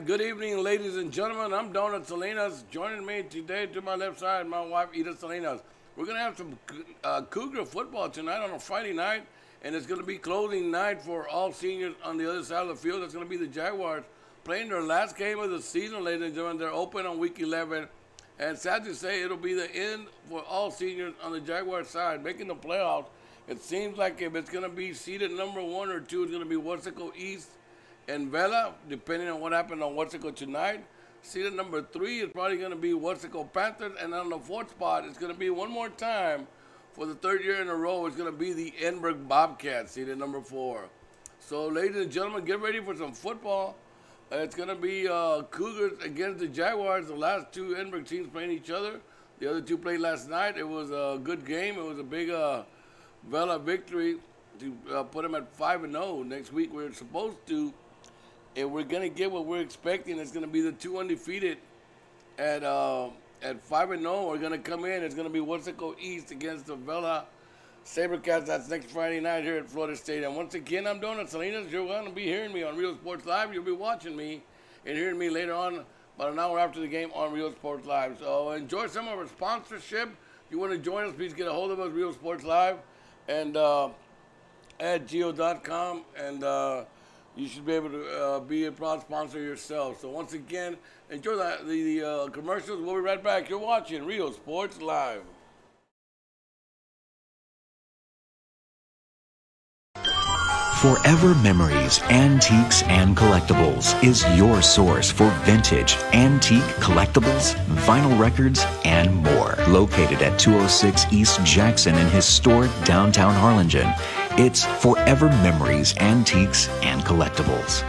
Good evening, ladies and gentlemen. I'm Donald Salinas. Joining me today to my left side, my wife, Edith Salinas. We're going to have some Cougar football tonight on a Friday night, and it's going to be closing night for all seniors on the other side of the field. It's going to be the Jaguars playing their last game of the season, ladies and gentlemen. They're open on week 11, and sad to say, it'll be the end for all seniors on the Jaguars side, making the playoffs. It seems like if it's going to be seeded number 1 or 2, it's going to be Wesco East and Vela, depending on what happened on Wesco tonight. Seeded number 3 is probably going to be Wesco Panthers, and on the 4th spot, it's going to be one more time for the 3rd year in a row. It's going to be the Edinburg Bobcats, seeded number 4. So, ladies and gentlemen, get ready for some football. It's going to be Cougars against the Jaguars. The last 2 Edinburg teams playing each other. The other 2 played last night. It was a good game. It was a big Vela victory to put them at 5-0. Next week we're supposed to, and we're going to get what we're expecting. It's going to be the 2 undefeated at 5-0. We're going to come in. It's going to be Wesco East against the Vela Sabercats. That's next Friday night here at Florida Stadium. Once again, I'm Donald Salinas. You're going to be hearing me on Real Sports Live. You'll be watching me and hearing me later on about an hour after the game on Real Sports Live. So enjoy some of our sponsorship. If you want to join us, please get a hold of us, Real Sports Live, and at geo.com, and you should be able to be a proud sponsor yourself. So once again, enjoy the commercials. We'll be right back. You're watching Real Sports Live. Forever Memories, Antiques and Collectibles is your source for vintage, antique collectibles, vinyl records, and more. Located at 206 East Jackson in historic downtown Harlingen, it's Forever Memories, Antiques and Collectibles.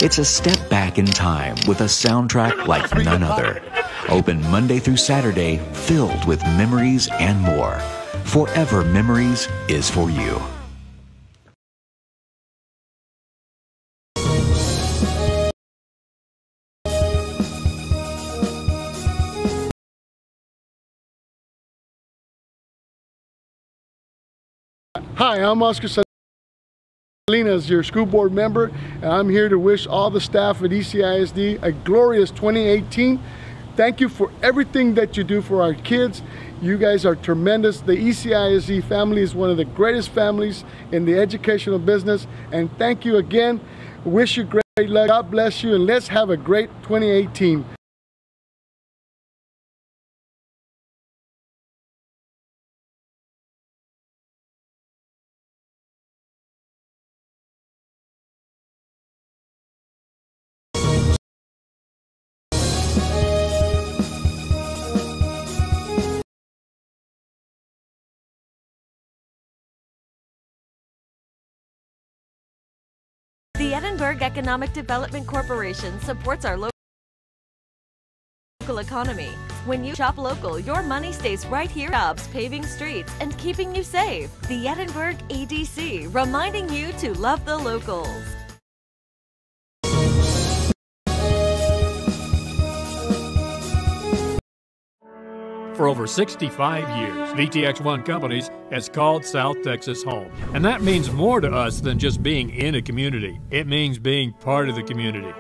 It's a step back in time with a soundtrack like none other. Open Monday through Saturday, filled with memories and more. Forever Memories is for you. Hi, I'm Oscar Salinas, your school board member, and I'm here to wish all the staff at ECISD a glorious 2018. Thank you for everything that you do for our kids. You guys are tremendous. The ECISD family is one of the greatest families in the educational business, and thank you again. Wish you great luck. God bless you, and let's have a great 2018. The Edinburg Economic Development Corporation supports our local economy. When you shop local, your money stays right here. Jobs, paving streets, and keeping you safe. The Edinburg EDC, reminding you to love the locals. For over 65 years, VTX1 Companies has called South Texas home. And that means more to us than just being in a community. It means being part of the community.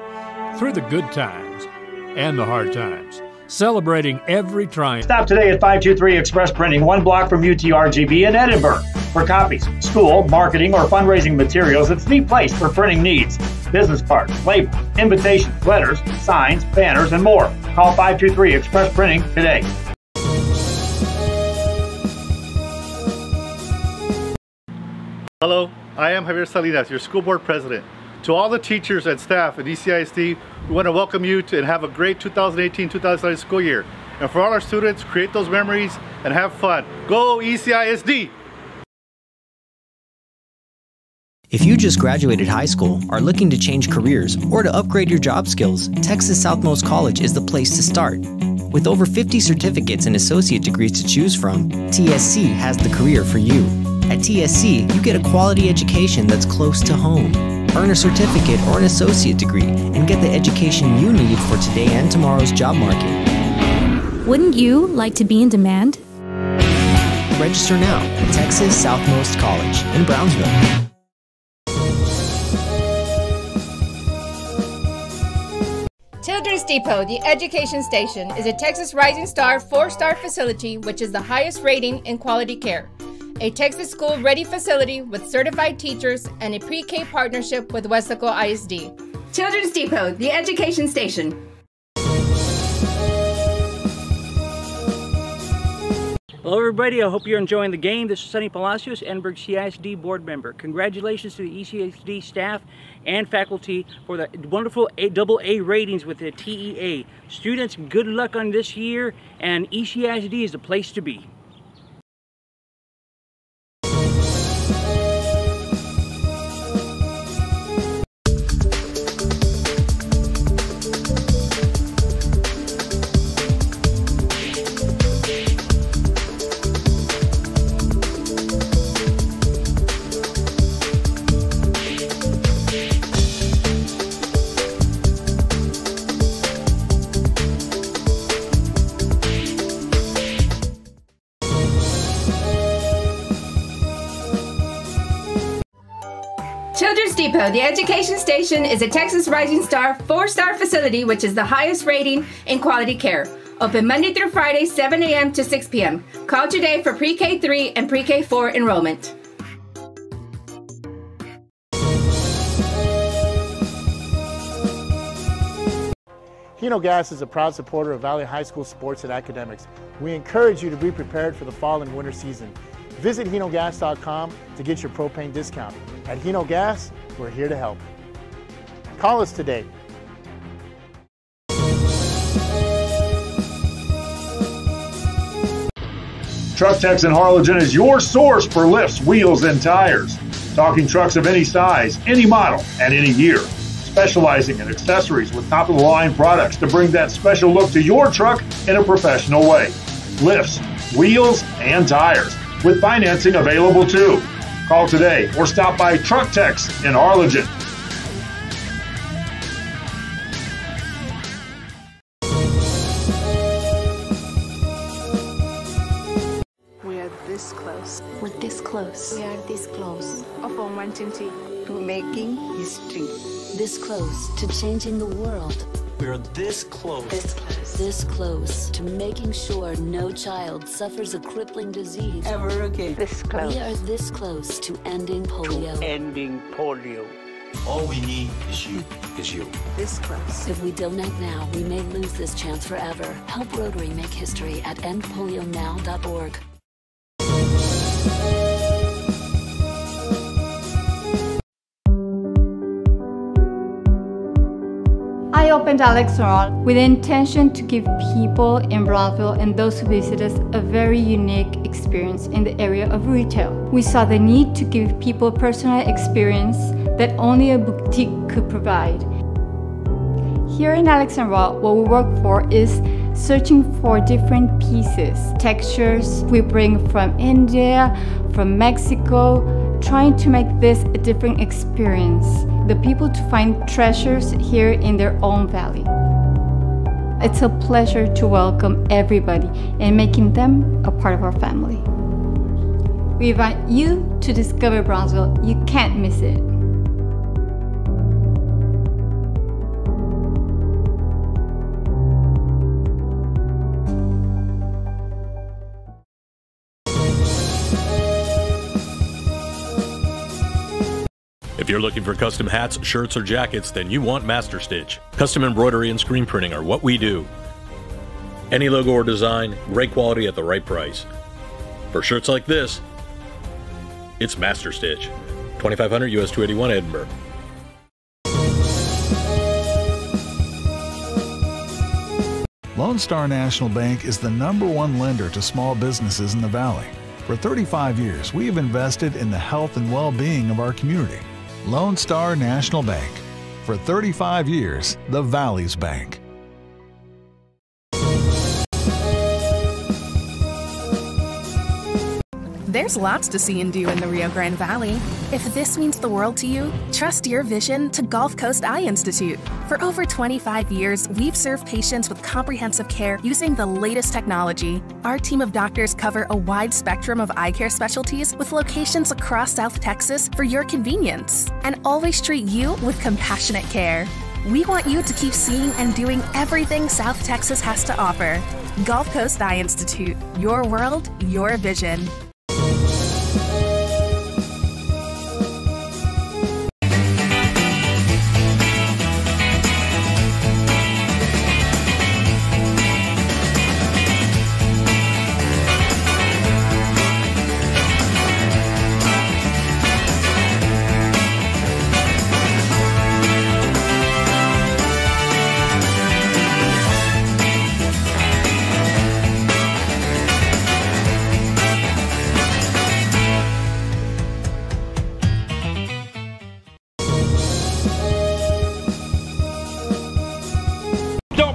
Through the good times and the hard times. Celebrating every triumph. Stop today at 523 Express Printing, 1 block from UTRGB in Edinburg. For copies, school, marketing, or fundraising materials, it's the place for printing needs. Business cards, labels, invitations, letters, signs, banners, and more. Call 523 Express Printing today. Hello, I am Javier Salinas, your school board president. To all the teachers and staff at ECISD, we want to welcome you and have a great 2018-2019 school year. And for all our students, create those memories and have fun. Go ECISD! If you just graduated high school, are looking to change careers, or to upgrade your job skills, Texas Southmost College is the place to start. With over 50 certificates and associate degrees to choose from, TSC has the career for you. At TSC, you get a quality education that's close to home. Earn a certificate or an associate degree and get the education you need for today and tomorrow's job market. Wouldn't you like to be in demand? Register now at Texas Southmost College in Brownsville. Children's Depot, the education station, is a Texas Rising Star 4-star facility which is the highest rating in quality care. A Texas school-ready facility with certified teachers and a pre-K partnership with Westaco ISD. Children's Depot, the education station. Hello everybody, I hope you're enjoying the game. This is Sonny Palacios, Edinburg CISD board member. Congratulations to the ECISD staff and faculty for the wonderful AA ratings with the TEA. Students, good luck on this year, and ECISD is the place to be. Children's Depot, the education station, is a Texas Rising Star 4-star facility which is the highest rating in quality care. Open Monday through Friday, 7 a.m. to 6 p.m. Call today for Pre-K 3 and Pre-K 4 enrollment. Hino Gas is a proud supporter of Valley High School sports and academics. We encourage you to be prepared for the fall and winter season. Visit hinogas.com to get your propane discount. At Hino Gas, we're here to help. Call us today. Truck Techs in Harlingen is your source for lifts, wheels, and tires. Talking trucks of any size, any model, and any year. Specializing in accessories with top-of-the-line products to bring that special look to your truck in a professional way. Lifts, wheels, and tires, with financing available too. Call today or stop by Truck Techs in Harlingen. We are this close. We're this close. We are this close. Of uncertainty To making history. This close to changing the world. We are this close. This close. This close to making sure no child suffers a crippling disease Ever again. This close. We are this close to ending polio. Ending polio. All we need is you. This close. If we don't act now, we may lose this chance forever. Help Rotary make history at endpolionow.org. I opened Alex Ron with the intention to give people in Brownsville and those who visit us a very unique experience in the area of retail. We saw the need to give people a personal experience that only a boutique could provide. Here in Alex and Raw, what we work for is searching for different pieces, textures we bring from India, from Mexico, trying to make this a different experience. The people to find treasures here in their own valley. It's a pleasure to welcome everybody and making them a part of our family. We invite you to discover Brownsville. You can't miss it. If you're looking for custom hats, shirts, or jackets, then you want Master Stitch. Custom embroidery and screen printing are what we do. Any logo or design, great quality at the right price. For shirts like this, it's Master Stitch. 2500 US 281 Edinburg. Lone Star National Bank is the #1 lender to small businesses in the Valley. For 35 years, we have invested in the health and well-being of our community. Lone Star National Bank. For 35 years, the Valley's Bank. There's lots to see and do in the Rio Grande Valley. If this means the world to you, trust your vision to Gulf Coast Eye Institute. For over 25 years, we've served patients with comprehensive care using the latest technology. Our team of doctors cover a wide spectrum of eye care specialties with locations across South Texas for your convenience, and always treat you with compassionate care. We want you to keep seeing and doing everything South Texas has to offer. Gulf Coast Eye Institute. Your world, your vision.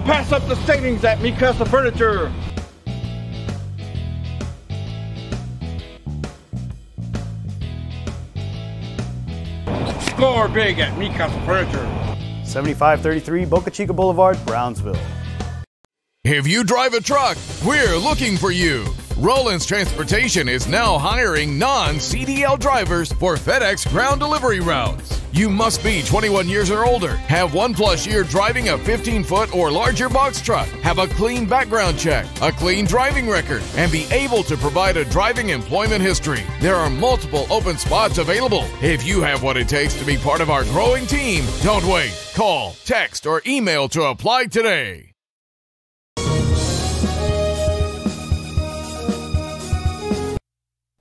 Pass up the savings at Mikasa Furniture. Score big at Mikasa Furniture. 7533 Boca Chica Boulevard, Brownsville. If you drive a truck, we're looking for you. Rollins Transportation is now hiring non-CDL drivers for FedEx ground delivery routes. You must be 21 years or older, have 1+ year driving a 15-foot or larger box truck, have a clean background check, a clean driving record, and be able to provide a driving employment history. There are multiple open spots available. If you have what it takes to be part of our growing team, don't wait. Call, text, or email to apply today.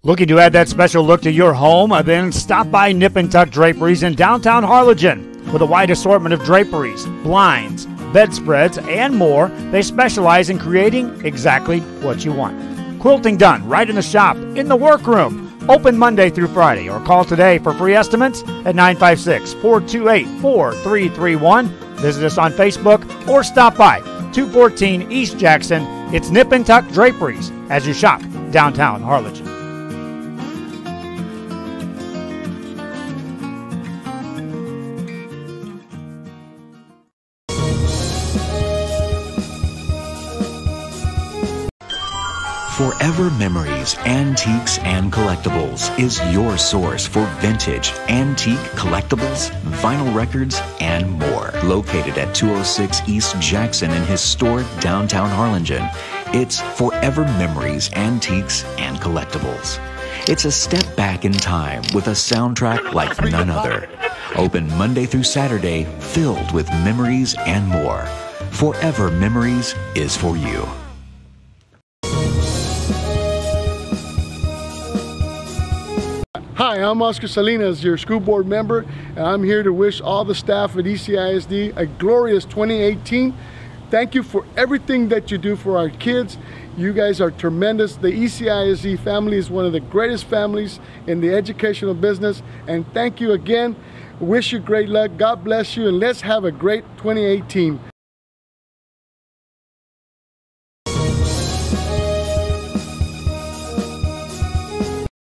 Looking to add that special look to your home? Then stop by Nip and Tuck Draperies in downtown Harlingen. With a wide assortment of draperies, blinds, bedspreads, and more, they specialize in creating exactly what you want. Quilting done right in the shop, in the workroom. Open Monday through Friday, or call today for free estimates at 956-428-4331. Visit us on Facebook or stop by 214 East Jackson. It's Nip and Tuck Draperies as you shop downtown Harlingen. Forever Memories, Antiques, and Collectibles is your source for vintage, antique collectibles, vinyl records, and more. Located at 206 East Jackson in historic downtown Harlingen, it's Forever Memories, Antiques, and Collectibles. It's a step back in time with a soundtrack like none other. Open Monday through Saturday, filled with memories and more. Forever Memories is for you. Hi, I'm Oscar Salinas, your school board member, and I'm here to wish all the staff at ECISD a glorious 2018. Thank you for everything that you do for our kids. You guys are tremendous. The ECISD family is one of the greatest families in the educational business, and thank you again. Wish you great luck. God bless you, and let's have a great 2018.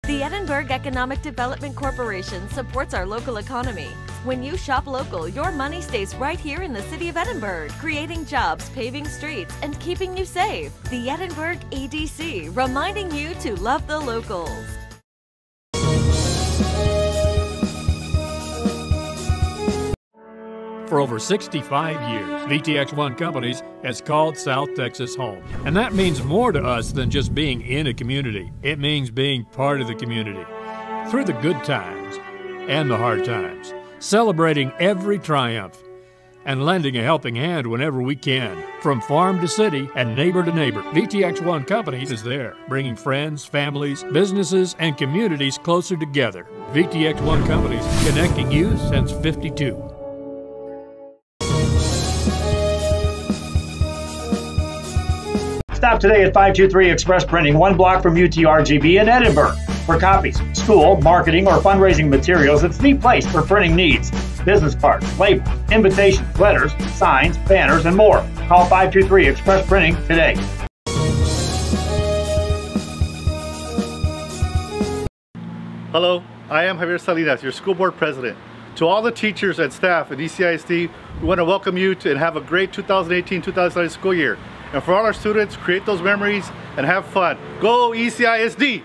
The Edinburg Economic Development Corporation supports our local economy. When you shop local, your money stays right here in the city of Edinburg, creating jobs, paving streets, and keeping you safe. The Edinburg EDC, reminding you to love the locals. For over 65 years, VTX1 Companies has called South Texas home. And that means more to us than just being in a community. It means being part of the community. Through the good times and the hard times, celebrating every triumph and lending a helping hand whenever we can. From farm to city and neighbor to neighbor, VTX1 Companies is there, bringing friends, families, businesses, and communities closer together. VTX1 Companies, connecting you since '52. Stop today at 523 Express Printing, 1 block from UTRGB in Edinburg. For copies, school, marketing, or fundraising materials, it's the place for printing needs. Business cards, labels, invitations, letters, signs, banners, and more. Call 523 Express Printing today. Hello, I am Javier Salinas, your school board president. To all the teachers and staff at ECISD, we want to welcome you and have a great 2018-2019 school year. And for all our students, create those memories and have fun. Go ECISD!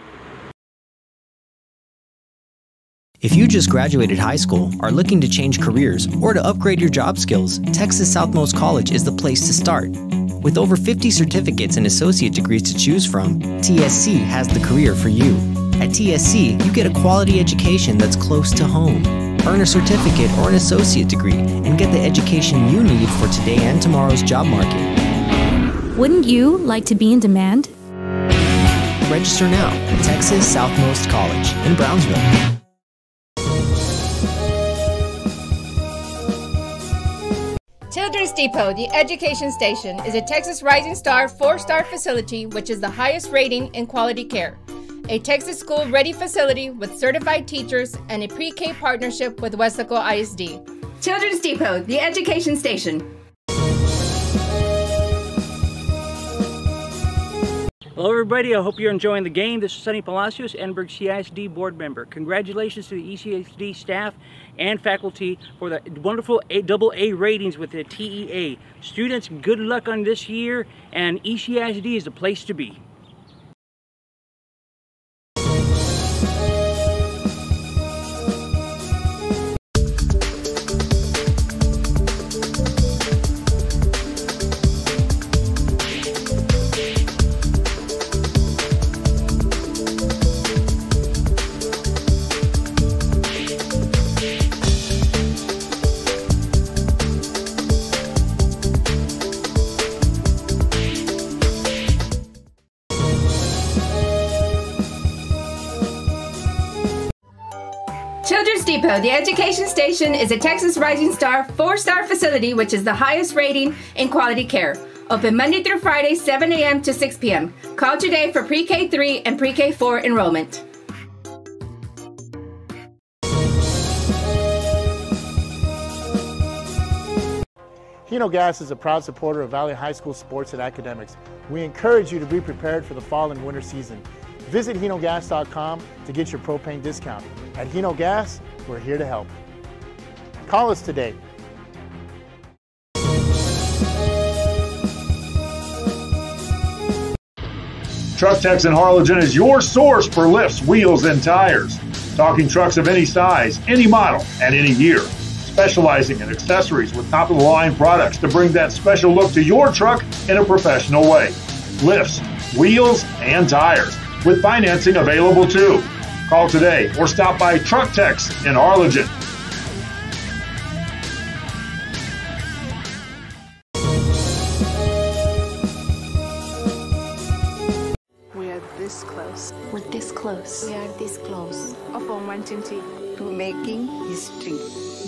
If you just graduated high school, are looking to change careers, or to upgrade your job skills, Texas Southmost College is the place to start. With over 50 certificates and associate degrees to choose from, TSC has the career for you. At TSC, you get a quality education that's close to home. Earn a certificate or an associate degree and get the education you need for today and tomorrow's job market. Wouldn't you like to be in demand? Register now at Texas Southmost College in Brownsville. Children's Depot, the education station, is a Texas Rising Star 4-star facility which is the highest rating in quality care. A Texas school-ready facility with certified teachers and a pre-K partnership with Wesco ISD. Children's Depot, the education station. Hello everybody, I hope you're enjoying the game. This is Sonny Palacios, Edinburg CISD board member. Congratulations to the ECISD staff and faculty for the wonderful AA ratings with the TEA. Students, good luck on this year, and ECISD is the place to be. Children's Depot, the education station, is a Texas Rising Star 4-star facility which is the highest rating in quality care. Open Monday through Friday, 7 a.m. to 6 p.m. Call today for Pre-K 3 and Pre-K 4 enrollment. Hino Gas is a proud supporter of Valley High School sports and academics. We encourage you to be prepared for the fall and winter season. Visit hinogas.com to get your propane discount. At Hino Gas, we're here to help. Call us today. Truck Techs in Harlingen is your source for lifts, wheels, and tires. Talking trucks of any size, any model, and any year. Specializing in accessories with top-of-the-line products to bring that special look to your truck in a professional way. Lifts, wheels, and tires, with financing available too. Call today or stop by Truck Techs in Harlingen. We are this close. We're this close. We are this close. Upon wanting to making history.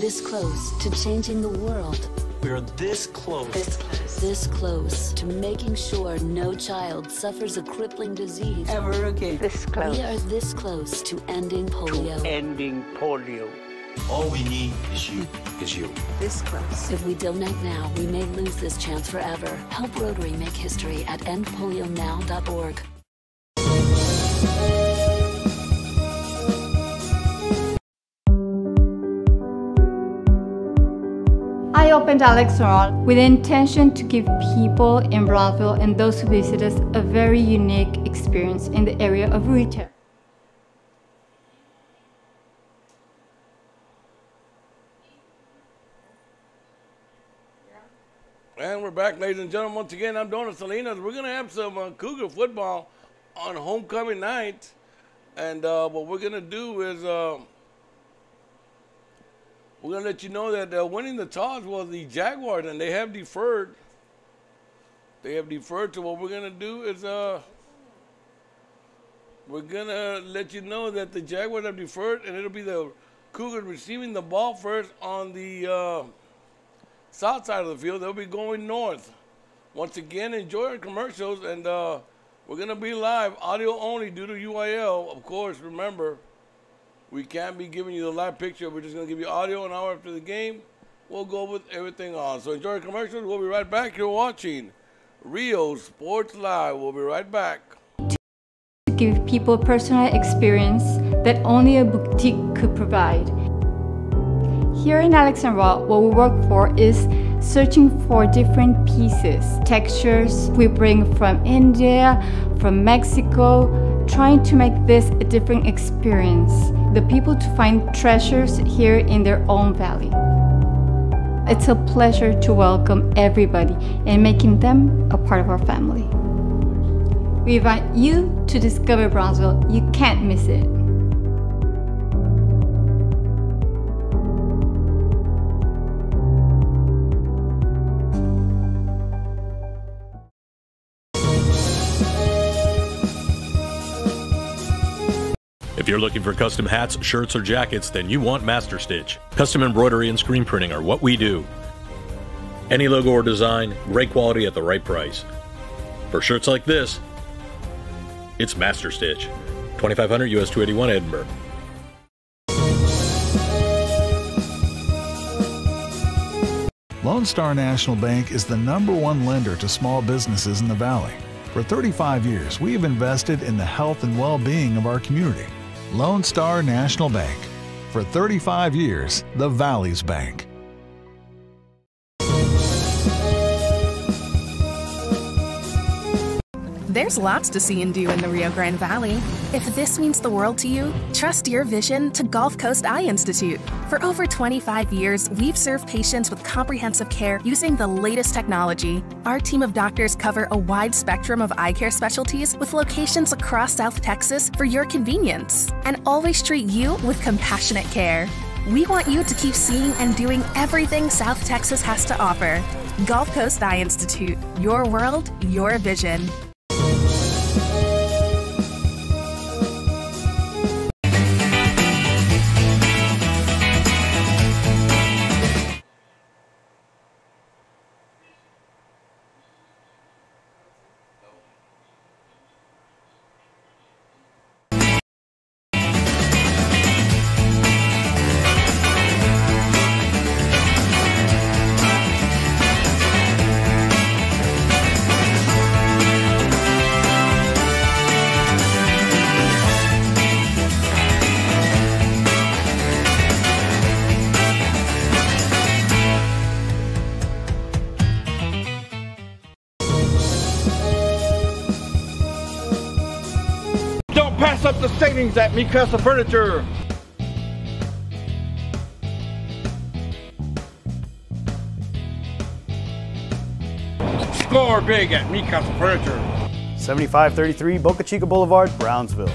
This close to changing the world. We are this close. This close. This close to making sure no child suffers a crippling disease ever again. This close. We are this close to ending polio. To ending polio. All we need is you. This close. If we don't act now, we may lose this chance forever. Help Rotary make history at endpolionow.org. I opened Alex Restaurant with the intention to give people in Brownsville and those who visit us a very unique experience in the area of retail. And we're back, ladies and gentlemen. Once again, I'm Donna Salinas. We're going to have some Cougar football on homecoming night. And what we're going to do is we're going to let you know that winning the toss was the Jaguars, and they have deferred. They have deferred. So what we're going to do is we're going to let you know that the Jaguars have deferred, and it'll be the Cougars receiving the ball first on the south side of the field. They'll be going north. Once again, enjoy our commercials, and we're going to be live, audio only due to UIL. Of course, remember, we can't be giving you the live picture. We're just going to give you audio an hour after the game. We'll go with everything on. So enjoy our commercials. We'll be right back. You're watching Rio Sports Live. We'll be right back. To give people a personal experience that only a boutique could provide. Here in Alexandria, what we work for is searching for different pieces, textures we bring from India, from Mexico, trying to make this a different experience. the people to find treasures here in their own valley. It's a pleasure to welcome everybody and making them a part of our family. We invite you to discover Brownsville. You can't miss it. If you're looking for custom hats, shirts, or jackets, then you want Master Stitch. Custom embroidery and screen printing are what we do. Any logo or design, great quality at the right price. For shirts like this, it's Master Stitch. 2500 US 281 Edinburg. Lone Star National Bank is the #1 lender to small businesses in the Valley. For 35 years, we have invested in the health and well-being of our community. Lone Star National Bank. For 35 years, the Valley's bank. There's lots to see and do in the Rio Grande Valley. If this means the world to you, trust your vision to Gulf Coast Eye Institute. For over 25 years, we've served patients with comprehensive care using the latest technology. Our team of doctors cover a wide spectrum of eye care specialties with locations across South Texas for your convenience, and always treat you with compassionate care. We want you to keep seeing and doing everything South Texas has to offer. Gulf Coast Eye Institute, your world, your vision. Pass up the savings at Mikasa Furniture. Score big at Mikasa Furniture. 7533 Boca Chica Boulevard, Brownsville.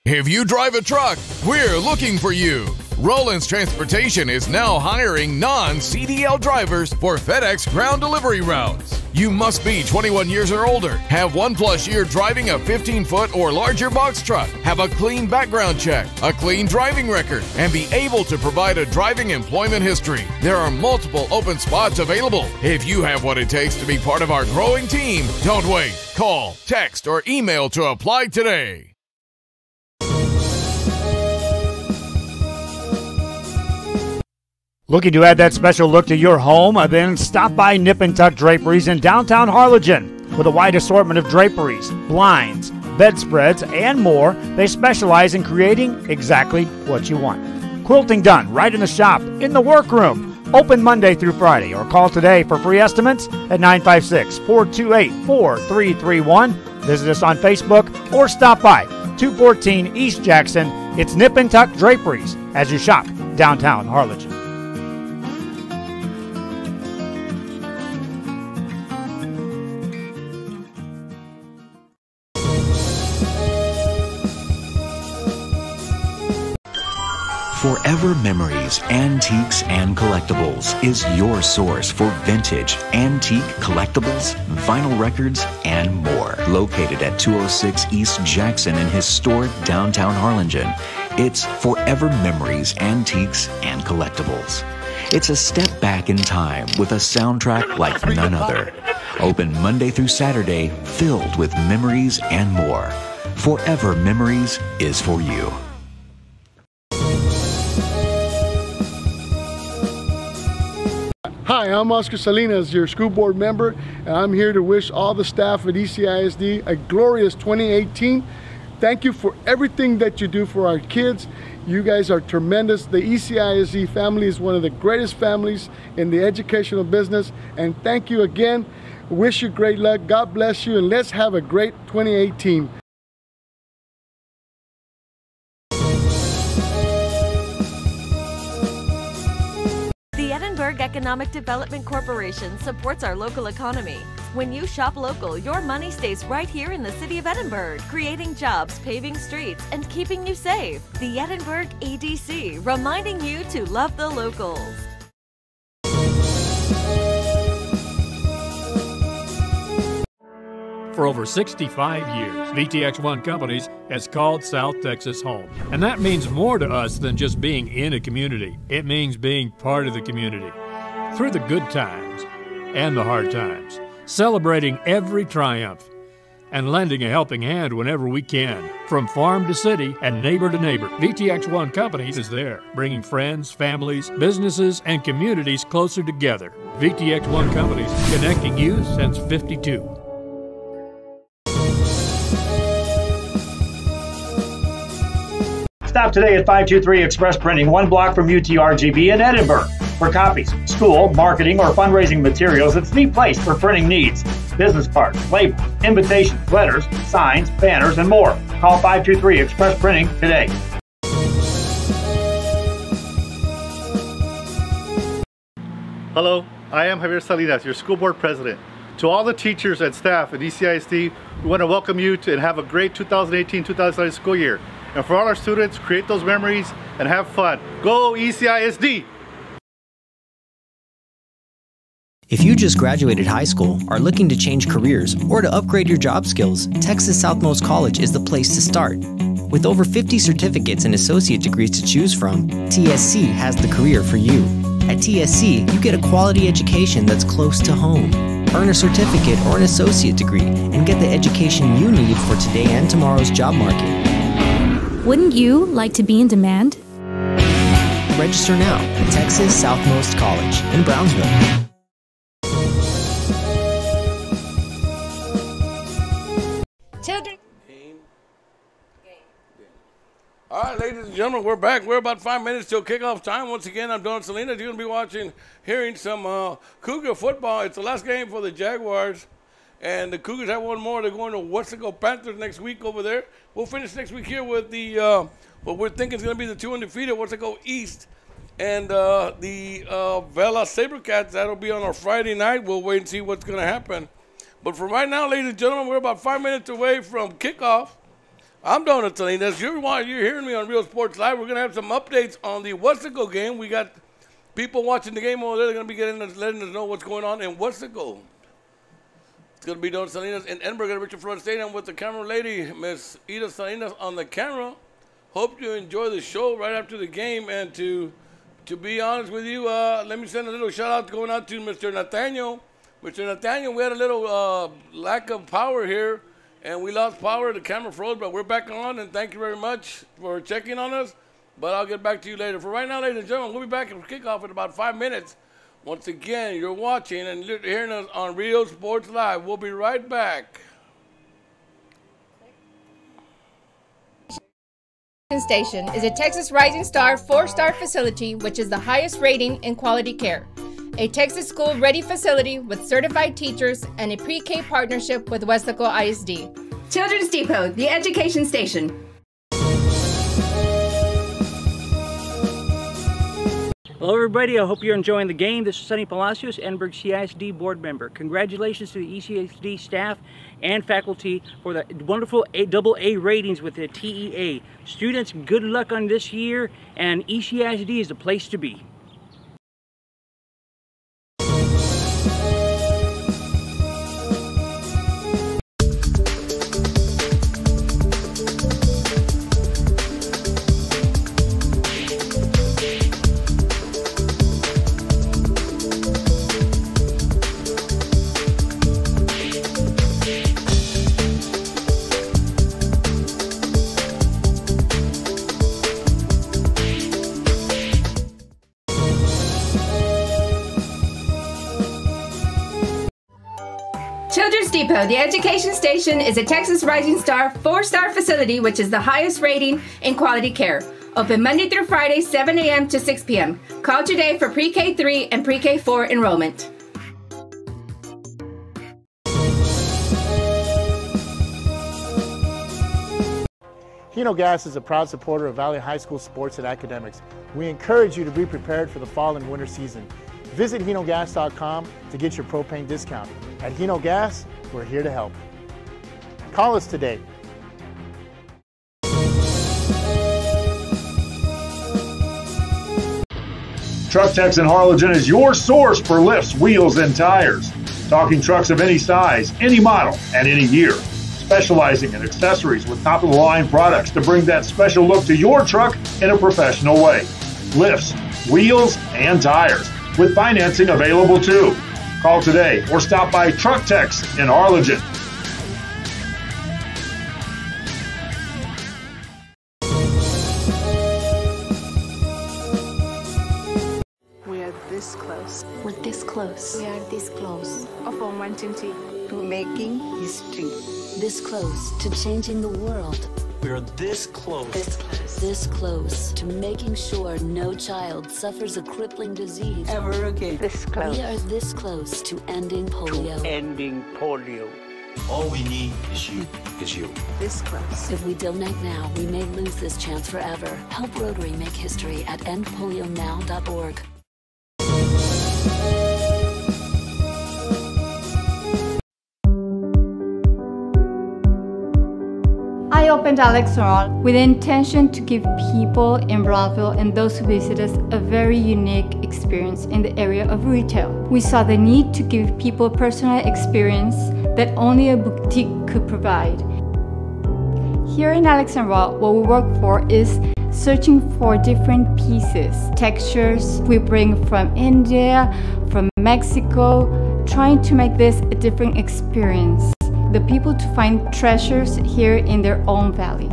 If you drive a truck, we're looking for you. Rollins Transportation is now hiring non-CDL drivers for FedEx ground delivery routes. You must be 21 years or older, have 1+ year driving a 15-foot or larger box truck, have a clean background check, a clean driving record, and be able to provide a driving employment history. There are multiple open spots available. If you have what it takes to be part of our growing team, don't wait. Call, text, or email to apply today. Looking to add that special look to your home? Then stop by Nip and Tuck Draperies in downtown Harlingen. With a wide assortment of draperies, blinds, bedspreads, and more, they specialize in creating exactly what you want. Quilting done right in the shop, in the workroom. Open Monday through Friday, or call today for free estimates at 956-428-4331. Visit us on Facebook or stop by 214 East Jackson. It's Nip and Tuck Draperies as you shop downtown Harlingen. Forever Memories, Antiques, and Collectibles is your source for vintage, antique, collectibles, vinyl records, and more. Located at 206 East Jackson in historic downtown Harlingen, it's Forever Memories, Antiques, and Collectibles. It's a step back in time with a soundtrack like none other. Open Monday through Saturday, filled with memories and more. Forever Memories is for you. Hi, I'm Oscar Salinas, your school board member, and I'm here to wish all the staff at ECISD a glorious 2018. Thank you for everything that you do for our kids. You guys are tremendous. The ECISD family is one of the greatest families in the educational business, and thank you again. Wish you great luck. God bless you, and let's have a great 2018. Edinburg Economic Development Corporation supports our local economy. When you shop local, your money stays right here in the city of Edinburg, creating jobs, paving streets, and keeping you safe. The Edinburg EDC, reminding you to love the locals. For over 65 years, VTX1 Companies has called South Texas home. And that means more to us than just being in a community. It means being part of the community. Through the good times and the hard times, celebrating every triumph, and lending a helping hand whenever we can. From farm to city and neighbor to neighbor, VTX1 Companies is there, bringing friends, families, businesses, and communities closer together. VTX1 Companies, connecting you since '52. Stop today at 523 Express Printing, 1 block from UTRGB in Edinburg. For copies, school, marketing, or fundraising materials, it's the place for printing needs. Business cards, labels, invitations, letters, signs, banners, and more. Call 523 Express Printing today. Hello, I am Javier Salinas, your school board president. To all the teachers and staff at ECISD, we want to welcome you and have a great 2018-2019 school year. And for all our students, create those memories and have fun. Go ECISD! If you just graduated high school, are looking to change careers, or to upgrade your job skills, Texas Southmost College is the place to start. With over 50 certificates and associate degrees to choose from, TSC has the career for you. At TSC, you get a quality education that's close to home. Earn a certificate or an associate degree and get the education you need for today and tomorrow's job market. Wouldn't you like to be in demand? Register now at Texas Southmost College in Brownsville. Children. All right, ladies and gentlemen, we're back. We're about 5 minutes till kickoff time. Once again, I'm Don Salinas. You're going to be hearing some Cougar football. It's the last game for the Jaguars. And the Cougars have one more. They're going to Wesco Panthers next week over there. We'll finish next week here with the what we're thinking is going to be the 2 undefeated Wesco East and the Vela Sabercats. That'll be on our Friday night. We'll wait and see what's going to happen. But for right now, ladies and gentlemen, we're about 5 minutes away from kickoff. I'm Don Salinas. You're hearing me on Real Sports Live. We're going to have some updates on the Wesco game. We got people watching the game over there. They're going to be letting us know what's going on in Wesco. It's going to be Don Salinas in Edinburg at Richard Florida Stadium with the camera lady, Miss Ida Salinas, on the camera. Hope you enjoy the show right after the game. And to be honest with you, let me send a little shout-out going out to Mr. Nathaniel. Mr. Nathaniel, we had a little lack of power here, and we lost power. The camera froze, but we're back on, and thank you very much for checking on us. But I'll get back to you later. For right now, ladies and gentlemen, we'll be back at kickoff in about 5 minutes. Once again, you're watching and hearing us on Real Sports Live. We'll be right back. Station is a Texas Rising Star 4-star facility, which is the highest rating in quality care. A Texas school-ready facility with certified teachers and a pre-K partnership with Wesco ISD. Children's Depot, the education station. Hello everybody, I hope you're enjoying the game. This is Sonny Palacios, Edinburg CISD board member. Congratulations to the ECISD staff and faculty for the wonderful AA ratings with the TEA. Students, good luck on this year, and ECISD is the place to be. Children's Depot, the education station, is a Texas Rising Star 4-star facility, which is the highest rating in quality care. Open Monday through Friday, 7 a.m. to 6 p.m. Call today for Pre-K 3 and Pre-K 4 enrollment. Hino Gas is a proud supporter of Valley High School sports and academics. We encourage you to be prepared for the fall and winter season. Visit hinogas.com to get your propane discount. At Hino Gas, we're here to help. Call us today. Truck Techs in Harlingen is your source for lifts, wheels, and tires. Talking trucks of any size, any model, and any year. Specializing in accessories with top-of-the-line products to bring that special look to your truck in a professional way. Lifts, wheels, and tires, with financing available too. Call today or stop by Truck Techs in Harlingen. We are this close. We're this close. We are this close. Of wanting to making history. This close to changing the world. We are this close. This close to making sure no child suffers a crippling disease ever again. This close. We are this close to ending polio. Ending polio. All we need is you. This close. If we donate now, we may lose this chance forever. Help Rotary make history at endpolionow.org. I opened Alex Restaurant with the intention to give people in Brownsville and those who visit us a very unique experience in the area of retail. We saw the need to give people a personal experience that only a boutique could provide. Here in Alex Restaurant, what we work for is searching for different pieces, textures we bring from India, from Mexico, trying to make this a different experience. The people to find treasures here in their own valley.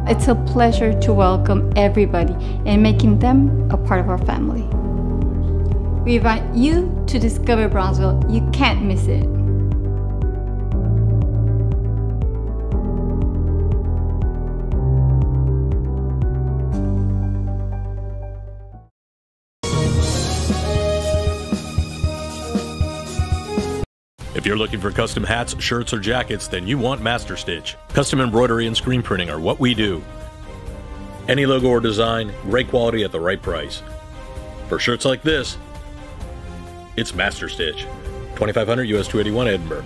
It's a pleasure to welcome everybody and making them a part of our family. We invite you to discover Brownsville. You can't miss it. If you're looking for custom hats, shirts, or jackets, then you want Master Stitch. Custom embroidery and screen printing are what we do. Any logo or design, great quality at the right price. For shirts like this, it's Master Stitch. 2500 US 281 Edinburg.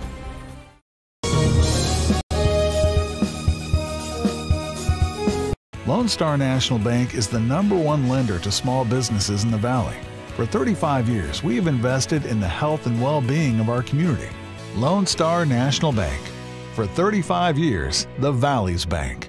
Lone Star National Bank is the #1 lender to small businesses in the Valley. For 35 years, we have invested in the health and well-being of our community. Lone Star National Bank. For 35 years, the Valley's bank.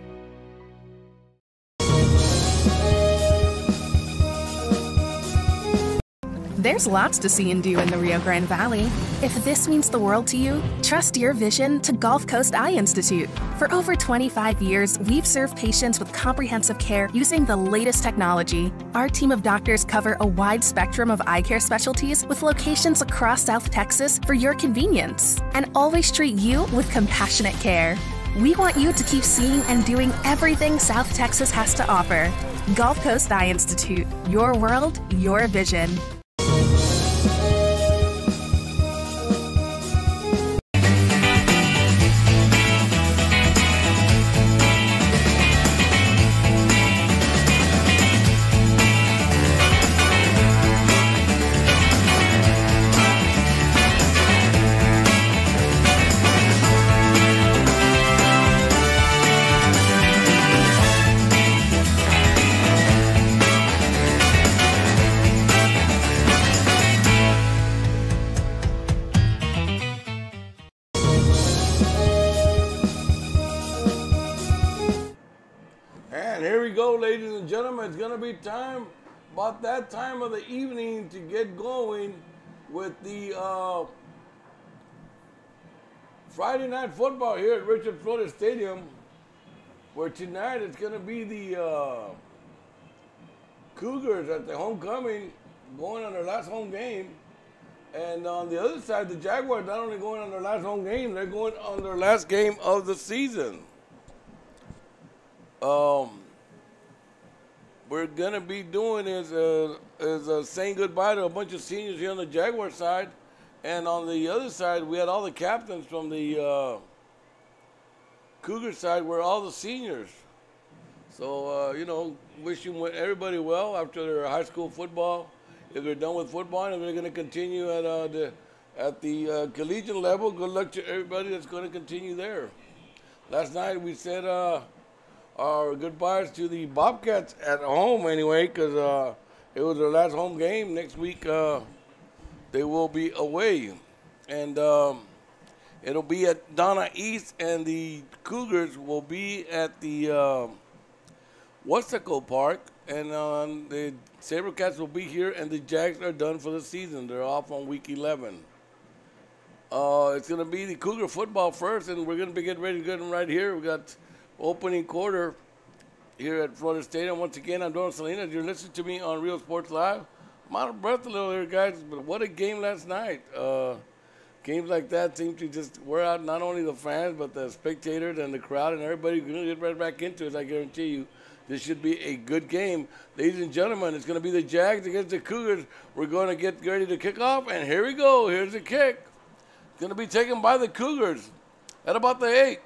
There's lots to see and do in the Rio Grande Valley. If this means the world to you, trust your vision to Gulf Coast Eye Institute. For over 25 years, we've served patients with comprehensive care using the latest technology. Our team of doctors cover a wide spectrum of eye care specialties with locations across South Texas for your convenience, and always treat you with compassionate care. We want you to keep seeing and doing everything South Texas has to offer. Gulf Coast Eye Institute, your world, your vision. Ladies and gentlemen, it's going to be time, about that time of the evening, to get going with the Friday night football here at Richard Flores Stadium, where tonight it's going to be the Cougars at the homecoming going on their last home game. And on the other side, the Jaguars not only going on their last home game, they're going on their last game of the season. We're going to be doing is saying goodbye to a bunch of seniors here on the Jaguar side. And on the other side, we had all the captains from the Cougar side were all the seniors. So, you know, wishing everybody well after their high school football if they're done with football, and if they're going to continue at the collegiate level, good luck to everybody that's going to continue there. Last night we said our goodbyes to the Bobcats at home anyway, because it was their last home game. Next week they will be away, and it'll be at Donna East, and the Cougars will be at the Westaco Park, and the SaberCats will be here, and the Jags are done for the season. They're off on week 11. It's going to be the Cougar football first, and we're going to be getting ready to get them right here. We got opening quarter here at Florida Stadium. Once again, I'm Don Salinas. You're listening to me on Real Sports Live. I'm out of breath a little here, guys, but what a game last night. Games like that seem to just wear out not only the fans, but the spectators and the crowd and everybody. We're going to get right back into it, I guarantee you. This should be a good game. Ladies and gentlemen, it's going to be the Jags against the Cougars. We're going to get ready to kick off, and here we go. Here's the kick. It's going to be taken by the Cougars at about the 8.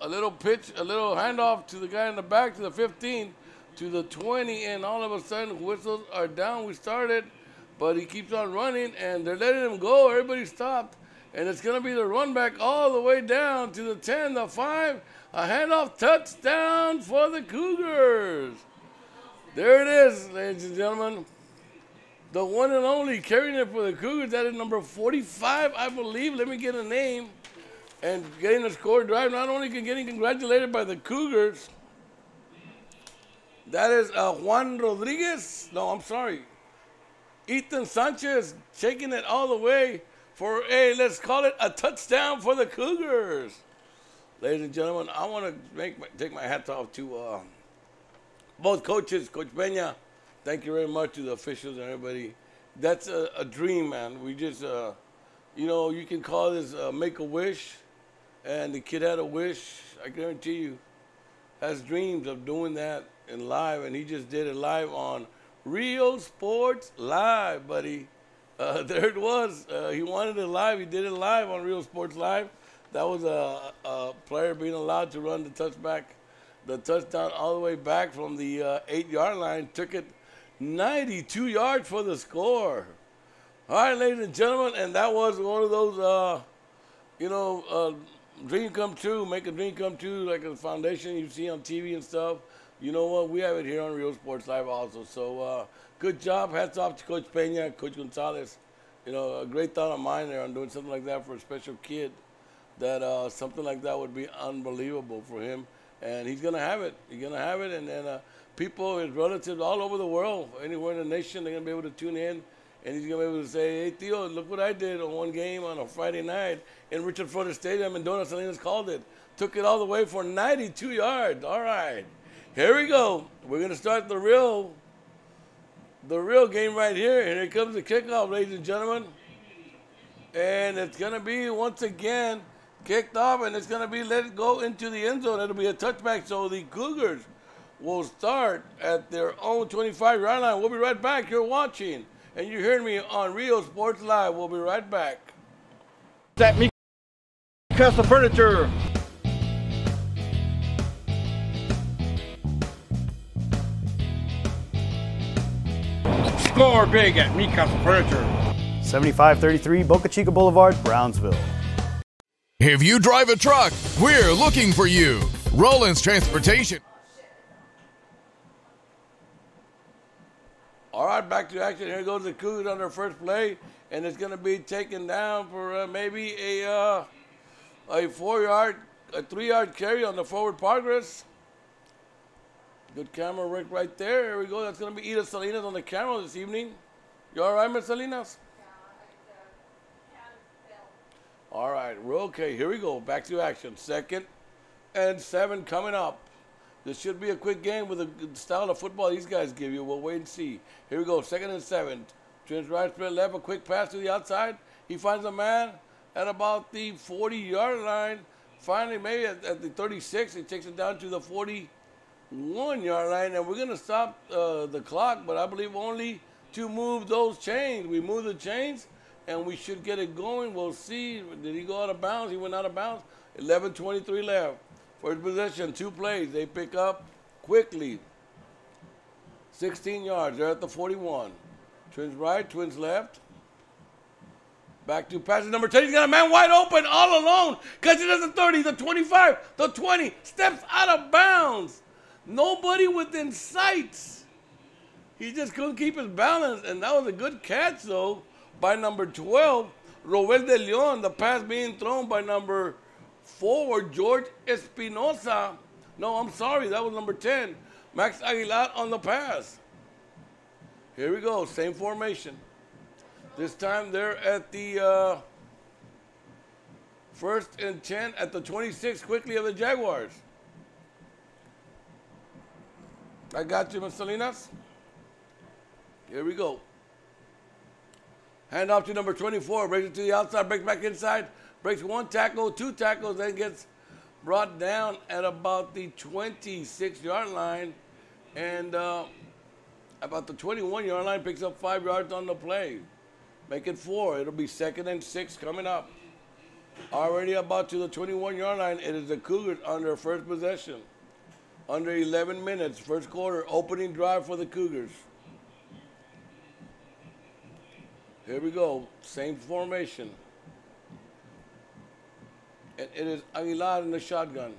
A little pitch, a little handoff to the guy in the back, to the 15, to the 20, and all of a sudden, whistles are down. We started, but he keeps on running, and they're letting him go. Everybody stopped, and it's going to be the run back all the way down to the 10, the 5, a handoff touchdown for the Cougars. There it is, ladies and gentlemen. The one and only carrying it for the Cougars. That is number 45, I believe. Let me get a name. And getting the score drive, not only getting congratulated by the Cougars, that is Juan Rodriguez. No, I'm sorry. Ethan Sanchez shaking it all the way for let's call it a touchdown for the Cougars. Ladies and gentlemen, I want to take my hat off to both coaches, Coach Peña. Thank you very much to the officials and everybody. That's a dream, man. We just, you can call this make a wish. And the kid had a wish, I guarantee you, has dreams of doing that in live, and he just did it live on Real Sports Live, buddy. There it was. He wanted it live. He did it live on Real Sports Live. That was a player being allowed to run the touchdown all the way back from the 8-yard line. Took it 92 yards for the score. All right, ladies and gentlemen, and that was one of those, dream come true, make a dream come true, like a foundation you see on TV and stuff. You know what? We have it here on Real Sports Live also. So good job. Hats off to Coach Peña, Coach Gonzalez. A great thought of mine there on doing something like that for a special kid. That something like that would be unbelievable for him. And he's going to have it. He's going to have it. And then people, his relatives all over the world, anywhere in the nation, they're going to be able to tune in. And he's going to be able to say, hey, Theo, look what I did on one game on a Friday night in Richard Florida Stadium, and Dona Salinas called it. Took it all the way for 92 yards. All right. Here we go. We're going to start the real game right here. And here comes the kickoff, ladies and gentlemen. And it's going to be, once again, kicked off, and it's going to be let go into the end zone. It'll be a touchback, so the Cougars will start at their own 25-yard line. We'll be right back. You're watching. And you're hearing me on Real Sports Live. We'll be right back. At me, Castle Furniture. Score big at Me Castle Furniture. 7533 Boca Chica Boulevard, Brownsville. If you drive a truck, we're looking for you. Rollins Transportation. All right, back to action. Here goes the Cougars on their first play, and it's going to be taken down for maybe a 3-yard carry on the forward progress. Good camera work right there. Here we go. That's going to be Edith Salinas on the camera this evening. You all right, Miss Salinas? All right, we're okay. Here we go. Back to action. 2nd and 7 coming up. This should be a quick game with the style of football these guys give you. We'll wait and see. Here we go, 2nd and 7. Twins right, split left, a quick pass to the outside. He finds a man at about the 40-yard line. Finally, maybe at the 36, he takes it down to the 41-yard line. And we're going to stop the clock, but I believe only to move those chains. We move the chains, and we should get it going. We'll see. Did he go out of bounds? He went out of bounds. 11:23 left. First possession, 2 plays. They pick up quickly. 16 yards. They're at the 41. Twins right, Twins left. Back to passes number 10. He's got a man wide open all alone. Catches at the 30, the 25, the 20. Steps out of bounds. Nobody within sight. He just couldn't keep his balance. And that was a good catch, though, by number 12, Robel de Leon. The pass being thrown by number 4, George Espinosa. No, I'm sorry. That was number 10, Max Aguilar on the pass. Here we go. Same formation. This time they're at the 1st and 10 at the 26 quickly of the Jaguars. I got you, Ms. Salinas. Here we go. Hand off to number 24. Breaks it to the outside, breaks back inside, breaks 1 tackle, 2 tackles, then gets brought down at about the 26-yard line. And about the 21-yard line, picks up 5 yards on the play. Make it 4. It'll be 2nd and 6 coming up. Already about to the 21-yard line. It is the Cougars on their first possession. Under 11 minutes, first quarter, opening drive for the Cougars. Here we go. Same formation. And it is Aguilar in the shotgun.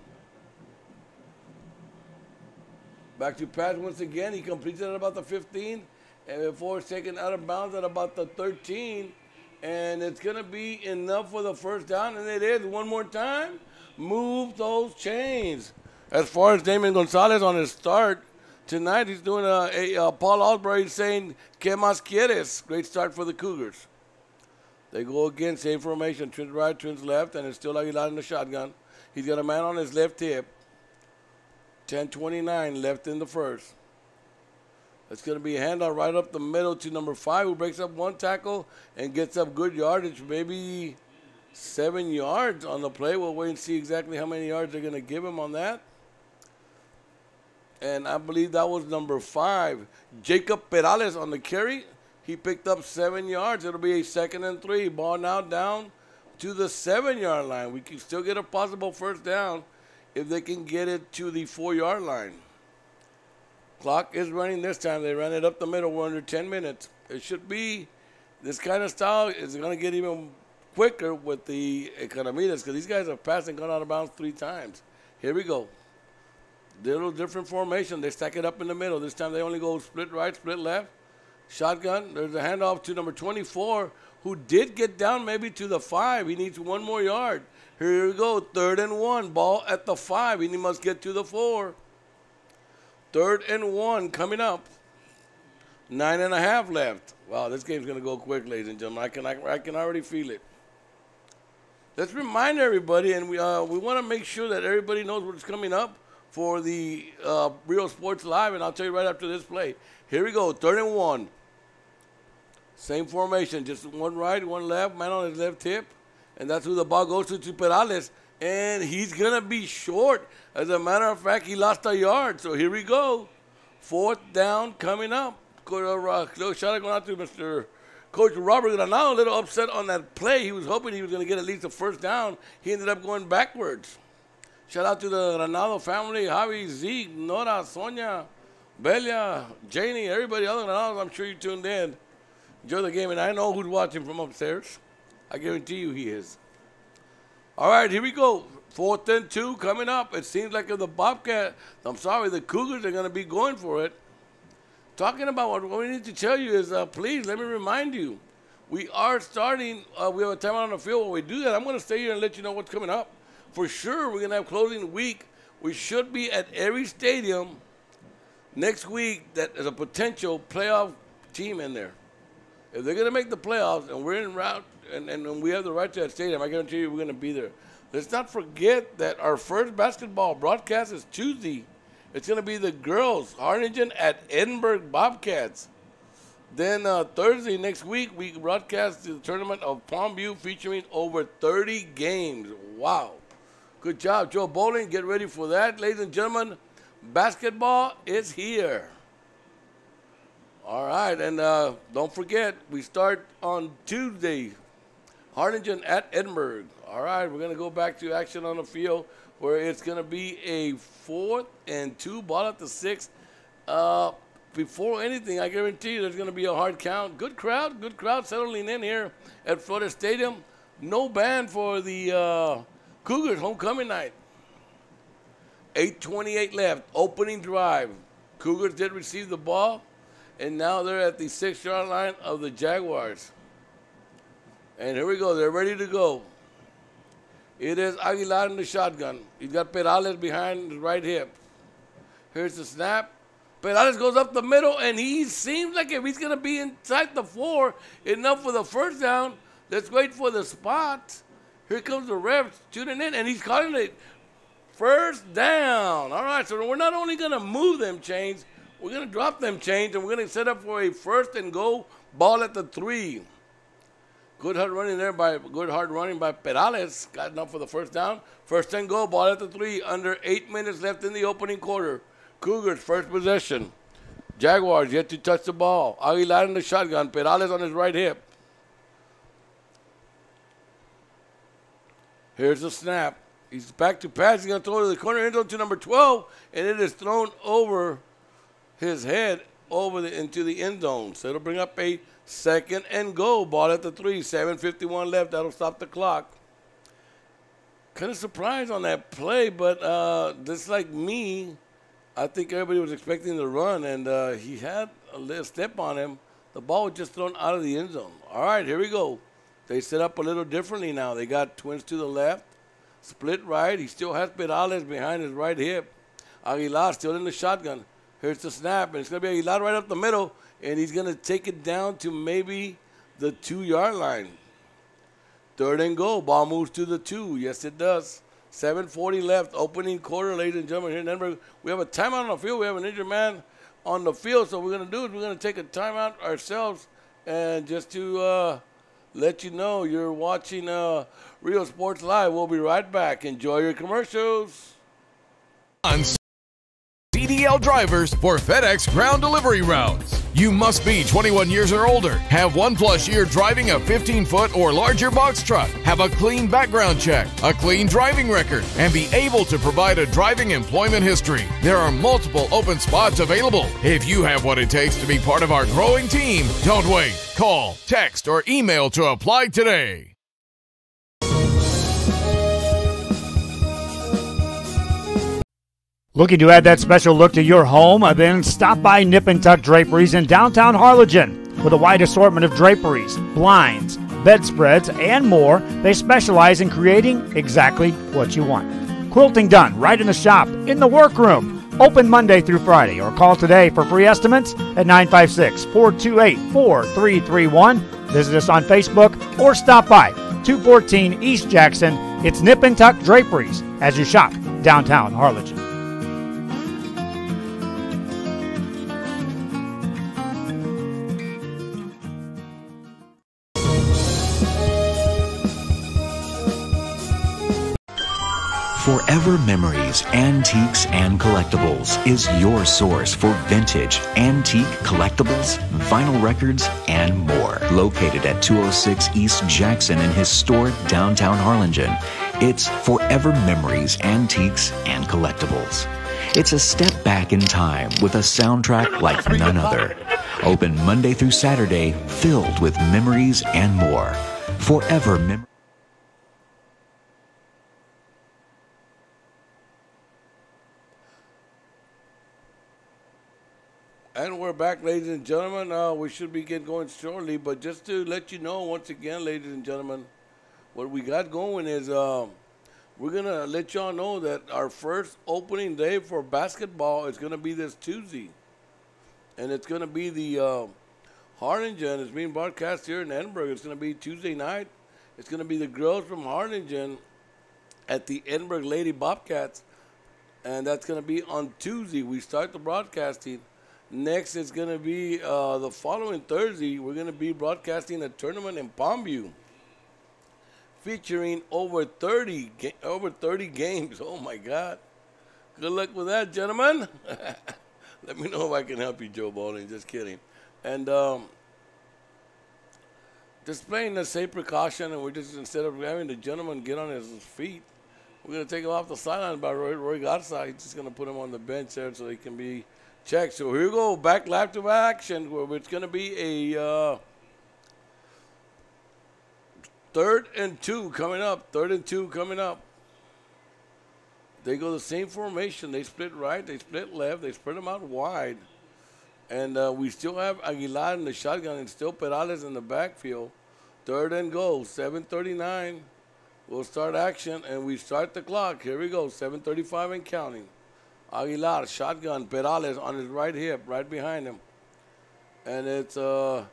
Back to pass once again. He completes it at about the 15. And before it's taken out of bounds at about the 13. And it's going to be enough for the first down. And it is. One more time. Move those chains. As far as Damon Gonzalez on his start tonight, he's doing a Paul Albright saying, "Que más quieres?" Great start for the Cougars. They go again. Same formation. Twins right, twins left. And it's still Aguilar in the shotgun. He's got a man on his left hip. 10:29 left in the first. It's going to be a handoff right up the middle to number 5, who breaks up 1 tackle and gets up good yardage, maybe 7 yards on the play. We'll wait and see exactly how many yards they're going to give him on that. And I believe that was number 5, Jacob Perales on the carry. He picked up 7 yards. It'll be a 2nd and 3. Ball now down to the 7-yard line. We can still get a possible first down if they can get it to the 4-yard line. Clock is running this time. They ran it up the middle. We're under 10 minutes. It should be this kind of style is going to get even quicker with the Economedes because these guys have passed and gone out of bounds 3 times. Here we go. Little different formation. They stack it up in the middle. This time they only go split right, split left. Shotgun. There's a handoff to number 24, who did get down maybe to the 5. He needs 1 more yard. Here we go. 3rd and 1. Ball at the 5. He must get to the 4. 3rd and 1 coming up. 9.5 left. Wow, this game's going to go quick, ladies and gentlemen. I can already feel it. Let's remind everybody, and we want to make sure that everybody knows what's coming up for the Real Sports Live, and I'll tell you right after this play. Here we go, 3rd and 1. Same formation, just 1 right, 1 left, man on his left hip, and that's who the ball goes to Perales, and he's going to be short. As a matter of fact, he lost a yard, so here we go. 4th down coming up. Shout out going out to Mr. Coach Robert Granado, a little upset on that play. He was hoping he was going to get at least a first down. He ended up going backwards. Shout out to the Granado family, Javi, Zeke, Nora, Sonia, Belia, Janie, everybody other than Granados. I'm sure you tuned in. Enjoy the game, and I know who's watching from upstairs. I guarantee you he is. All right, here we go. 4th and 2 coming up. It seems like if the the Cougars are going to be going for it. Talking about what we need to tell you is, please, let me remind you, we are starting, we have a timeout on the field. When we do that, I'm going to stay here and let you know what's coming up. For sure, we're going to have closing week. We should be at every stadium next week that is a potential playoff team in there. If they're going to make the playoffs and we're en route and we have the right to that stadium, I guarantee you we're going to be there. Let's not forget that our first basketball broadcast is Tuesday. It's going to be the girls, Harlingen at Edinburg Bobcats. Then Thursday next week, we broadcast the tournament of Palmview featuring over 30 games. Wow. Good job, Joe Bowling. Get ready for that. Ladies and gentlemen, basketball is here. All right, and don't forget, we start on Tuesday, Harlingen at Edinburg. All right, we're going to go back to action on the field where it's going to be a 4th and 2, ball at the 6. before anything, I guarantee you there's going to be a hard count. Good crowd settling in here at Florida Stadium. No band for the Cougars homecoming night. 8:28 left, opening drive. Cougars did receive the ball, and now they're at the 6-yard line of the Jaguars. And here we go, they're ready to go. It is Aguilar in the shotgun. He's got Perales behind his right hip. Here's the snap. Perales goes up the middle, and he seems like if he's going to be inside the 4, enough for the first down. Let's wait for the spot. Here comes the ref tuning in, and he's calling it first down. All right, so we're not only going to move them chains, we're going to drop them chains, and we're going to set up for a first and goal, ball at the 3. Good hard running by Perales. Got enough for the first down. First and goal, ball at the 3. Under 8 minutes left in the opening quarter. Cougars first possession. Jaguars yet to touch the ball. Aguilar in the shotgun. Perales on his right hip. Here's the snap. He's back to pass. He's going to throw to the corner end zone to number 12, and it is thrown over his head into the end zone. So it'll bring up a second and goal. Ball at the 3. 7:51 left. That'll stop the clock. Kind of surprised on that play, but just like me, I think everybody was expecting the run, and he had a little step on him. The ball was just thrown out of the end zone. All right, here we go. They set up a little differently now. They got twins to the left, split right. He still has Perales behind his right hip. Aguilar still in the shotgun. Here's the snap, and it's going to be Aguilar right up the middle, and he's going to take it down to maybe the 2-yard line. Third and goal. Ball moves to the 2. Yes, it does. 7:40 left. Opening quarter, ladies and gentlemen, here in Edinburg. We have a timeout on the field. We have an injured man on the field. So what we're going to do is we're going to take a timeout ourselves, and just to let you know you're watching Rio Sports Live. We'll be right back. Enjoy your commercials. On CDL drivers for FedEx ground delivery routes. You must be 21 years or older, have 1+ year driving a 15-foot or larger box truck, have a clean background check, a clean driving record, and be able to provide a driving employment history. There are multiple open spots available. If you have what it takes to be part of our growing team, don't wait. Call, text, or email to apply today. Looking to add that special look to your home? Then stop by Nip and Tuck Draperies in downtown Harlingen. With a wide assortment of draperies, blinds, bedspreads, and more, they specialize in creating exactly what you want. Quilting done right in the shop, in the workroom. Open Monday through Friday, or call today for free estimates at 956-428-4331. Visit us on Facebook or stop by 214 East Jackson. It's Nip and Tuck Draperies as you shop downtown Harlingen. Forever Memories, Antiques, and Collectibles is your source for vintage, antique, collectibles, vinyl records, and more. Located at 206 East Jackson in historic downtown Harlingen, it's Forever Memories, Antiques, and Collectibles. It's a step back in time with a soundtrack like none other. Open Monday through Saturday, filled with memories and more. Forever Memories. And we're back, ladies and gentlemen. We should be getting going shortly, but just to let you know, once again, ladies and gentlemen, what we got going is we're going to let y'all know that our first opening day for basketball is going to be this Tuesday. And it's going to be the Harlingen. It's being broadcast here in Edinburg. It's going to be Tuesday night. It's going to be the girls from Harlingen at the Edinburg Lady Bobcats. And that's going to be on Tuesday. We start the broadcasting. Next, it's going to be the following Thursday. We're going to be broadcasting a tournament in Palmview, featuring over 30 games. Oh my God! Good luck with that, gentlemen. Let me know if I can help you, Joe Bowling. Just kidding. And displaying the safe precaution, and we're just, instead of having the gentleman get on his feet, we're going to take him off the sideline by Roy Garza. He's just going to put him on the bench there so he can be check. So here we go, back lap to action, where it's going to be a 3rd and 2 coming up. 3rd and 2 coming up. They go the same formation. They split right, they split left, they spread them out wide. And we still have Aguilar in the shotgun and still Perales in the backfield. 3rd and goal, 7:39. We'll start action, and we start the clock. Here we go, 7:35 and counting. Aguilar, shotgun, Perales on his right hip, right behind him. And it's a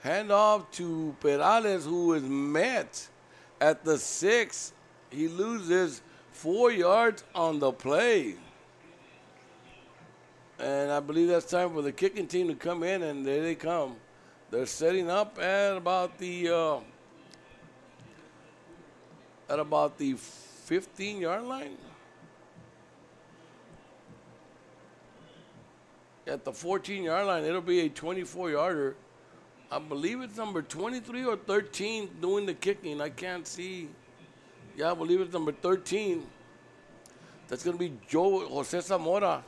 handoff to Perales, who is met at the 6. He loses 4 yards on the play. And I believe that's time for the kicking team to come in, and there they come. They're setting up at about the 15-yard line. At the 14-yard line, it'll be a 24-yarder. I believe it's number 23 or 13 doing the kicking. I can't see. Yeah, I believe it's number 13. That's going to be Jose Zamora.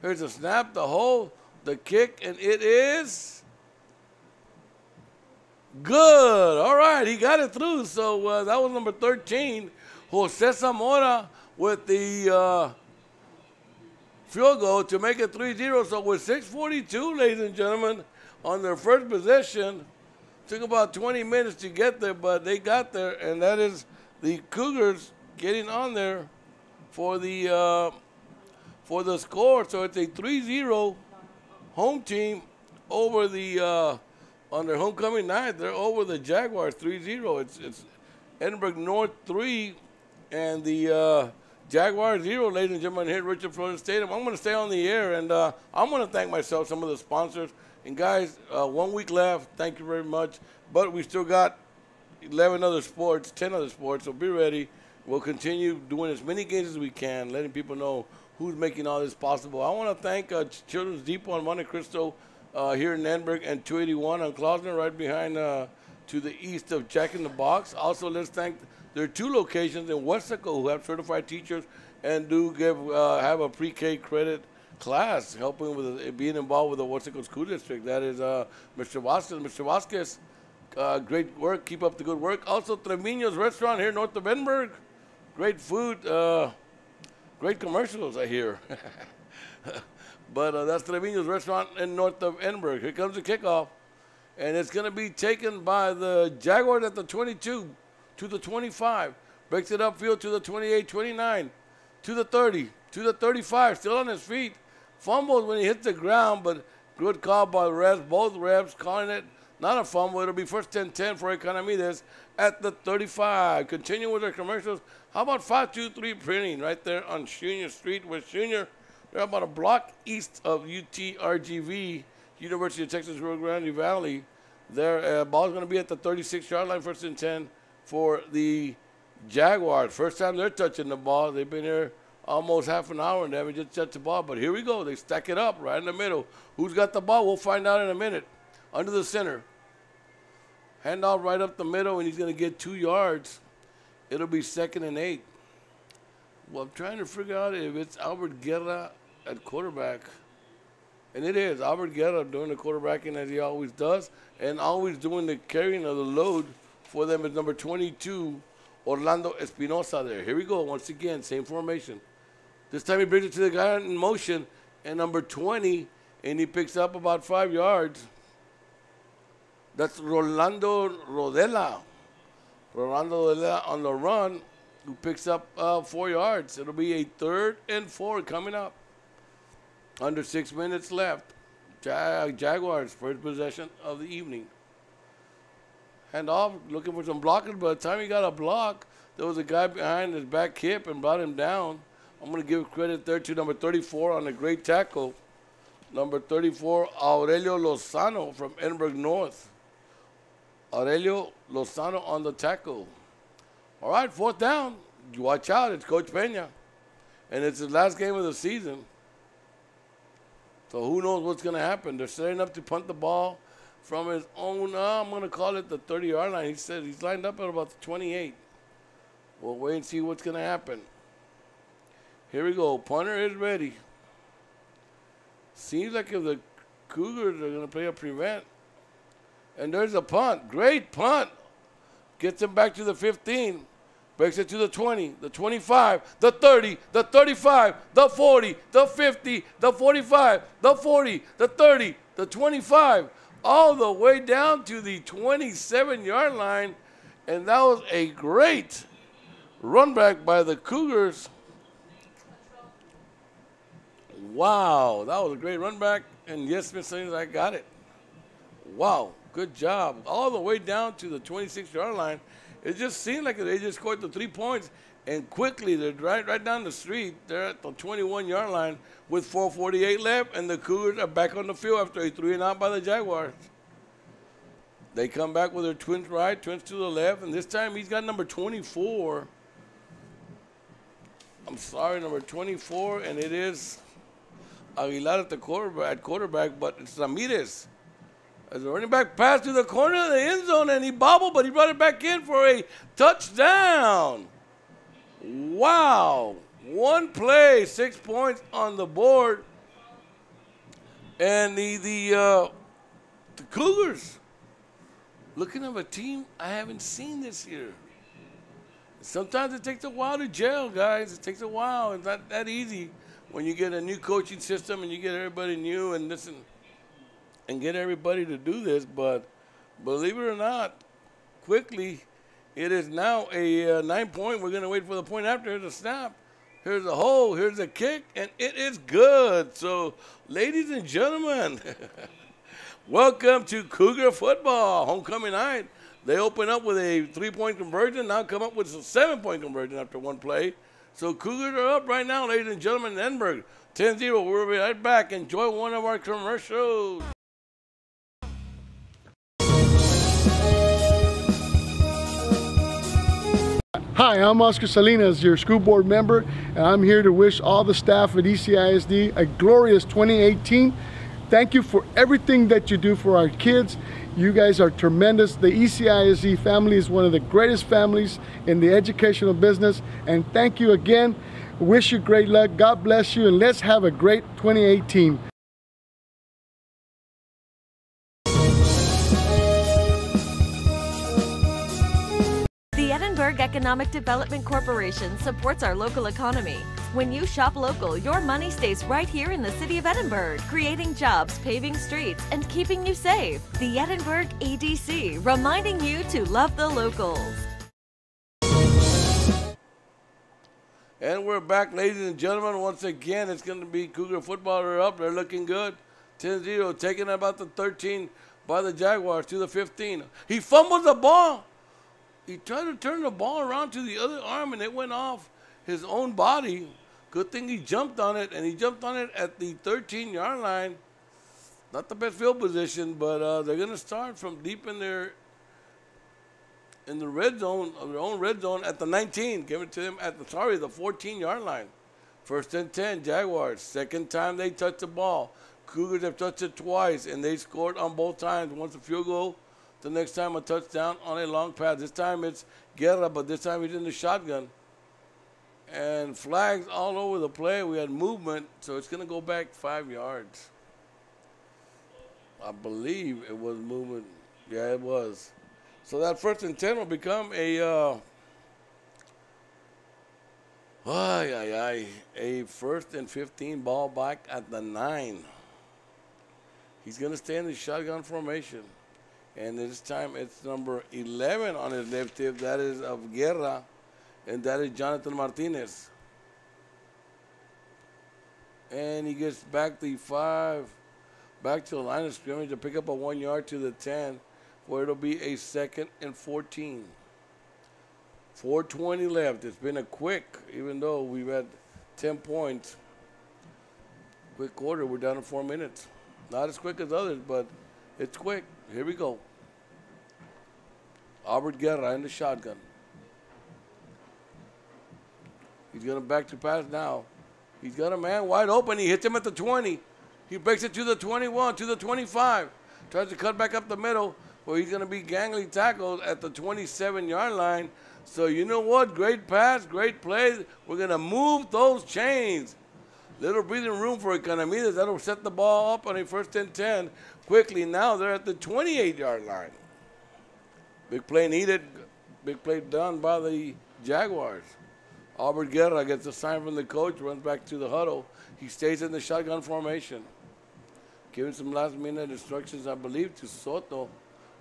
Here's the snap, the hold, the kick, and it is good. All right, he got it through. So that was number 13, Jose Zamora, with the field goal to make it 3-0. So with 6:42, ladies and gentlemen, on their first possession, took about 20 minutes to get there, but they got there, and that is the Cougars getting on there for the score. So it's a 3-0 home team over the on their homecoming night. They're over the Jaguars 3-0. It's Edinburg North 3 and the Jaguars 0, ladies and gentlemen, here at Richard Florida Stadium. I'm going to stay on the air, and I'm going to thank myself, some of the sponsors. And guys, 1 week left. Thank you very much. But we still got 11 other sports, 10 other sports, so be ready. We'll continue doing as many games as we can, letting people know who's making all this possible. I want to thank Children's Depot on Monte Cristo here in Edinburg, and 281 on Klausner, right behind to the east of Jack in the Box. Also, let's thank their 2 locations in Westaco who have certified teachers and do have a pre-K credit class, helping with being involved with the Westaco School District. That is Mr. Vasquez. Mr. Vasquez, great work. Keep up the good work. Also, Trevino's Restaurant here north of Edinburg. Great food. Great commercials, I hear. But that's Trevino's Restaurant in north of Edinburg. Here comes the kickoff. And it's going to be taken by the Jaguars at the 22 to the 25. Breaks it upfield to the 28, 29, to the 30, to the 35. Still on his feet. Fumbles when he hits the ground, but good call by the refs. Both refs calling it not a fumble. It'll be first 10-10 for Economedes at the 35. Continue with their commercials. How about 523 Printing right there on Junior Street with Junior? They're about a block east of UTRGV, University of Texas Rio Grande Valley. Their ball's going to be at the 36-yard line, first and 10 for the Jaguars. First time they're touching the ball. They've been here almost half an hour and they haven't just touched the ball. But here we go. They stack it up right in the middle. Who's got the ball? We'll find out in a minute. Under the center. Handoff right up the middle, and he's going to get 2 yards. It'll be 2nd and 8. Well, I'm trying to figure out if it's Albert Guerra at quarterback. And it is. Albert Guerra doing the quarterbacking as he always does, and always doing the carrying of the load for them is number 22, Orlando Espinosa there. Here we go. Once again, same formation. This time he brings it to the guy in motion, and number 20, and he picks up about 5 yards. That's Rolando Rodela. Rolando Rodela on the run, who picks up 4 yards. It'll be a 3rd and 4 coming up. Under 6 minutes left. Jaguars, first possession of the evening. Hand off, looking for some blocking. By the time he got a block, there was a guy behind his back hip and brought him down. I'm going to give credit there to number 34 on a great tackle. Number 34, Aurelio Lozano from Edinburg North. Aurelio Lozano on the tackle. All right, 4th down. You watch out, it's Coach Peña. And it's his last game of the season. So who knows what's going to happen. They're setting up to punt the ball from his own, I'm going to call it the 30-yard line. He said he's lined up at about the 28. We'll wait and see what's going to happen. Here we go. Punter is ready. Seems like if the Cougars are going to play a prevent. And there's a punt. Great punt. Gets him back to the 15. Breaks it to the 20, the 25, the 30, the 35, the 40, the 50, the 45, the 40, the 30, the 25, all the way down to the 27-yard line. And that was a great run back by the Cougars. Wow, that was a great run back. And yes, Miss Salinas, I got it. Wow, good job. All the way down to the 26-yard line. It just seemed like they just scored the 3 points, and quickly they're right down the street. They're at the 21-yard line with 4:48 left, and the Cougars are back on the field after a 3-and-out by the Jaguars. They come back with their twins right, twins to the left, and this time he's got number 24. I'm sorry, number 24, and it is Aguilar at the quarterback, but it's Ramirez. As a running back pass to the corner of the end zone, and he bobbled, but he brought it back in for a touchdown. Wow. One play, 6 points on the board. And the Cougars, looking at a team I haven't seen this year. Sometimes it takes a while to gel, guys. It takes a while. It's not that easy when you get a new coaching system and you get everybody new and listen. And get everybody to do this, but believe it or not, quickly, it is now a 9-point. We're going to wait for the point after. Here's a snap. Here's a hole. Here's a kick, and it is good. So, ladies and gentlemen, welcome to Cougar football, homecoming night. They open up with a 3-point conversion, now come up with a 7-point conversion after one play. So, Cougars are up right now, ladies and gentlemen, in Edinburg. 10-0. We'll be right back. Enjoy one of our commercials. Hi, I'm Oscar Salinas, your school board member, and I'm here to wish all the staff at ECISD a glorious 2018. Thank you for everything that you do for our kids. You guys are tremendous. The ECISD family is one of the greatest families in the educational business, and thank you again. Wish you great luck. God bless you, and let's have a great 2018. The Edinburg Economic Development Corporation supports our local economy. When you shop local, your money stays right here in the city of Edinburg, creating jobs, paving streets, and keeping you safe. The Edinburg EDC, reminding you to love the locals. And we're back, ladies and gentlemen. Once again, it's going to be Cougar football. They're up. They're looking good. 10-0, taking about the 13 by the Jaguars to the 15. He fumbled the ball. He tried to turn the ball around to the other arm, and it went off his own body. Good thing he jumped on it, and he jumped on it at the 13-yard line. Not the best field position, but they're going to start from deep in the red zone, of their own red zone at the 19. Give it to them at the 14-yard line. First and 10, Jaguars. Second time they touched the ball. Cougars have touched it twice, and they scored on both times. Once a field goal, the next time a touchdown on a long pass. This time it's Guerra, but this time he's in the shotgun. And flags all over the play. We had movement, so it's going to go back 5 yards. I believe it was movement. Yeah, it was. So that first and 10 will become a first and 15 ball back at the 9. He's going to stay in the shotgun formation. And this time it's number 11 on his left hip. That is of Guerra. And that is Jonathan Martinez. And he gets back the 5, back to the line of scrimmage to pick up a 1 yard to the 10, where it'll be a 2nd and 14. 4:20 left. It's been a quick, even though we've had 10 points. Quick quarter. We're down to 4 minutes. Not as quick as others, but it's quick. Here we go. Albert Guerra in the shotgun. He's going to back to pass now. He's got a man wide open. He hits him at the 20. He breaks it to the 21, to the 25. Tries to cut back up the middle, where he's going to be gangly tackled at the 27-yard line. So you know what? Great pass, great play. We're going to move those chains. Little breathing room for Economedes. That'll set the ball up on a 1st and 10 quickly. Now they're at the 28-yard line. Big play needed. Big play done by the Jaguars. Albert Guerra gets a sign from the coach, runs back to the huddle. He stays in the shotgun formation. Giving some last-minute instructions, I believe, to Soto,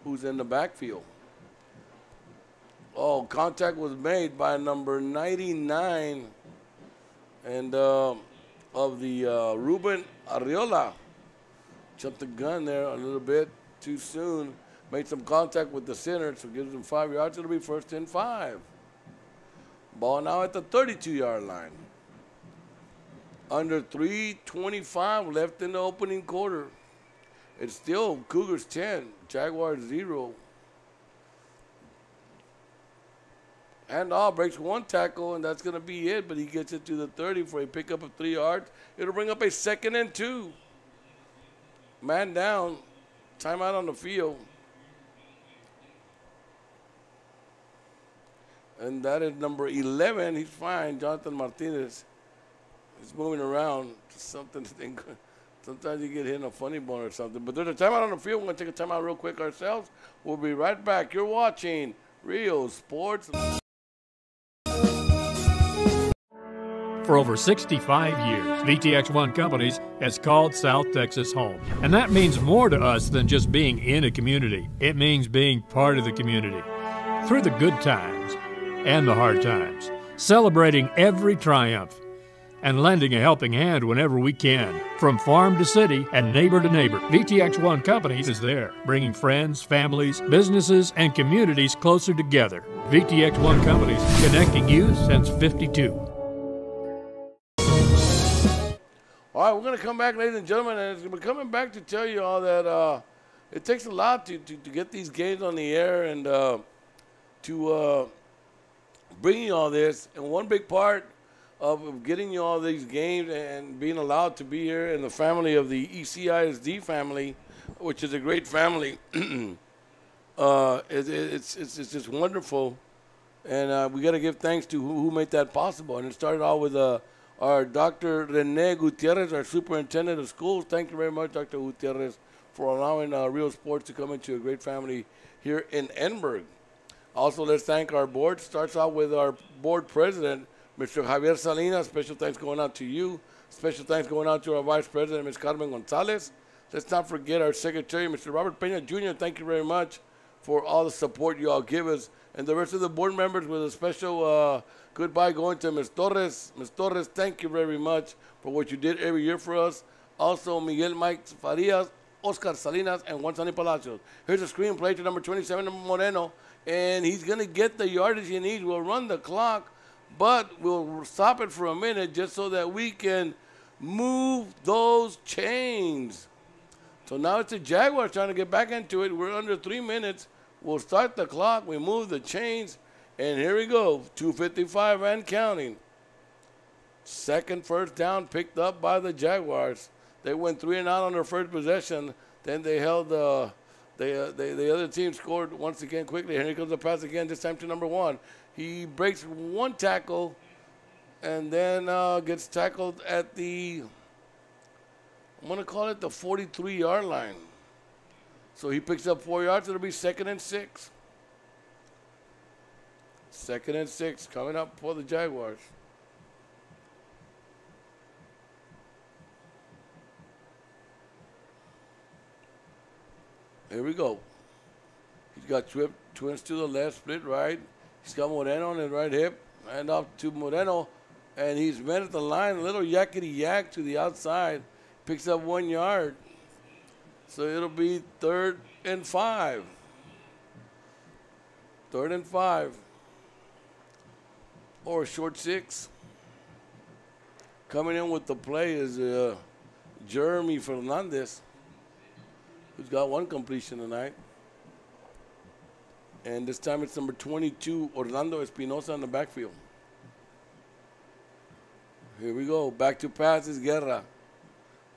who's in the backfield. Oh, contact was made by number 99 and of the Ruben Arriola. Jumped the gun there a little bit too soon. Made some contact with the center, so gives him 5 yards. It'll be 1st and 5. Ball now at the 32-yard line. Under 3:25 left in the opening quarter. It's still Cougars 10, Jaguars 0. Handoff breaks one tackle, and that's going to be it, but he gets it to the 30 for a pickup of 3 yards. It'll bring up a 2nd and 2. Man down, timeout on the field. And that is number 11. He's fine, Jonathan Martinez. He's moving around. Something. Sometimes you get hit in a funny bone or something. But there's a timeout on the field. We're going to take a timeout real quick ourselves. We'll be right back. You're watching Real Sports. For over 65 years, VTX1 Companies has called South Texas home. And that means more to us than just being in a community. It means being part of the community. Through the good times and the hard times, celebrating every triumph and lending a helping hand whenever we can. From farm to city and neighbor to neighbor, VTX1 Companies is there, bringing friends, families, businesses, and communities closer together. VTX1 Companies, connecting you since '52. All right, we're going to come back, ladies and gentlemen, and we're coming back to tell you all that it takes a lot to get these games on the air and to bring you all this. And one big part of getting you all these games and being allowed to be here in the family of the ECISD family, which is a great family, it's just wonderful. And we got to give thanks to who made that possible. And it started out with our Dr. Rene Gutierrez, our superintendent of schools. Thank you very much, Dr. Gutierrez, for allowing Real Sports to come into a great family here in Edinburg. Also, let's thank our board. Starts out with our board president, Mr. Javier Salinas. Special thanks going out to you. Special thanks going out to our vice president, Ms. Carmen Gonzalez. Let's not forget our secretary, Mr. Robert Peña Jr. Thank you very much for all the support you all give us. And the rest of the board members, with a special goodbye going to Ms. Torres. Ms. Torres, thank you very much for what you did every year for us. Also, Miguel Mike Farias, Oscar Salinas, and Juan Sonny Palacios. Here's a screenplay to number 27, Moreno, and he's going to get the yardage he needs. We'll run the clock, but we'll stop it for a minute just so that we can move those chains. So now it's the Jaguars trying to get back into it. We're under 3 minutes. We'll start the clock. We move the chains, and here we go. 2:55 and counting. Second first down picked up by the Jaguars. They went 3 and out on their first possession. Then they held the other team scored once again quickly. Here comes the pass again, this time to number 1. He breaks one tackle and then gets tackled at the, I'm going to call it the 43-yard line. So he picks up 4 yards. It'll be 2nd and 6. 2nd and 6 coming up for the Jaguars. Here we go. He's got twins to the left, split right. He's got Moreno on his right hip. Hand off to Moreno, and he's met at the line. A little yakety-yak to the outside. Picks up 1 yard. So it'll be 3rd and 5. 3rd and 5. Or a short 6. Coming in with the play is Jeremy Fernandez, who's got 1 completion tonight. And this time it's number 22, Orlando Espinosa in the backfield. Here we go. Back to passes, Guerra.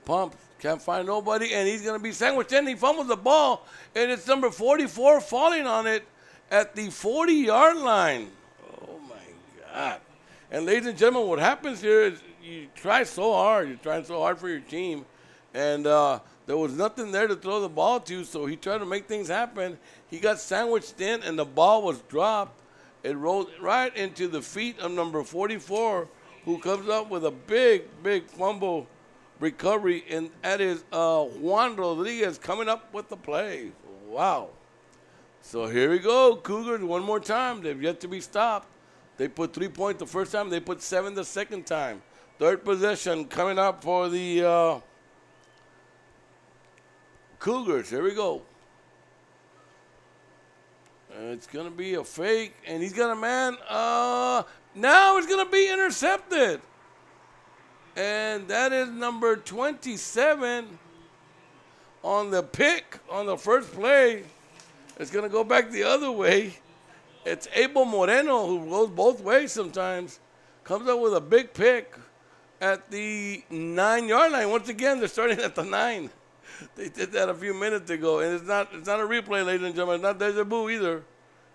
Pump. Can't find nobody, and he's going to be sandwiched in. He fumbles the ball, and it's number 44 falling on it at the 40-yard line. Oh, my God. And ladies and gentlemen, what happens here is you try so hard. You're trying so hard for your team. And there was nothing there to throw the ball to, so he tried to make things happen. He got sandwiched in, and the ball was dropped. It rolled right into the feet of number 44, who comes up with a big, big fumble recovery, and that is Juan Rodriguez coming up with the play. Wow. So here we go, Cougars one more time. They've yet to be stopped. They put 3 points the first time. They put 7 the second time. Third possession coming up for the Cougars. Here we go. It's going to be a fake, and he's got a man. Now it's going to be intercepted. And that is number 27 on the pick on the first play. It's going to go back the other way. It's Abel Moreno, who goes both ways sometimes, comes up with a big pick at the 9-yard line. Once again, they're starting at the 9. They did that a few minutes ago, and it's not a replay, ladies and gentlemen. It's not deja vu either.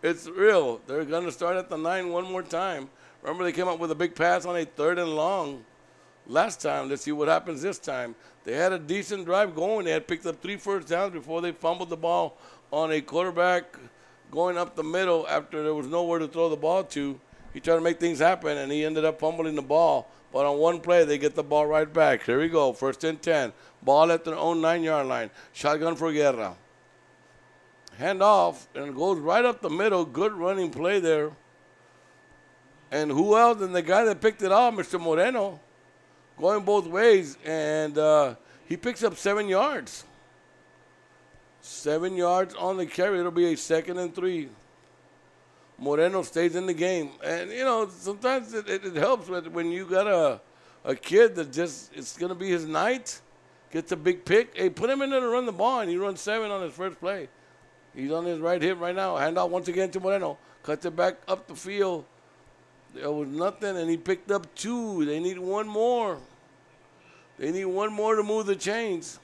It's real. They're going to start at the 9 one more time. Remember, they came up with a big pass on a 3rd and long last time. Let's see what happens this time. They had a decent drive going. They had picked up 3 first downs before they fumbled the ball on a quarterback going up the middle after there was nowhere to throw the ball to. He tried to make things happen, and he ended up fumbling the ball. But on one play, they get the ball right back. Here we go, 1st and 10. Ball at their own 9-yard line. Shotgun for Guerra. Hand off, and it goes right up the middle. Good running play there. And who else than the guy that picked it off, Mr. Moreno, going both ways. And he picks up 7 yards. 7 yards on the carry. It'll be a 2nd and 3. Moreno stays in the game. And, you know, sometimes it helps when you got a kid that just, it's going to be his night, gets a big pick. Hey, put him in there to run the ball, and he runs 7 on his first play. He's on his right hip right now. Hand out once again to Moreno. Cuts it back up the field. There was nothing, and he picked up 2. They need 1 more. They need 1 more to move the chains.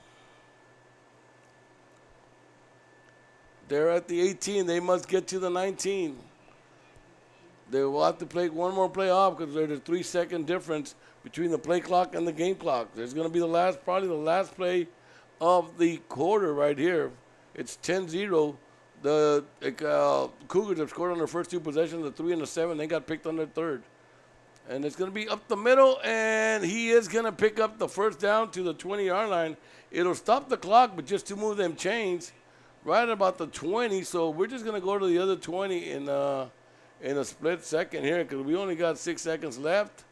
They're at the 18. They must get to the 19. They will have to play 1 more play off because there's a 3-second difference between the play clock and the game clock. There's going to be probably the last play of the quarter right here. It's 10-0. The Cougars have scored on their first 2 possessions, the 3 and the 7. They got picked on their 3rd. And it's going to be up the middle, and he is going to pick up the first down to the 20-yard line. It'll stop the clock, but just to move them chains right about the 20. So we're just going to go to the other 20 in a split second here because we only got 6 seconds left.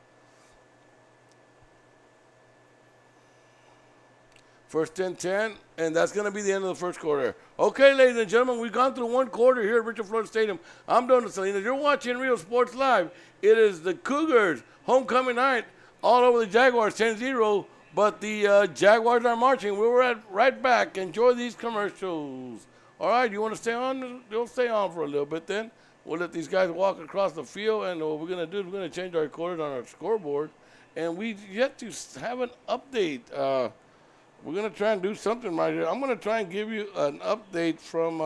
1st and 10, and that's going to be the end of the first quarter. Okay, ladies and gentlemen, we've gone through 1 quarter here at Richard Flores Stadium. I'm Donald Salinas. You're watching Real Sports Live. It is the Cougars homecoming night all over the Jaguars, 10-0, but the Jaguars are marching. We're right back. Enjoy these commercials. All right, you want to stay on? You'll stay on for a little bit then. We'll let these guys walk across the field, and what we're going to do is we're going to change our quarters on our scoreboard, and we yet to have an update. We're going to try and do something right here. I'm going to try and give you an update from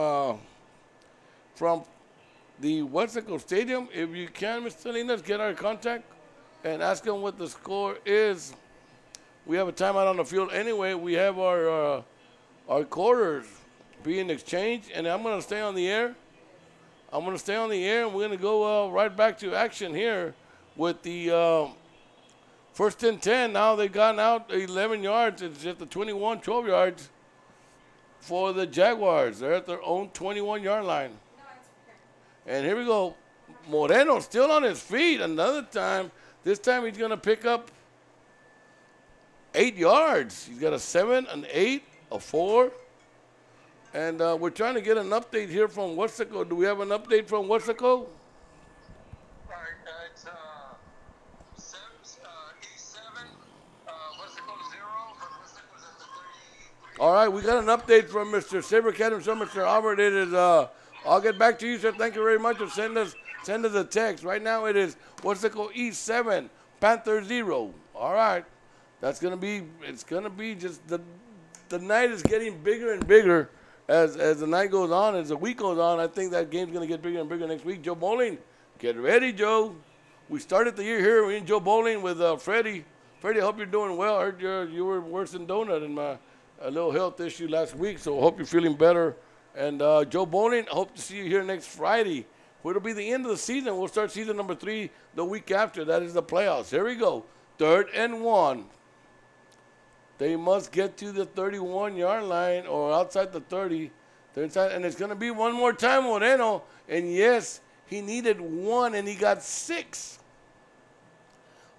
the Wetzel Stadium. If you can, Mr. Salinas, get our contact and ask them what the score is. We have a timeout on the field anyway. We have our quarters being exchanged, and I'm going to stay on the air. I'm going to stay on the air, and we're going to go right back to action here with the 1st and 10. Now they've gotten out 11 yards. It's just the 21, 12 yards for the Jaguars. They're at their own 21-yard line. And here we go. Moreno still on his feet another time. This time he's going to pick up 8 yards. He's got a 7, an 8, a 4. And we're trying to get an update here from Wetzel. Do we have an update from Wetzel? All right, we got an update from Mr. Sabercat himself, Mr. Albert. It is, I'll get back to you, sir. Thank you very much for send us a text. Right now it is Wetzel East 7, Panther 0. All right, it's going to be just the night is getting bigger and bigger as the night goes on, as the week goes on. I think that game's going to get bigger and bigger next week. Joe Bowling, get ready, Joe. We started the year here in Joe Bowling with Freddie. Freddie, I hope you're doing well. I heard you were worse than Donut in my little health issue last week, so I hope you're feeling better. And Joe Bowling, I hope to see you here next Friday. It'll be the end of the season. We'll start season number 3 the week after. That is the playoffs. Here we go. 3rd and 1. They must get to the 31-yard line or outside the 30. They're inside, and it's going to be one more time, Moreno. And yes, he needed 1, and he got 6.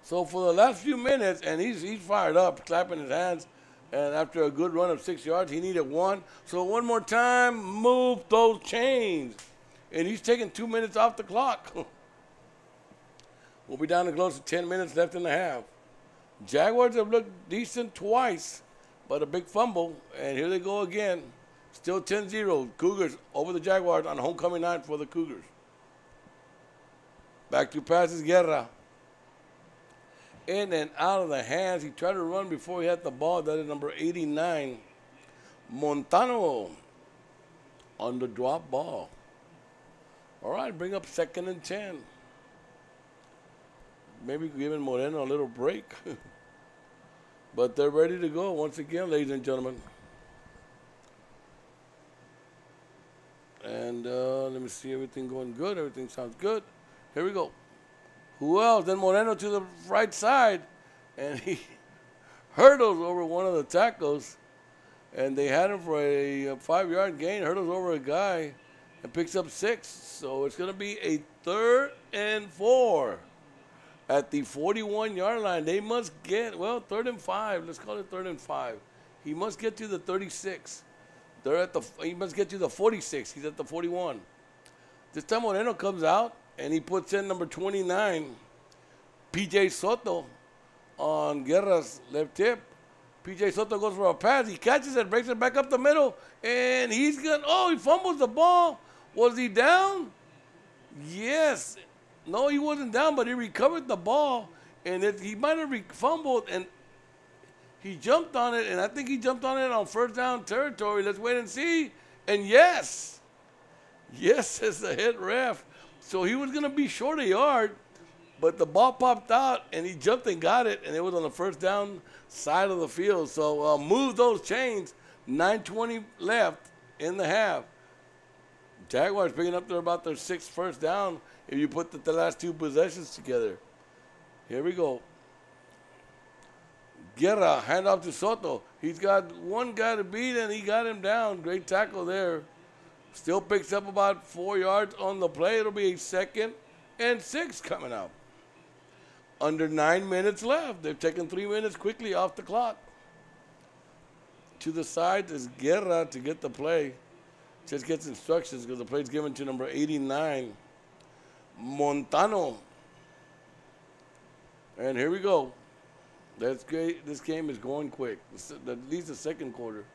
So for the last few minutes, and he's fired up, clapping his hands. And after a good run of 6 yards, he needed 1. So one more time, move those chains. And he's taking 2 minutes off the clock. We'll be down to close to 10 minutes left in the half. Jaguars have looked decent twice, but a big fumble. And here they go again. Still 10-0. Cougars over the Jaguars on homecoming night for the Cougars. Back to passes, Guerra. In and out of the hands. He tried to run before he had the ball. That is number 89. Montano on the drop ball. All right, bring up 2nd and 10. Maybe giving Moreno a little break. But they're ready to go once again, ladies and gentlemen. And let me see, everything going good. Everything sounds good. Here we go. Who else? Then Moreno to the right side. And he hurdles over one of the tackles. And they had him for a 5-yard gain. Hurdles over a guy and picks up 6. So it's going to be a 3rd and 4 at the 41-yard line. They must get, well, 3rd and 5. Let's call it 3rd and 5. He must get to the 36. He must get to the 46. He's at the 41. This time Moreno comes out, and he puts in number 29, P.J. Soto, on Guerra's left hip. P.J. Soto goes for a pass. He catches it, breaks it back up the middle, and he's going to, he fumbles the ball. Was he down? Yes. No, he wasn't down, but he recovered the ball, and he might have fumbled, and he jumped on it, and I think he jumped on it on 1st down territory. Let's wait and see. And yes, it's the head ref. So he was going to be short a yard, but the ball popped out, and he jumped and got it, and it was on the 1st down side of the field. So move those chains. 9:20 left in the half. Jaguars picking up about their 6th first down if you put the last 2 possessions together. Here we go. Guerra, hand off to Soto. He's got one guy to beat, and he got him down. Great tackle there. Still picks up about 4 yards on the play. It'll be a 2nd and 6 coming out. Under 9 minutes left. They've taken 3 minutes quickly off the clock. To the side is Guerra to get the play. Just gets instructions because the play is given to number 89, Montano. And here we go. That's great. This game is going quick. At least the 2nd quarter.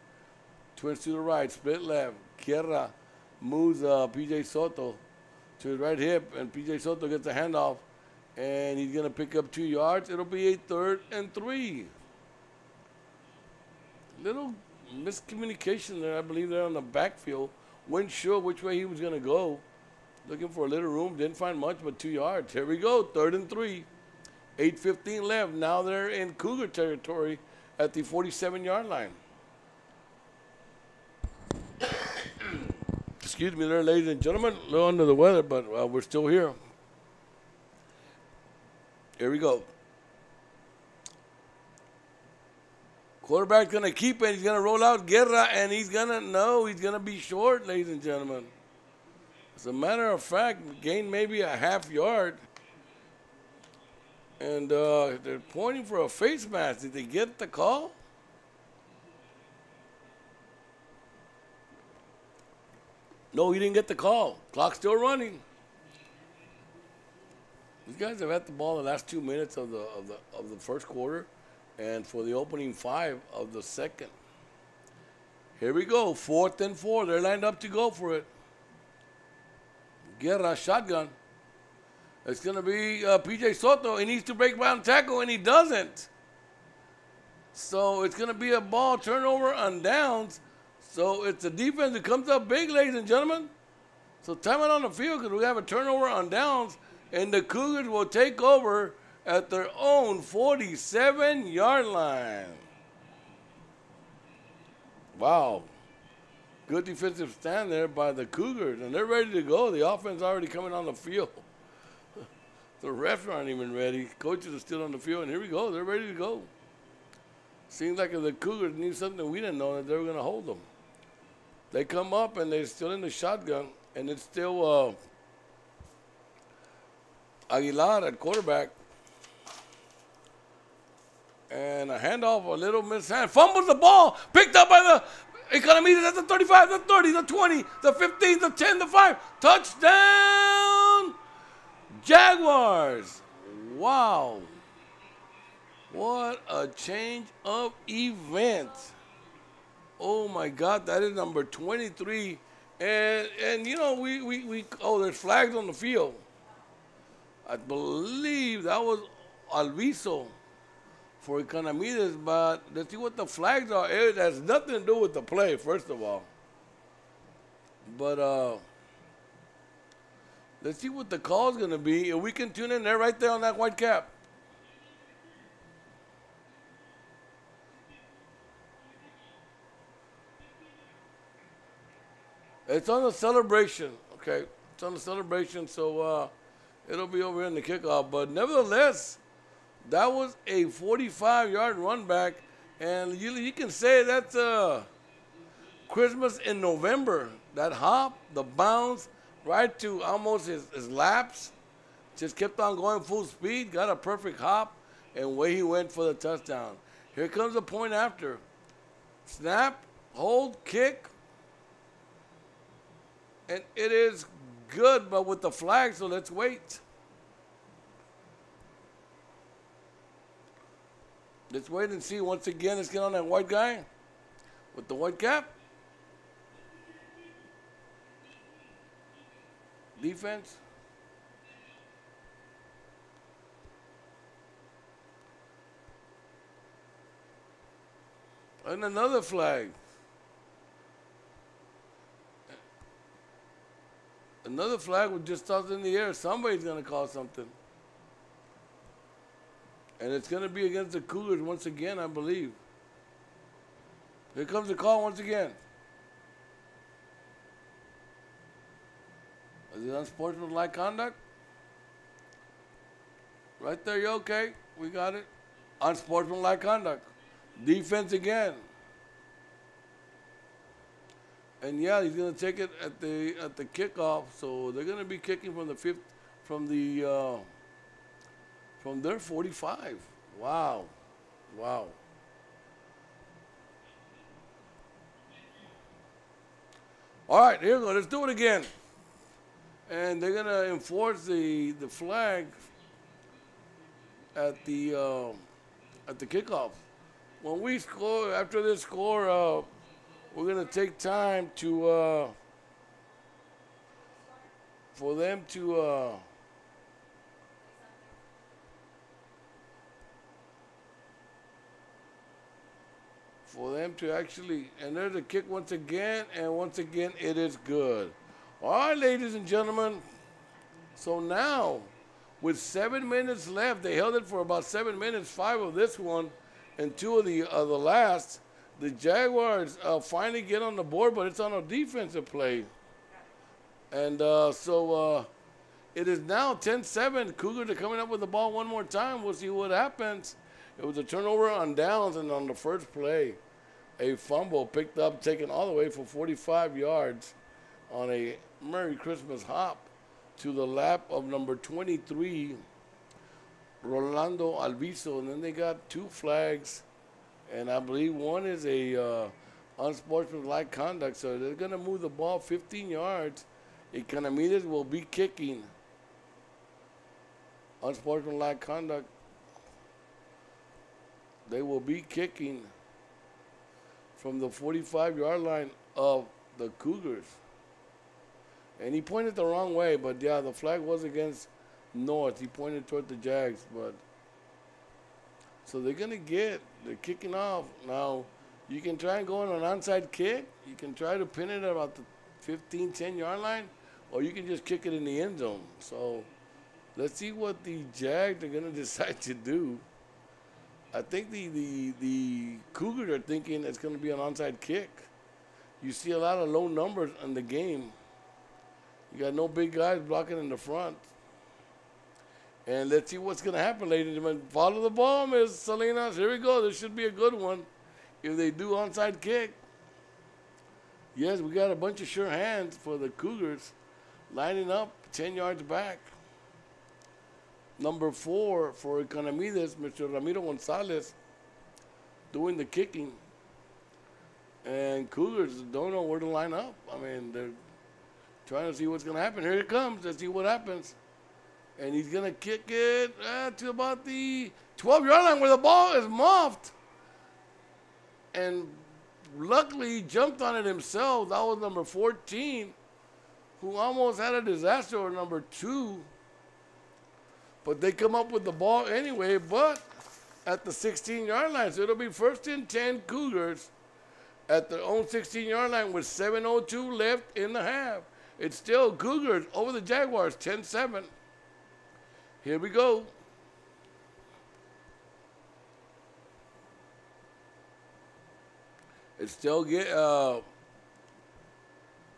Twins to the right, split left. Guerra moves P.J. Soto to his right hip, and P.J. Soto gets a handoff, and he's going to pick up 2 yards. It'll be a 3rd and 3. Little miscommunication there, I believe, there on the backfield. Wasn't sure which way he was going to go. Looking for a little room. Didn't find much but 2 yards. Here we go, 3rd and 3. 8:15 left. Now they're in Cougar territory at the 47-yard line. Excuse me there, ladies and gentlemen. A little under the weather, but we're still here. Here we go. Quarterback's going to keep it. He's going to roll out Guerra, and he's going to be short, ladies and gentlemen. As a matter of fact, gain maybe a half yard. And they're pointing for a face mask. Did they get the call? No, he didn't get the call. Clock's still running. These guys have had the ball the last 2 minutes of the 1st quarter, and for the opening 5 of the 2nd. Here we go, 4th and 4. They're lined up to go for it. Guerra, shotgun. It's going to be P.J. Soto. He needs to break down tackle, and he doesn't. So it's going to be a ball turnover on downs. So it's a defense that comes up big, ladies and gentlemen. So time it on the field because we have a turnover on downs. And the Cougars will take over at their own 47-yard line. Wow. Good defensive stand there by the Cougars, and they're ready to go. The offense already coming on the field. The refs aren't even ready. Coaches are still on the field, and here we go. They're ready to go. Seems like if the Cougars knew something we didn't know, that they were going to hold them. They come up, and they're still in the shotgun, and it's still Aguilar at quarterback. And a handoff, a little mishand. Fumbles the ball. Picked up by the Economedes at the 35, the 30, the 20, the 15, the 10, the 5. Touchdown, Jaguars. Wow. What a change of events. Oh, my God. That is number 23. And you know, there's flags on the field. I believe that was Alviso for Economedes, but let's see what the flags are. It has nothing to do with the play, first of all. But let's see what the call is going to be. If we can tune in there, right there on that white cap. It's on the celebration, okay? It's on the celebration, so it'll be over in the kickoff. But nevertheless, that was a 45-yard run back, and you can say that's Christmas in November. That hop, the bounce, right to almost his laps, just kept on going full speed, got a perfect hop, and away he went for the touchdown. Here comes the point after. Snap, hold, kick, and it is good, but with the flag, so let's wait. Let's wait and see. Once again, let's get on that white guy with the white cap. Defense. And another flag. Another flag was just tossed in the air. Somebody's going to call something. And it's going to be against the Cougars once again, I believe. Here comes the call once again. Is it unsportsmanlike conduct? Right there, you okay? We got it. Unsportsmanlike conduct. Defense again. And yeah, he's going to take it at the kickoff. So they're going to be kicking from the from their 45. Wow. Wow. All right, here we go. Let's do it again. And they're going to enforce the flag at the kickoff. When we score, after this score, we're going to take time to for them to actually, and there's a kick once again, and once again it is good. All right, ladies and gentlemen. So now, with 7 minutes left, they held it for about 7 minutes, 5 of this one, and 2 of the last. The Jaguars finally get on the board, but it's on a defensive play. And so it is now 10-7. Cougars are coming up with the ball one more time. We'll see what happens. It was a turnover on downs, and on the first play, a fumble picked up, taken all the way for 45 yards on a Merry Christmas hop to the lap of number 23, Rolando Alviso. And then they got 2 flags, and I believe one is a unsportsmanlike conduct. So they're going to move the ball 15 yards. Economedes will be kicking. Unsportsmanlike conduct. They will be kicking from the 45-yard line of the Cougars. And he pointed the wrong way, but yeah, the flag was against North. He pointed toward the Jags, but so they're they're kicking off. Now, you can try and go on an onside kick. You can try to pin it at about the 15, 10-yard line, or you can just kick it in the end zone. So Let's see what the Jags are going to decide to do. I think the Cougars are thinking it's going to be an onside kick. You see a lot of low numbers in the game. You got no big guys blocking in the front. And let's see what's going to happen, ladies and gentlemen. Follow the ball, Miss Salinas. Here we go. This should be a good one if they do onside kick. Yes, we got a bunch of sure hands for the Cougars lining up 10 yards back. Number 4 for Economedes, Mr. Ramiro Gonzalez, doing the kicking. And Cougars don't know where to line up. I mean, they're trying to see what's going to happen. Here it comes. Let's see what happens. And he's going to kick it to about the 12-yard line where the ball is muffed. And luckily, he jumped on it himself. That was number 14, who almost had a disaster, or number 2. But they come up with the ball anyway, but at the 16-yard line. So it'll be 1st and 10 Cougars at their own 16-yard line with 7:02 left in the half. It's still Cougars over the Jaguars, 10-7. Here we go. It's still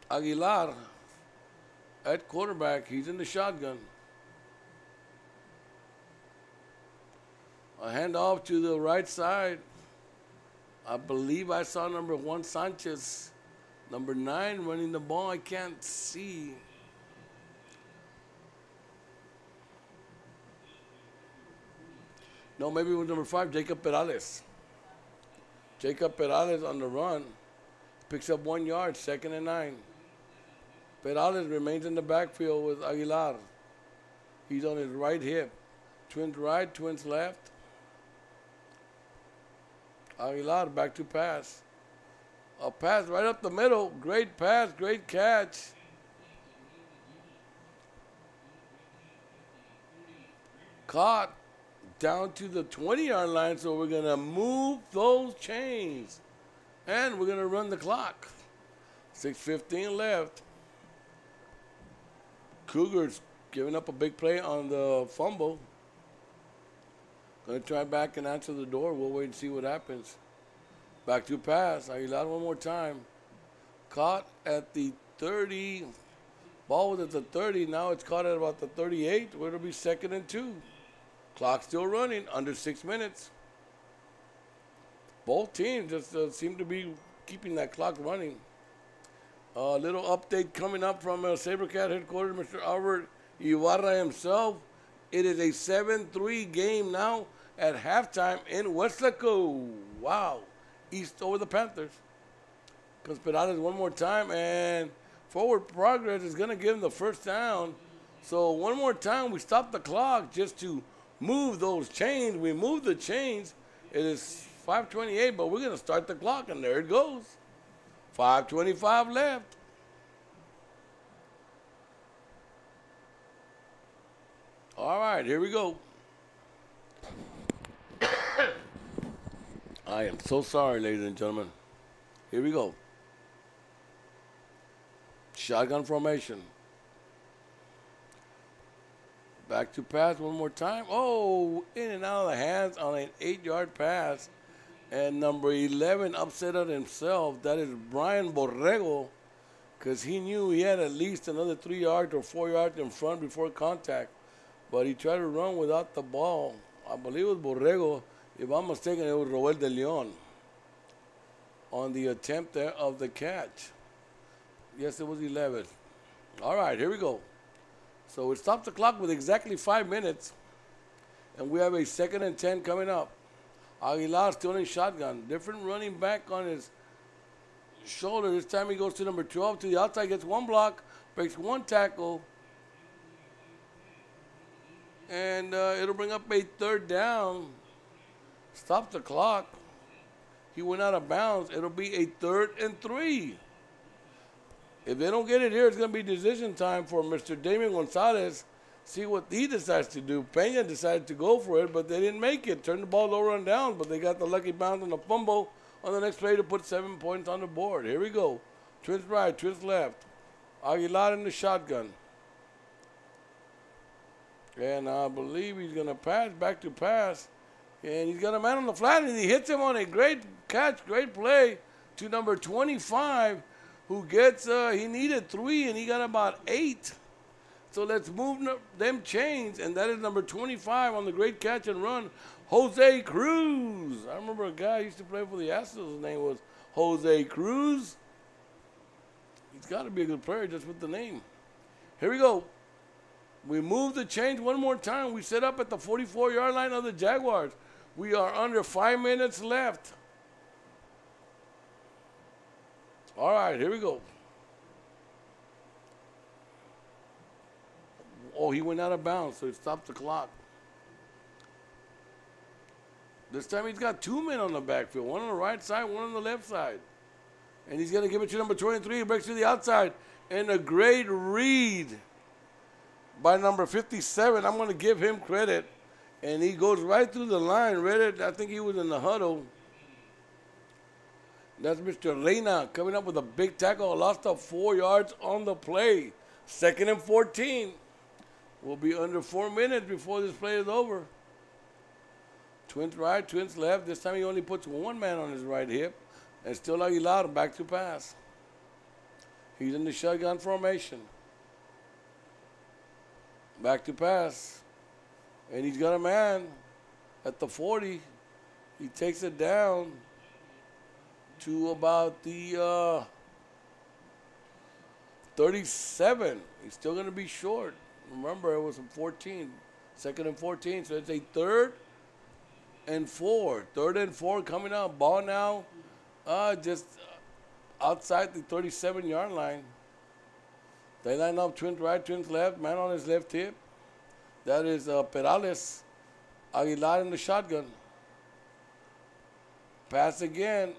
Aguilar at quarterback. He's in the shotgun. A handoff to the right side. I believe I saw number 1 Sanchez. Number 9 running the ball. I can't see. No, maybe it was number 5, Jacob Perales. Jacob Perales on the run. Picks up 1 yard, 2nd and 9. Perales remains in the backfield with Aguilar. He's on his right hip. Twins right, twins left. Aguilar back to pass. A pass right up the middle. Great pass, great catch. Caught down to the 20-yard line, so we're going to move those chains. And we're going to run the clock. 6:15 left. Cougars giving up a big play on the fumble. Going to try back and answer the door. We'll wait and see what happens. Back to pass. Aguilar one more time. Caught at the 30. Ball was at the 30. Now it's caught at about the 38, where it'll be 2nd and 2. Clock still running, under 6 minutes. Both teams just seem to be keeping that clock running. A little update coming up from SaberCat headquarters, Mr. Albert Ibarra himself. It is a 7-3 game now at halftime in Westlaco. Wow. East over the Panthers. Comes Perales one more time, and forward progress is going to give him the first down. So one more time, we stop the clock just to move those chains. We move the chains. It is 5:28, but we're going to start the clock, and there it goes. 5:25 left. All right, here we go. I am so sorry, ladies and gentlemen. Here we go. Shotgun formation. Back to pass one more time. Oh, in and out of the hands on an 8-yard pass. And number 11 upset it himself. That is Brian Borrego, because he knew he had at least another 3 yards or 4 yards in front before contact. But he tried to run without the ball. I believe it was Borrego. If I'm mistaken, it was Roel de Leon on the attempt there of the catch. Yes, it was 11. All right, here we go. So we stopped the clock with exactly 5 minutes, and we have a 2nd and 10 coming up. Aguilar still in shotgun. Different running back on his shoulder. This time he goes to number 12 to the outside, gets one block, breaks one tackle, and it'll bring up a 3rd down. Stop the clock. He went out of bounds. It'll be a 3rd and 3. If they don't get it here, it's going to be decision time for Mr. Damian Gonzalez. See what he decides to do. Peña decided to go for it, but they didn't make it. Turned the ball over and down, but they got the lucky bounce on the fumble on the next play to put 7 points on the board. Here we go. Twins right, twins left. Aguilar in the shotgun. And I believe he's going to pass, back to pass. And he's got a man on the flat, and he hits him on a great catch, great play to number 25, who gets, he needed 3, and he got about 8. So let's move them chains, and that is number 25 on the great catch and run, Jose Cruz. I remember a guy who used to play for the Astros. His name was Jose Cruz. He's got to be a good player just with the name. Here we go. We move the chains one more time. We set up at the 44-yard line of the Jaguars. We are under 5 minutes left. All right, here we go. Oh, he went out of bounds, so he stopped the clock. This time he's got 2 men on the backfield, one on the right side, one on the left side. And he's going to give it to number 23. He breaks to the outside. And a great read by number 57. I'm going to give him credit. And he goes right through the line. Read it. I think he was in the huddle. That's Mr. Reina coming up with a big tackle. Lost of 4 yards on the play. 2nd and 14. We'll be under 4 minutes before this play is over. Twins right, twins left. This time he only puts 1 man on his right hip. And still Aguilar back to pass. He's in the shotgun formation. Back to pass. And he's got a man at the 40. He takes it down to about the 37. He's still going to be short. Remember, it was a 14. 2nd and 14. So it's a 3rd and 4. 3rd and 4 coming out. Ball now just outside the 37-yard line. They line up twins right, twins left. Man on his left hip. That is Perales. Aguilar in the shotgun. Pass again.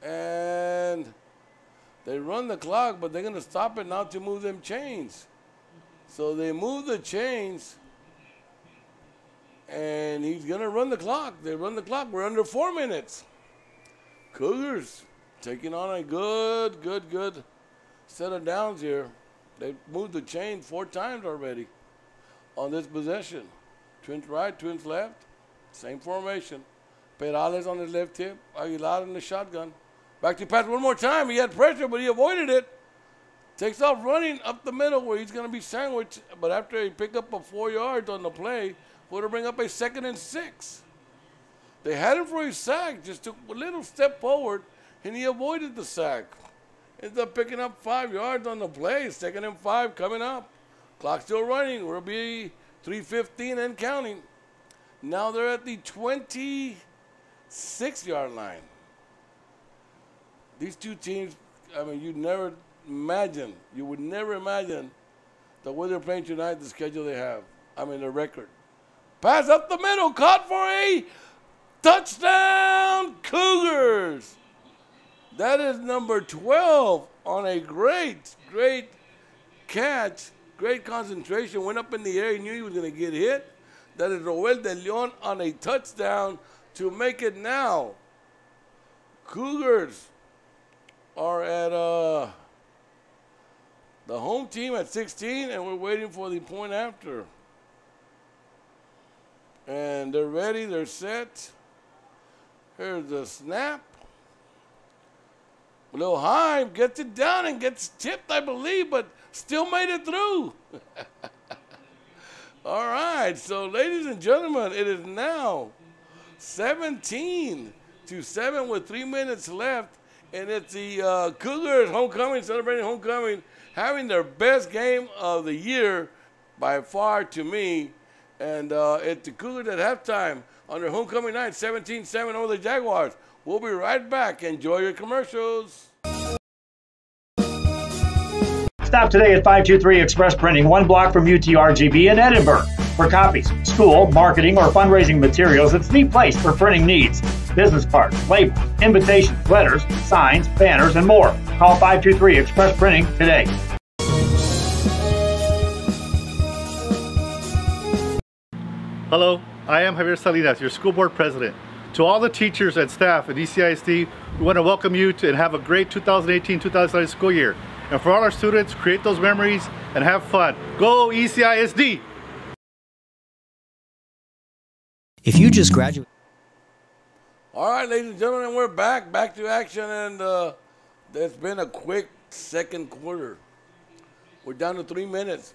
And they run the clock, but they're going to stop it now to move them chains. So they move the chains. And he's going to run the clock. They run the clock. We're under 4 minutes. Cougars taking on a good set of downs here. They've moved the chain 4 times already on this possession. Twins right, twins left. Same formation. Perales on his left hip. Aguilar in the shotgun. Back to pass one more time. He had pressure, but he avoided it. Takes off running up the middle where he's going to be sandwiched. But after he picked up a 4 yards on the play, would bring up a 2nd and 6. They had him for a sack. Just took a little step forward, and he avoided the sack. Ends up picking up 5 yards on the play. 2nd and 5 coming up. Clock still running. We'll be 3:15 and counting. Now they're at the 26-yard line. These two teams, I mean, you would never imagine the way they're playing tonight, the schedule they have. I mean, the record. Pass up the middle, caught for a touchdown, Cougars. That is number 12 on a great catch, great concentration. Went up in the air, he knew he was going to get hit. That is Roel de Leon on a touchdown to make it now. Cougars are at the home team at 16, and we're waiting for the point after. And they're ready, they're set. Here's the snap. A little high, gets it down and gets tipped, I believe, but still made it through. All right, so ladies and gentlemen, it is now 17-7 with 3 minutes left. And it's the Cougars homecoming, celebrating homecoming, having their best game of the year by far to me. And it's the Cougars at halftime on their homecoming night, 17-7 over the Jaguars. We'll be right back. Enjoy your commercials. Stop today at 523 Express Printing, 1 block from UTRGB in Edinburg. For copies, school, marketing, or fundraising materials, it's the place for printing needs. Business cards, labels, invitations, letters, signs, banners, and more. Call 523 Express Printing today. Hello, I am Javier Salinas, your school board president. To all the teachers and staff at ECISD, we want to welcome you and have a great 2018-2019 school year. And for all our students, create those memories and have fun. Go ECISD! If you just graduated. All right, ladies and gentlemen, we're back to action, and there's been a quick second quarter. We're down to 3 minutes,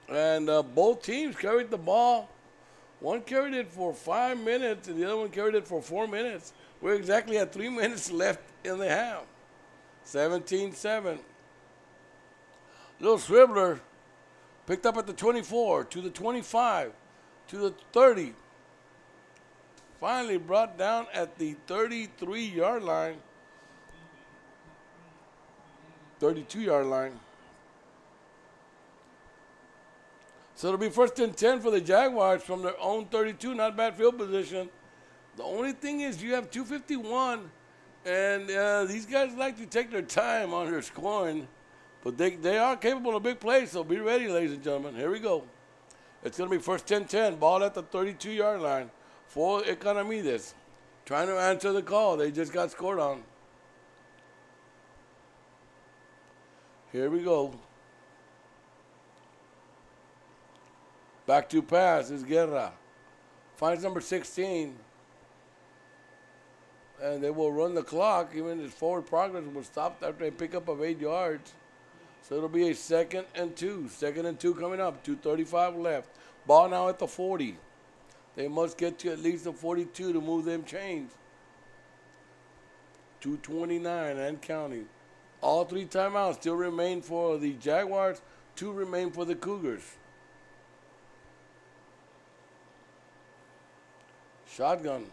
and both teams carried the ball. One carried it for 5 minutes, and the other one carried it for 4 minutes. We're exactly at 3 minutes left in the half. 17-7. Little Swibbler picked up at the 24, to the 25, to the 30. Finally brought down at the 33-yard line. 32-yard line. So it'll be 1st and 10 for the Jaguars from their own 32. Not bad field position. The only thing is you have 2:51, and these guys like to take their time on their scoring, but they are capable of big plays, so be ready, ladies and gentlemen. Here we go. It's going to be 1st and 10, ball at the 32-yard line for Economedes. Trying to answer the call. They just got scored on. Here we go. Back to pass is Guerra. Finds number 16. And they will run the clock. Even his forward progress will stop after they pick up of 8 yards. So it'll be a 2nd and 2. 2nd and 2 coming up. 2:35 left. Ball now at the 40. They must get to at least the 42 to move them chains. 2:29 and counting. All 3 timeouts still remain for the Jaguars. 2 remain for the Cougars. Shotgun.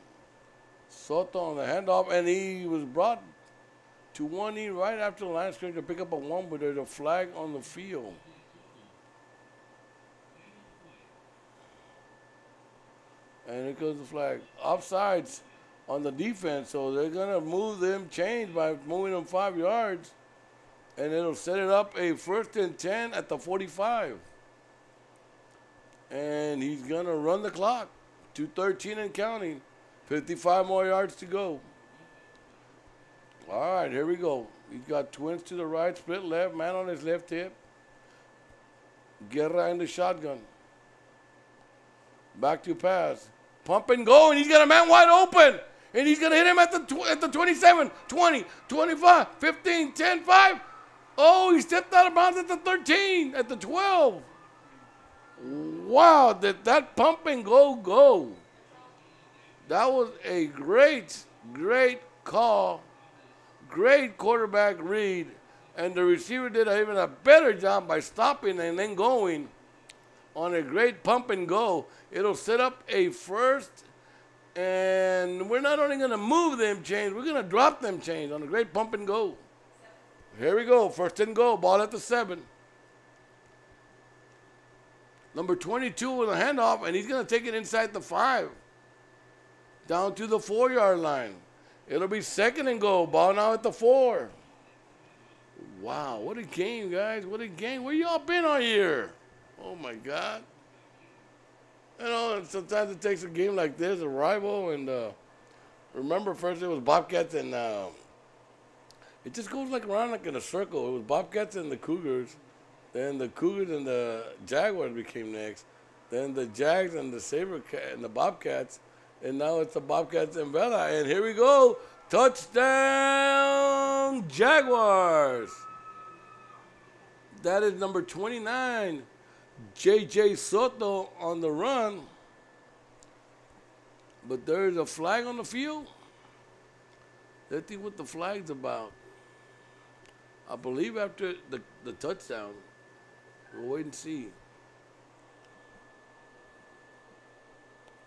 Soto on the handoff, and he was brought to one knee right after the line of scrimmage to pick up a 1, but there's a flag on the field. And here goes the flag. Offsides on the defense, so they're going to move them chains by moving them 5 yards, and it'll set it up a 1st and 10 at the 45. And he's going to run the clock. 2:13 and counting. 55 more yards to go. All right, here we go. He's got twins to the right, split left, man on his left hip. Guerra in the shotgun. Back to pass. Pump and go, and he's got a man wide open. And he's going to hit him at the 27, 20, 25, 15, 10, 5. Oh, he stepped out of bounds at the 13, at the 12. Wow, did that pump and go. That was a great call. Great quarterback read. And the receiver did even a better job by stopping and then going on a great pump and go. It'll set up a 1st, and we're not only going to move them chains, we're going to drop them chains on a great pump and go. Here we go, 1st and goal, ball at the 7. Number 22 with a handoff, and he's going to take it inside the 5. Down to the 4-yard line. It'll be 2nd and goal, ball now at the 4. Wow, what a game, guys. What a game. Where y'all been all year? Oh, my God. You know, sometimes it takes a game like this, a rival, and remember first it was Bobcats, and it just goes like around like in a circle. It was Bobcats and the Cougars. Then the Cougars and the Jaguars became next. Then the Jags and the and the Bobcats. And now it's the Bobcats and Vela. And here we go. Touchdown, Jaguars. That is number 29, J.J. Soto on the run. But there's a flag on the field. Let's see what the flag's about. I believe after the touchdown. We'll wait and see.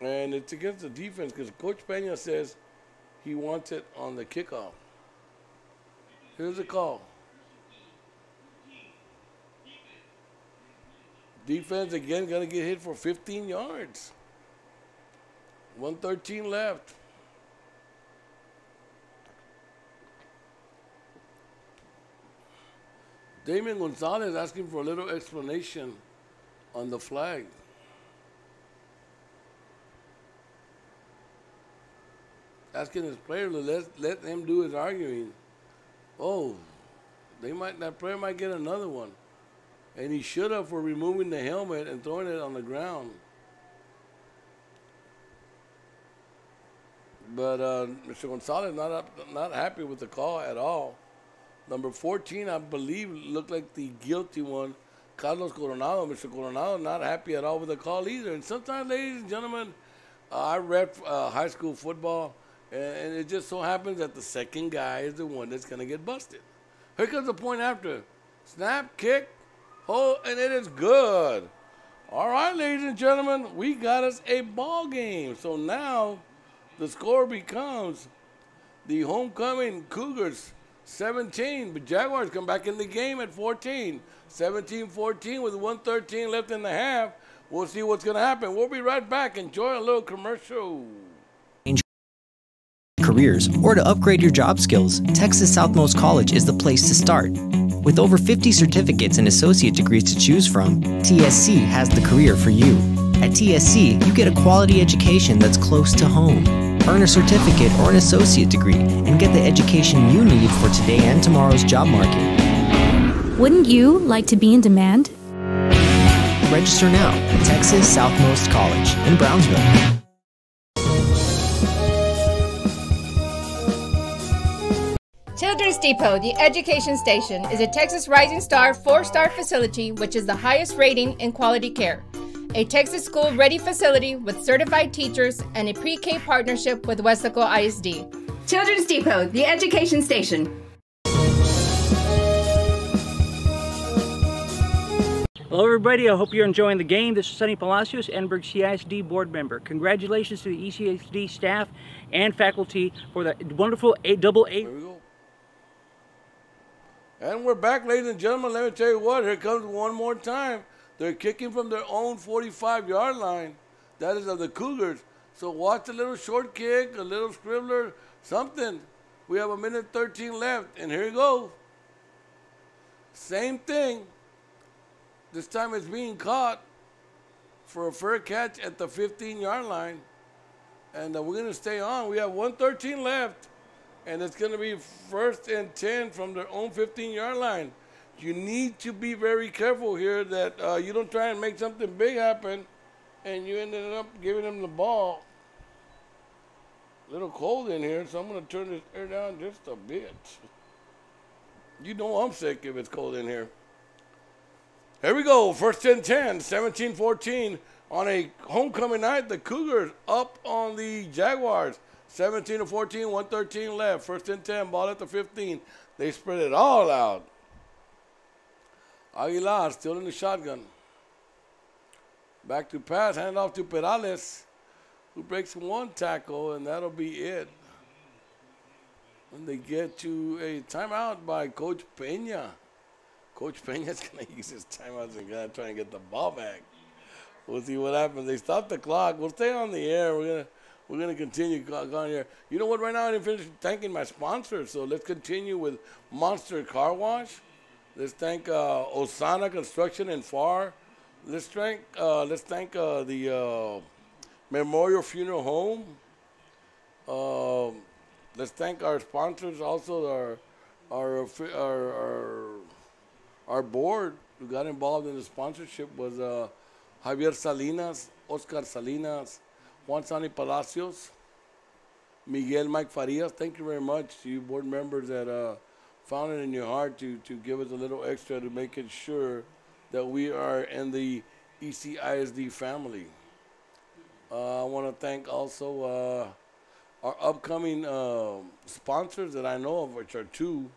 And it's against the defense because Coach Pena says he wants it on the kickoff. Here's the call. Defense again going to get hit for 15 yards. 1:13 left. Damian Gonzalez asking for a little explanation on the flag. Asking his player to let him do his arguing. Oh, That player might get another one. And he should have for removing the helmet and throwing it on the ground. But Mr. Gonzalez not happy with the call at all. Number 14, I believe, looked like the guilty one, Carlos Coronado. Mr. Coronado not happy at all with the call either. And sometimes, ladies and gentlemen, I read high school football, and it just so happens that the second guy is the one that's going to get busted. Here comes the point after. Snap, kick, hold, and it is good. All right, ladies and gentlemen, we got us a ball game. So now the score becomes the homecoming Cougars 17, but Jaguars come back in the game at 14. 17-14 with 1:13 left in the half. We'll see what's going to happen. We'll be right back. Enjoy a little commercial. Careers or to upgrade your job skills, Texas Southmost College is the place to start. With over 50 certificates and associate degrees to choose from, TSC has the career for you. At TSC, you get a quality education that's close to home. Earn a certificate or an associate degree and get the education you need for today and tomorrow's job market. Wouldn't you like to be in demand? Register now at Texas Southmost College in Brownsville. Children's Depot, the education station, is a Texas Rising Star 4-star facility which is the highest rating in quality care. A Texas school-ready facility with certified teachers and a pre-K partnership with Westaco ISD. Children's Depot, the education station. Hello everybody, I hope you're enjoying the game. This is Sonny Palacios, Edinburg CISD board member. Congratulations to the ECSD staff and faculty for the wonderful 888. There we go. And we're back, ladies and gentlemen. Let me tell you what, here comes one more time. They're kicking from their own 45-yard line. That is of the Cougars. So watch a little short kick, a little scribbler, something. We have 1:13 left, and here you go. Same thing. This time it's being caught for a fair catch at the 15-yard line. And we're going to stay on. We have 1:13 left, and it's going to be 1st and 10 from their own 15-yard line. You need to be very careful here that you don't try and make something big happen, and you ended up giving them the ball. A little cold in here, so I'm going to turn this air down just a bit. You know I'm sick if it's cold in here. Here we go, 1st and 10, 17-14 on a homecoming night. The Cougars up on the Jaguars, 17-14, 1:13 left. 1st and 10, ball at the 15. They spread it all out. Aguilar still in the shotgun. Back to pass, hand off to Perales, who breaks one tackle, and that'll be it. When they get to a timeout by Coach Peña. Coach Peña's going to use his timeouts and going to try and get the ball back. We'll see what happens. They stop the clock. We'll stay on the air. We're gonna continue on here. You know what? Right now I didn't finish thanking my sponsors, so let's continue with Monster Car Wash. Let's thank Osana Construction and FAR. Let's thank the Memorial Funeral Home. Let's thank our sponsors, also our board who got involved in the sponsorship was Javier Salinas, Oscar Salinas, Juan Sani Palacios, Miguel Mike Farias. Thank you very much to you board members that found it in your heart to give us a little extra to make it sure that we are in the ECISD family. I want to thank also our upcoming sponsors that I know of, which are two,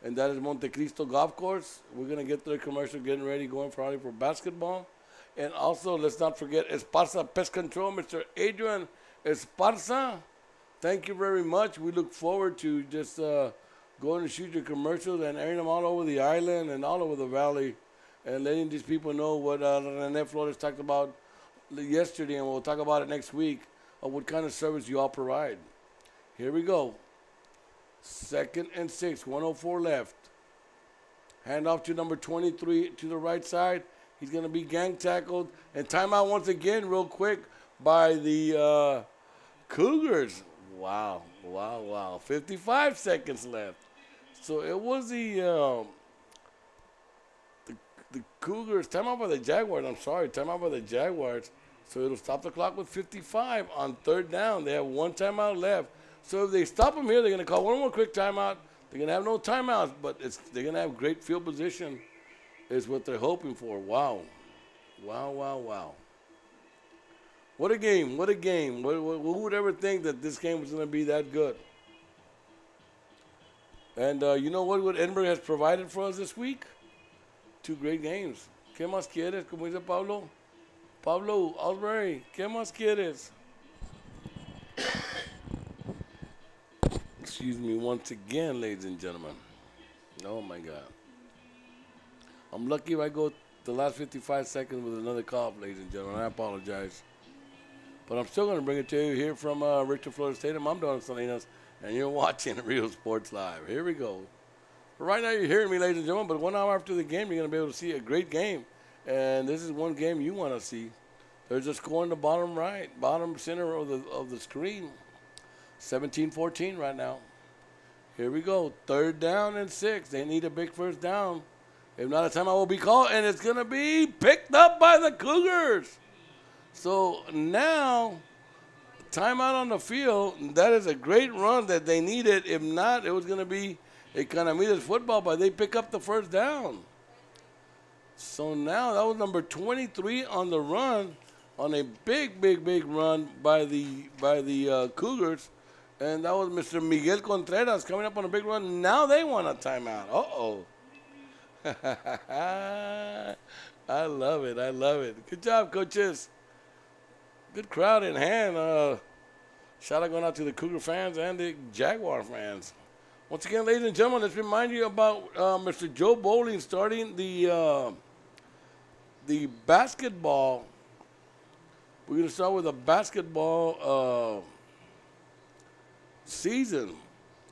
and that is Montecristo Golf Course. We're going to get to the commercial, getting ready, going for basketball. And also, let's not forget Esparza Pest Control, Mr. Adrian Esparza. Thank you very much. We look forward to just going to shoot your commercials and airing them all over the island and all over the valley and letting these people know what Rene Flores talked about yesterday, and we'll talk about it next week, of what kind of service you all provide. Here we go. 2nd and 6, 104 left. Hand off to number 23 to the right side. He's going to be gang tackled. And timeout once again, real quick, by the Cougars. Wow, wow, wow. 55 seconds left. So it was the Cougars. Timeout by the Jaguars. I'm sorry. Timeout by the Jaguars. So it'll stop the clock with 55 on third down. They have one timeout left. So if they stop them here, they're going to call one more quick timeout. They're going to have no timeouts, but they're going to have great field position is what they're hoping for. Wow. Wow, wow, wow. What a game. What a game. Who would ever think that this game was going to be that good? And you know what Edinburg has provided for us this week? 2 great games. ¿Qué más quieres? Como dice Pablo. Pablo Osbury, ¿qué más quieres? Excuse me once again, ladies and gentlemen. Oh, my God. I'm lucky if I go the last 55 seconds with another cough, ladies and gentlemen. I apologize. But I'm still going to bring it to you here from Richard, Florida Stadium. I'm Don Salinas, and you're watching Real Sports Live. Here we go. Right now, you're hearing me, ladies and gentlemen, but 1 hour after the game, you're going to be able to see a great game. And this is one game you want to see. There's a score in the bottom right, bottom center of the screen. 17-14 right now. Here we go. 3rd down and 6. They need a big first down. If not, a timeout will be called, and it's going to be picked up by the Cougars. So now, timeout on the field. That is a great run that they needed. If not, it was going to be Economedes football, but they pick up the first down. So now that was number 23 on the run, on a big run by the Cougars, and that was Mr. Miguel Contreras coming up on a big run. Now they want a timeout. Uh-oh. I love it. I love it. Good job, coaches. Good crowd in hand. Shout out going out to the Cougar fans and the Jaguar fans. Once again, ladies and gentlemen, let's remind you about Mr. Joe Bowling starting the basketball. We're going to start with a basketball season.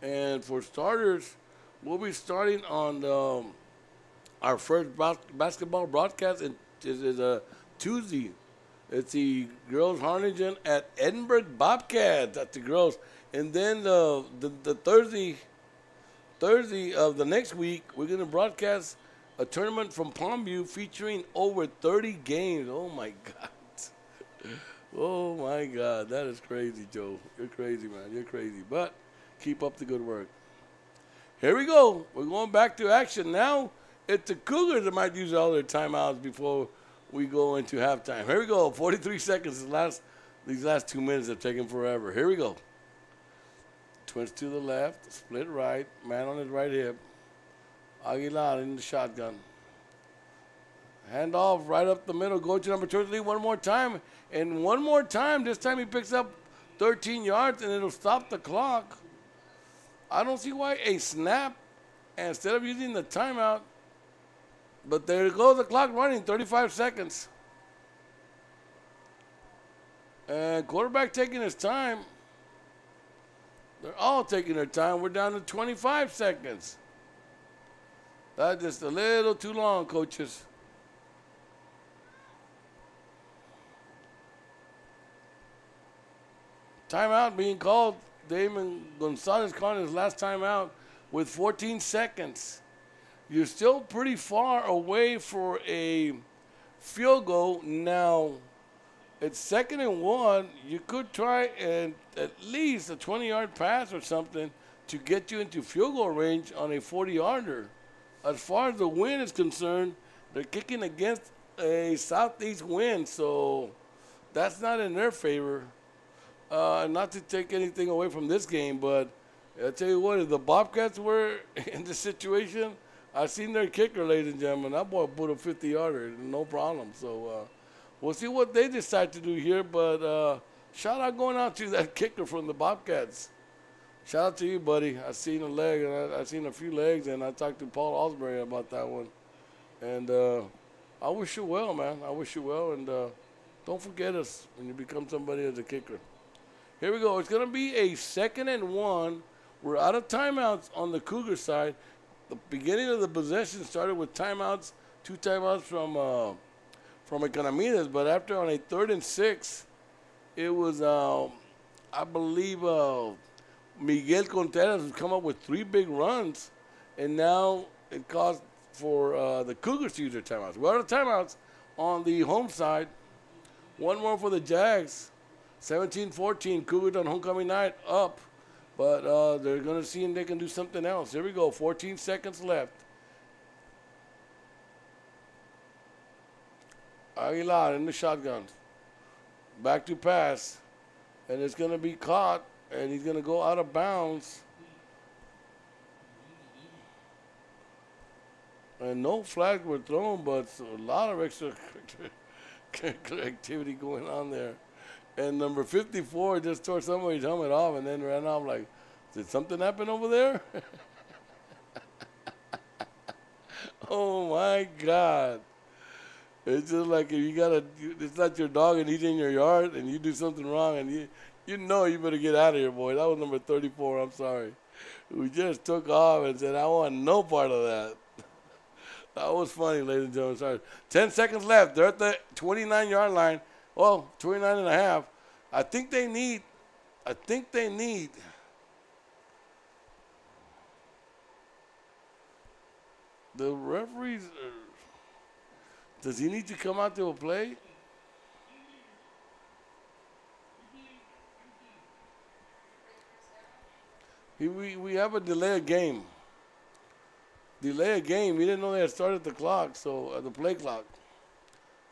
And for starters, we'll be starting on our first basketball broadcast. Is a Tuesday. It's the girls Harlingen at Edinburg Bobcats. That's the girls. And then the Thursday of the next week, we're going to broadcast a tournament from Palmview featuring over 30 games. Oh, my God. Oh, my God. That is crazy, Joe. You're crazy, man. You're crazy. But keep up the good work. Here we go. We're going back to action. Now it's the Cougars that might use all their timeouts before we go into halftime. Here we go. 43 seconds. These last 2 minutes have taken forever. Here we go. Twist to the left, split right, man on his right hip. Aguilar in the shotgun. Hand off right up the middle, go to number 23 one more time. And one more time, this time he picks up 13 yards and it'll stop the clock. I don't see why a snap, and instead of using the timeout, but there goes the clock running, 35 seconds. And quarterback taking his time. They're all taking their time. We're down to 25 seconds. That's just a little too long, coaches. Timeout being called. Damon Gonzalez calling his last timeout with 14 seconds. You're still pretty far away for a field goal. Now, it's 2nd and 1. You could try and at least a 20-yard pass or something to get you into field goal range on a 40-yarder. As far as the wind is concerned, they're kicking against a southeast wind, so that's not in their favor. Not to take anything away from this game, but I'll tell you what, if the Bobcats were in this situation, I've seen their kicker, ladies and gentlemen. That boy put a 50-yarder, no problem. So we'll see what they decide to do here, but shout out going out to that kicker from the Bobcats. Shout out to you, buddy. I seen a leg, and I seen a few legs, and I talked to Paul Osbury about that one. And I wish you well, man. I wish you well, and don't forget us when you become somebody as a kicker. Here we go. It's going to be a 2nd and 1. We're out of timeouts on the Cougar side. The beginning of the possession started with timeouts, 2 timeouts from Economedes, but after on a 3rd and 6, it was, I believe, Miguel Contreras has come up with 3 big runs, and now it caused for the Cougars to use their timeouts. We're out of timeouts on the home side. One more for the Jags. 17-14, Cougars on homecoming night up. But they're going to see if they can do something else. Here we go, 14 seconds left. Aguilar in the shotgun. Back to pass. And it's going to be caught. And he's going to go out of bounds. And no flags were thrown, but a lot of extra activity going on there. And number 54 just tore somebody's helmet off and then ran off like, did something happen over there? Oh, my God. It's just like if you got it's not your dog and he's in your yard and you do something wrong and you know you better get out of here, boy. That was number 34, I'm sorry. We just took off and said, I want no part of that. That was funny, ladies and gentlemen. Sorry. 10 seconds left. They're at the 29-yard line. Well, 29 and a half. I think they need the referees. Does he need to come out to a play? We have a delay of game. Delay a game. We didn't know they had started the clock, so the play clock.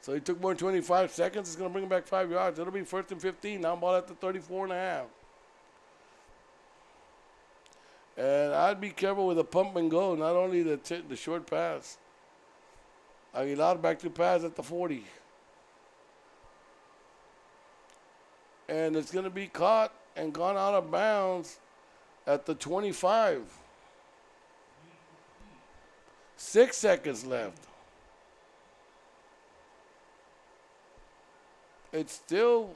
So he took more than 25 seconds. It's going to bring him back 5 yards. It'll be 1st and 15. Now ball at the 34 and a half. And I'd be careful with the pump and go, not only the short pass. Aguilar back to pass at the 40. And it's going to be caught and gone out of bounds at the 25. 6 seconds left. It's still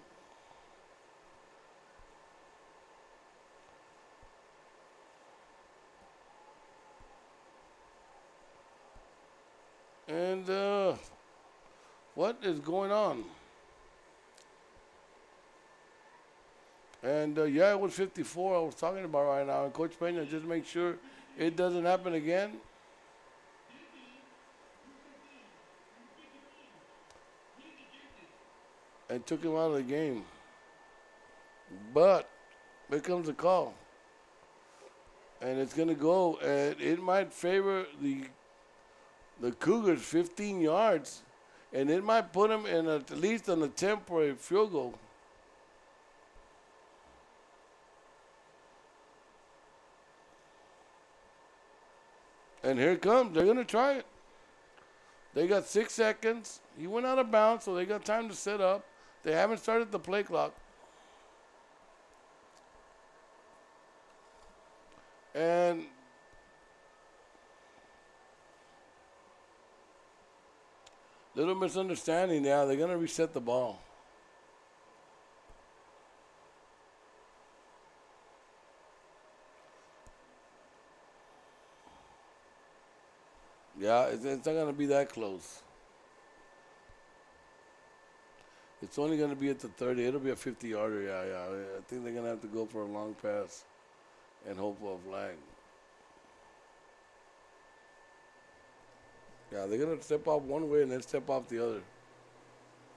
and what is going on? And yeah, it was 54 I was talking about right now. And Coach Pena, just make sure it doesn't happen again. And took him out of the game. But here comes the call. And it's going to go, and it might favor the Cougars 15 yards. And it might put them in at least on a temporary field goal. And here it comes. They're going to try it. They got 6 seconds. He went out of bounds, so they got time to set up. They haven't started the play clock. And little misunderstanding now. They're going to reset the ball. Yeah, it's not going to be that close. It's only going to be at the 30. It'll be a 50-yarder. Yeah. I think they're going to have to go for a long pass and hope for a flag. Yeah, they're going to step off one way and then step off the other.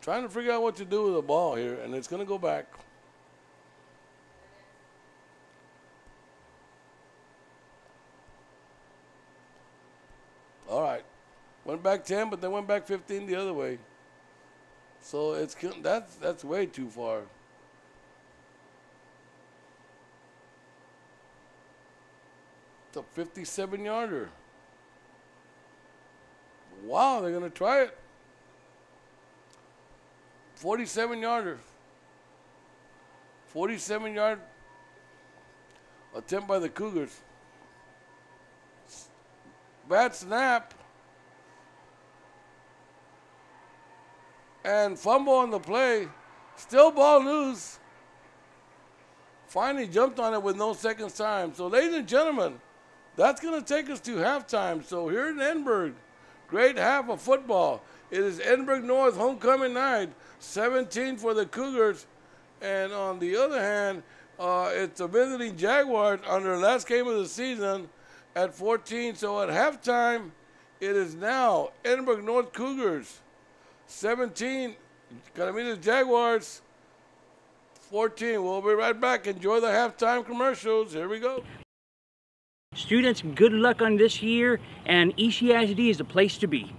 Trying to figure out what to do with the ball here, and it's going to go back. All right. Went back 10, but they went back 15 the other way. So that's way too far. It's a 57-yarder. Wow, they're going to try it. 47-yarder. 47-yard attempt by the Cougars. Bad snap. And fumble on the play. Still ball loose. Finally jumped on it with no seconds time. So, ladies and gentlemen, that's going to take us to halftime. So, here in Edinburg, great half of football. It is Edinburg North homecoming night. 17 for the Cougars. And on the other hand, it's the visiting Jaguars on their last game of the season at 14. So, at halftime, It is now Edinburg North Cougars 17, Economedes Jaguars 14. We'll be right back. Enjoy the halftime commercials. Here we go. Students, good luck on this year, and ECISD is the place to be.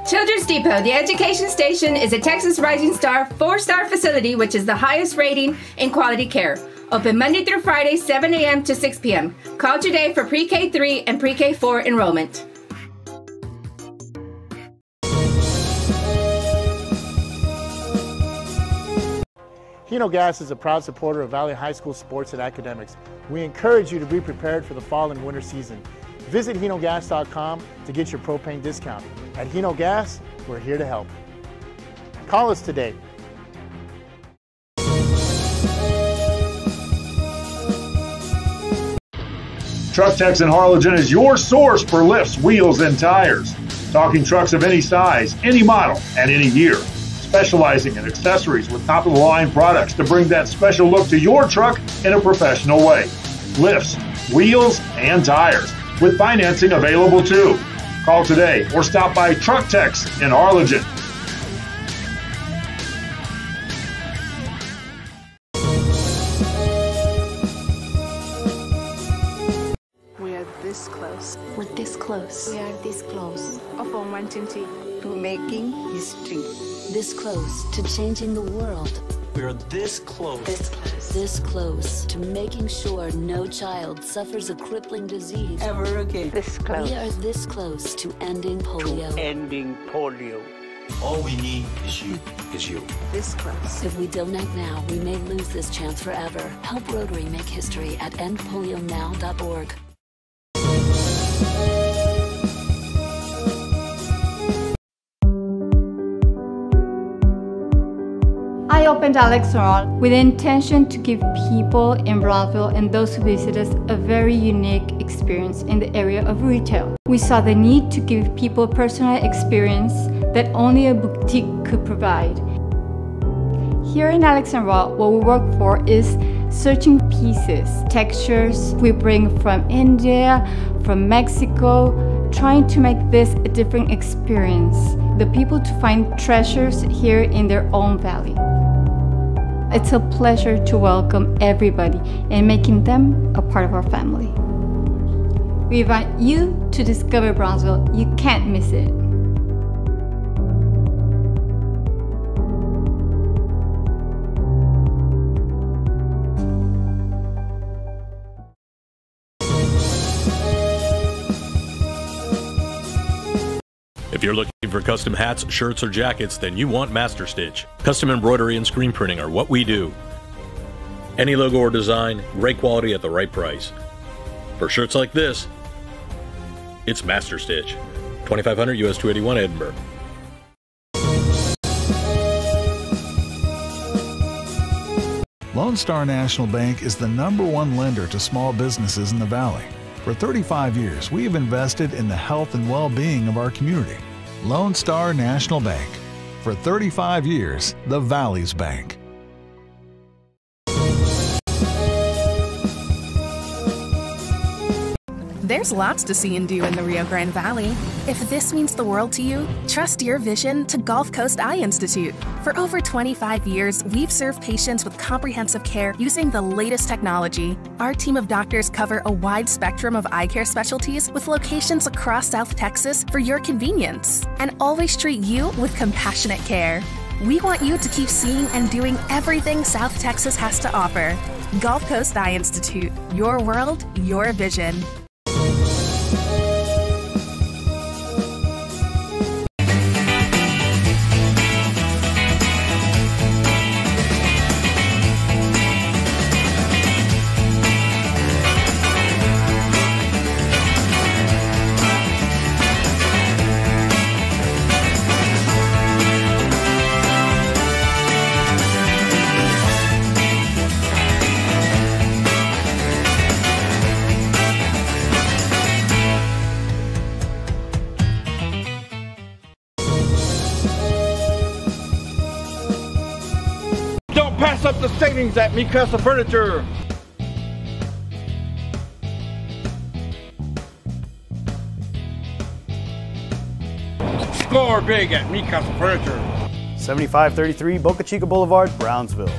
Children's Depot, the education station, is a Texas Rising Star 4-star facility which is the highest rating in quality care. Open Monday through Friday, 7 a.m. to 6 p.m. Call today for Pre-K 3 and Pre-K 4 enrollment. Hino Gas is a proud supporter of Valley High School sports and academics. We encourage you to be prepared for the fall and winter season. Visit hinogas.com to get your propane discount. At Hino Gas, we're here to help. Call us today. Truck Techs in Harlingen is your source for lifts, wheels, and tires. Talking trucks of any size, any model, and any year. Specializing in accessories with top-of-the-line products to bring that special look to your truck in a professional way. Lifts, wheels, and tires, with financing available too. Call today or stop by Truck Techs in Harlingen. We are this close. We're this close. We are this close. Of uncertainty To making history. This close to changing the world. We are this close. This close. This close to making sure no child suffers a crippling disease ever again. This close. We are this close to ending polio. Ending polio. All we need is you. This close. If we don't act now, we may lose this chance forever. Help Rotary make history at endpolionow.org. I opened Alex Restaurant with the intention to give people in Brownsville and those who visit us a very unique experience in the area of retail. We saw the need to give people a personal experience that only a boutique could provide. Here in Alex and Raw, what we work for is searching pieces, textures we bring from India, from Mexico, trying to make this a different experience. The people to find treasures here in their own valley. It's a pleasure to welcome everybody and making them a part of our family. We invite you to discover Brownsville. You can't miss it. If you're looking for custom hats, shirts, or jackets, then you want Master Stitch. Custom embroidery and screen printing are what we do. Any logo or design, great quality at the right price. For shirts like this, it's Master Stitch. 2500 US 281 Edinburg. Lone Star National Bank is the #1 lender to small businesses in the Valley. For 35 years, we have invested in the health and well-being of our community. Lone Star National Bank. For 35 years, the Valley's Bank. There's lots to see and do in the Rio Grande Valley. If this means the world to you, trust your vision to Gulf Coast Eye Institute. For over 25 years, we've served patients with comprehensive care using the latest technology. Our team of doctors cover a wide spectrum of eye care specialties with locations across South Texas for your convenience, and always treat you with compassionate care. We want you to keep seeing and doing everything South Texas has to offer. Gulf Coast Eye Institute, your world, your vision. Gas up the savings at Mi Casa Furniture. Score big at Mi Casa Furniture. 7533 Boca Chica Boulevard, Brownsville.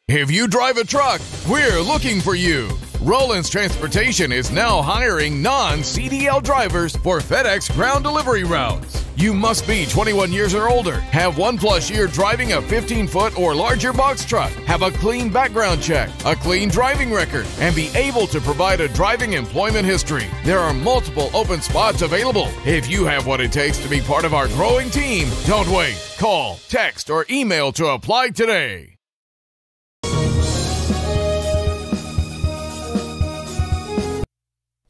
If you drive a truck, we're looking for you. Rollins Transportation is now hiring non-CDL drivers for FedEx ground delivery routes. You must be 21 years or older, have 1+ year driving a 15-foot or larger box truck, have a clean background check, a clean driving record, and be able to provide a driving employment history. There are multiple open spots available. If you have what it takes to be part of our growing team, don't wait. Call, text, or email to apply today.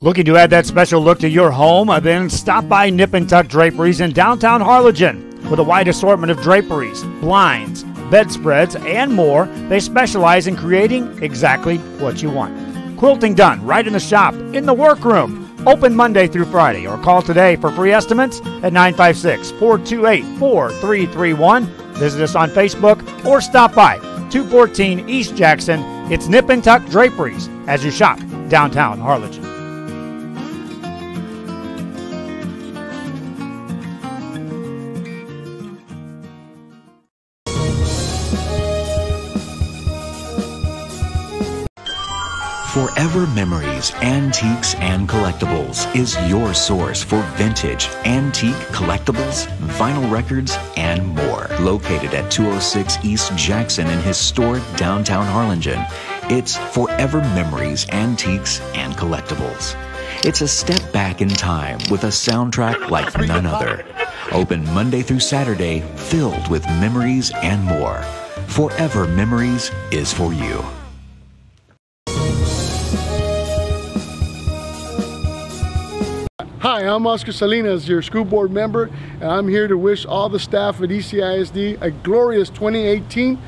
Looking to add that special look to your home? Then stop by Nip and Tuck Draperies in downtown Harlingen. With a wide assortment of draperies, blinds, bedspreads, and more, they specialize in creating exactly what you want. Quilting done right in the shop, in the workroom. Open Monday through Friday, or call today for free estimates at 956-428-4331. Visit us on Facebook or stop by 214 East Jackson. It's Nip and Tuck Draperies as you shop downtown Harlingen. Forever Memories, Antiques, and Collectibles is your source for vintage, antique, collectibles, vinyl records, and more. Located at 206 East Jackson in historic downtown Harlingen, it's Forever Memories, Antiques, and Collectibles. It's a step back in time with a soundtrack like none other. Open Monday through Saturday, filled with memories and more. Forever Memories is for you. Hi, I'm Oscar Salinas, your school board member, and I'm here to wish all the staff at ECISD a glorious 2018.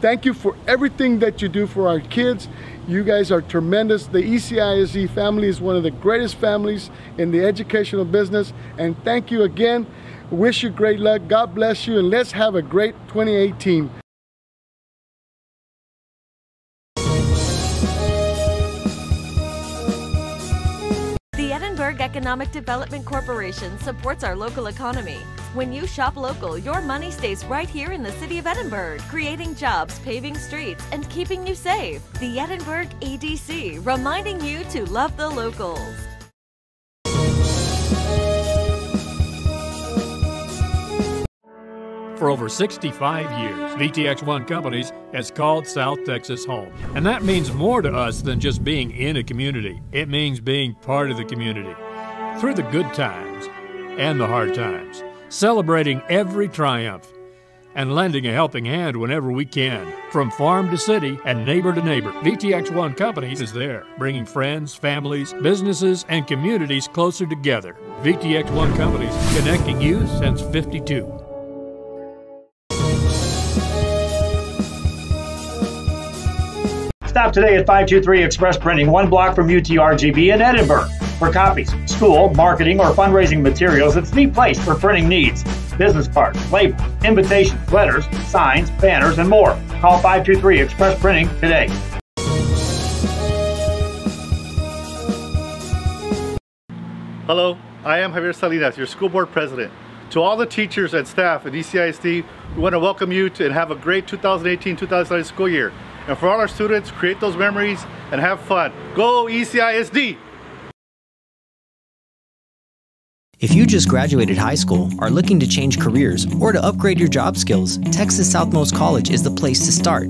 Thank you for everything that you do for our kids. You guys are tremendous. The ECISD family is one of the greatest families in the educational business, and thank you again. Wish you great luck. God bless you, and let's have a great 2018. The Edinburg Economic Development Corporation supports our local economy. When you shop local, your money stays right here in the city of Edinburg, creating jobs, paving streets, and keeping you safe. The Edinburg EDC, reminding you to love the locals. For over 65 years, VTX1 Companies has called South Texas home. And that means more to us than just being in a community. It means being part of the community. Through the good times and the hard times. Celebrating every triumph. And lending a helping hand whenever we can. From farm to city and neighbor to neighbor, VTX1 Companies is there, bringing friends, families, businesses, and communities closer together. VTX1 Companies, connecting you since '52. Stop today at 523 Express Printing, 1 block from UTRGB in Edinburg. For copies, school, marketing, or fundraising materials, it's the place for printing needs. Business cards, labels, invitations, letters, signs, banners, and more. Call 523 Express Printing today. Hello, I am Javier Salinas, your school board president. To all the teachers and staff at ECISD, we want to welcome you and have a great 2018-2019 school year. And for all our students, create those memories and have fun. Go ECISD! If you just graduated high school, are looking to change careers, or to upgrade your job skills, Texas Southmost College is the place to start.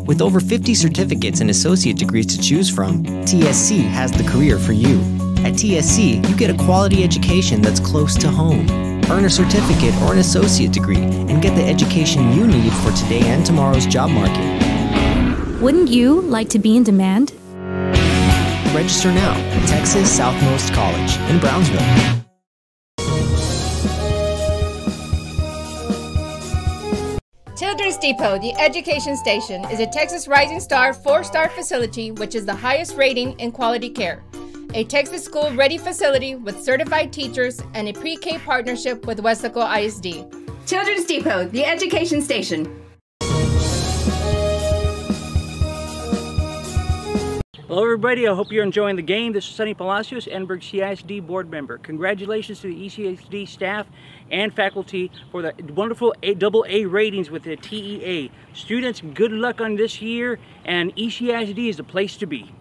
With over 50 certificates and associate degrees to choose from, TSC has the career for you. At TSC, you get a quality education that's close to home. Earn a certificate or an associate degree and get the education you need for today and tomorrow's job market. Wouldn't you like to be in demand? Register now at Texas Southmost College in Brownsville. Children's Depot, the education station, is a Texas Rising Star 4-star facility which is the highest rating in quality care. A Texas school-ready facility with certified teachers and a pre-K partnership with Westaco ISD. Children's Depot, the education station. Hello everybody, I hope you're enjoying the game. This is Sonny Palacios, Edinburg CISD board member. Congratulations to the ECISD staff and faculty for the wonderful AA ratings with the TEA. Students, good luck on this year, and ECISD is the place to be.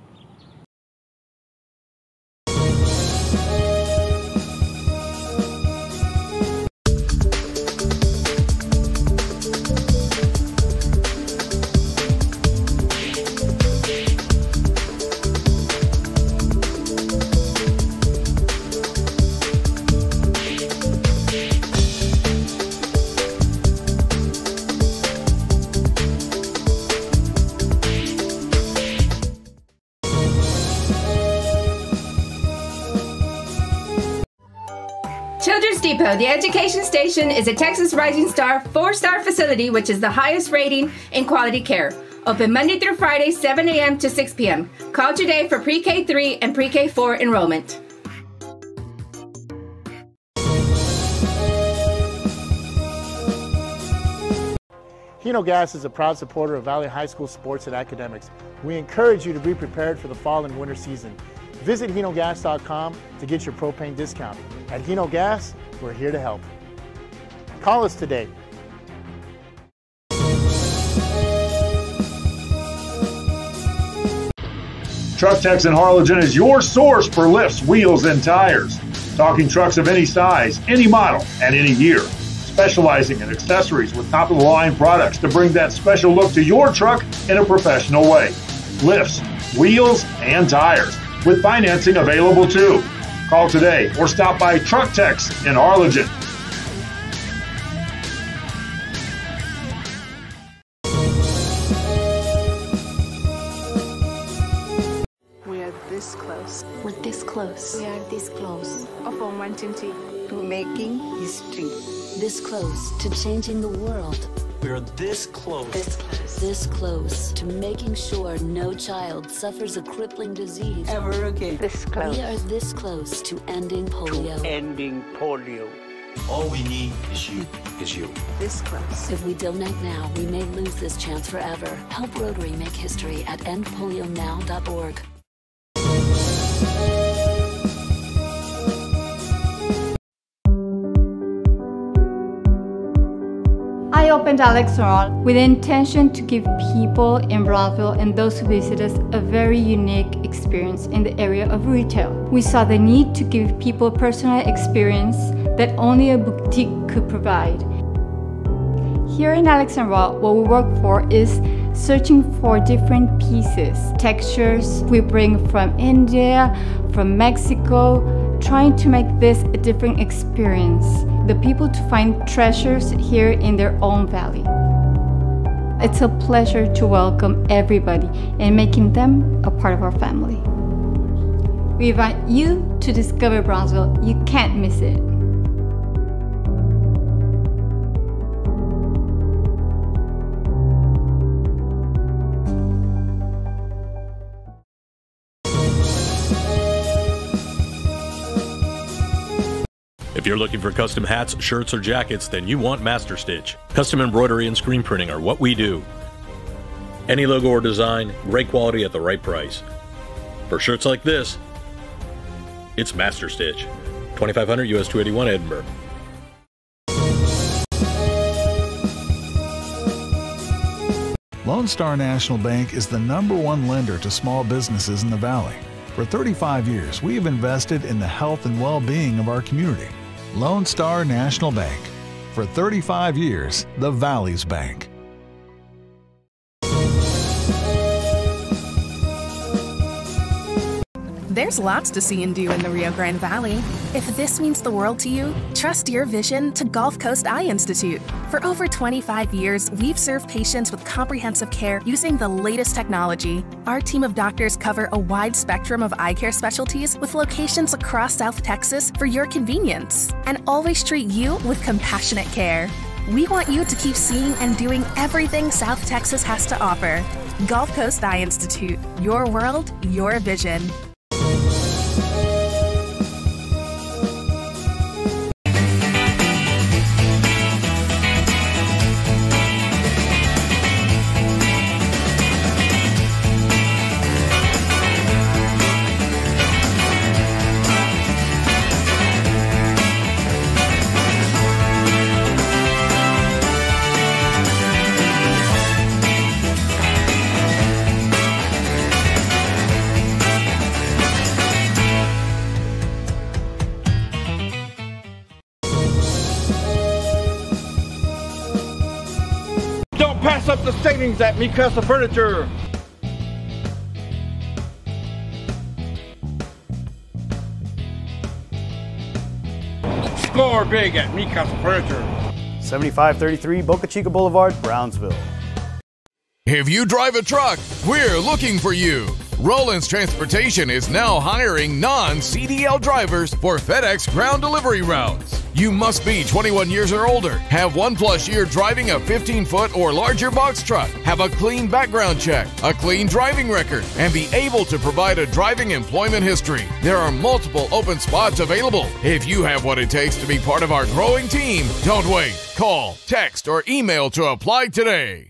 Children's Depot, the education station, is a Texas Rising Star 4-star facility which is the highest rating in quality care. Open Monday through Friday, 7 a.m. to 6 p.m. Call today for Pre-K 3 and Pre-K 4 enrollment. Hino Gas is a proud supporter of Valley High School sports and academics. We encourage you to be prepared for the fall and winter season. Visit hinogas.com to get your propane discount. At Hino Gas, we're here to help. Call us today. Truck Techs in Harlingen is your source for lifts, wheels, and tires. Talking trucks of any size, any model, and any year. Specializing in accessories with top-of-the-line products to bring that special look to your truck in a professional way. Lifts, wheels, and tires, with financing available too. Call today or stop by Truck Techs in Harlingen. We are this close. We're this close. We are this close. Of wanting to making history. This close to changing the world. We're this close. This close. This close to making sure no child suffers a crippling disease Ever again. This close. We are this close to ending polio. Ending polio. All we need is you. This close. If we don't act now, we may lose this chance forever. Help Rotary make history at endpolionow.org. I opened Alex Restaurant with the intention to give people in Brownsville and those who visit us a very unique experience in the area of retail. We saw the need to give people a personal experience that only a boutique could provide. Here in Alex Restaurant, what we work for is searching for different pieces, textures we bring from India, from Mexico, trying to make this a different experience. The people to find treasures here in their own valley. It's a pleasure to welcome everybody and making them a part of our family. We invite you to discover Brownsville. You can't miss it. If you're looking for custom hats, shirts, or jackets, then you want Master Stitch. Custom embroidery and screen printing are what we do. Any logo or design, great quality at the right price. For shirts like this, it's Master Stitch. 2500 US 281 Edinburg. Lone Star National Bank is the #1 lender to small businesses in the Valley. For 35 years, we have invested in the health and well-being of our community. Lone Star National Bank. For 35 years, the Valley's Bank. There's lots to see and do in the Rio Grande Valley. If this means the world to you, trust your vision to Gulf Coast Eye Institute. For over 25 years, we've served patients with comprehensive care using the latest technology. Our team of doctors cover a wide spectrum of eye care specialties with locations across South Texas for your convenience, and always treat you with compassionate care. We want you to keep seeing and doing everything South Texas has to offer. Gulf Coast Eye Institute. Your world, your vision. Don't pass up the savings at Mikasa Furniture. Score big at Mikasa Furniture. 7533 Boca Chica Boulevard, Brownsville. If you drive a truck, we're looking for you. Rollins Transportation is now hiring non-CDL drivers for FedEx ground delivery routes. You must be 21 years or older, have 1+ year driving a 15-foot or larger box truck, have a clean background check, a clean driving record, and be able to provide a driving employment history. There are multiple open spots available. If you have what it takes to be part of our growing team, don't wait. Call, text, or email to apply today.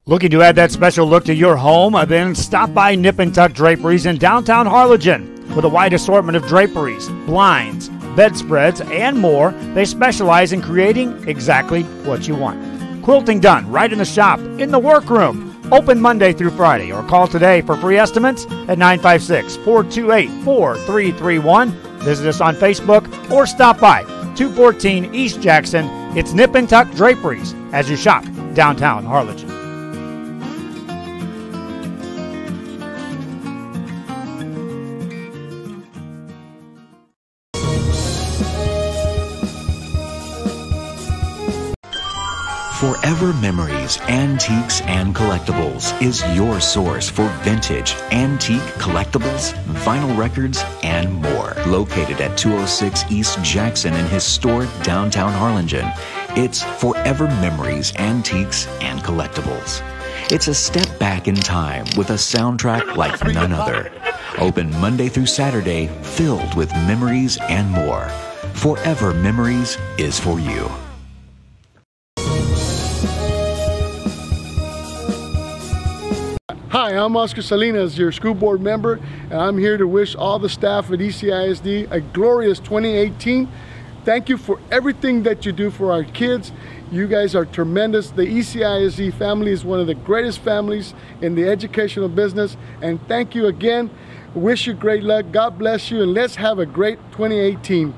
Looking to add that special look to your home? Then stop by Nip and Tuck Draperies in downtown Harlingen. With a wide assortment of draperies, blinds, bedspreads, and more, they specialize in creating exactly what you want. Quilting done right in the shop, in the workroom. Open Monday through Friday, or call today for free estimates at 956-428-4331. Visit us on Facebook or stop by 214 East Jackson. It's Nip and Tuck Draperies as you shop downtown Harlingen. Forever Memories, Antiques, and Collectibles is your source for vintage, antique collectibles, vinyl records, and more. Located at 206 East Jackson in historic downtown Harlingen, it's Forever Memories, Antiques, and Collectibles. It's a step back in time with a soundtrack like none other. Open Monday through Saturday, filled with memories and more. Forever Memories is for you. Hi, I'm Oscar Salinas, your school board member, and I'm here to wish all the staff at ECISD a glorious 2018. Thank you for everything that you do for our kids. You guys are tremendous. The ECISD family is one of the greatest families in the educational business, and thank you again. Wish you great luck. God bless you, and let's have a great 2018.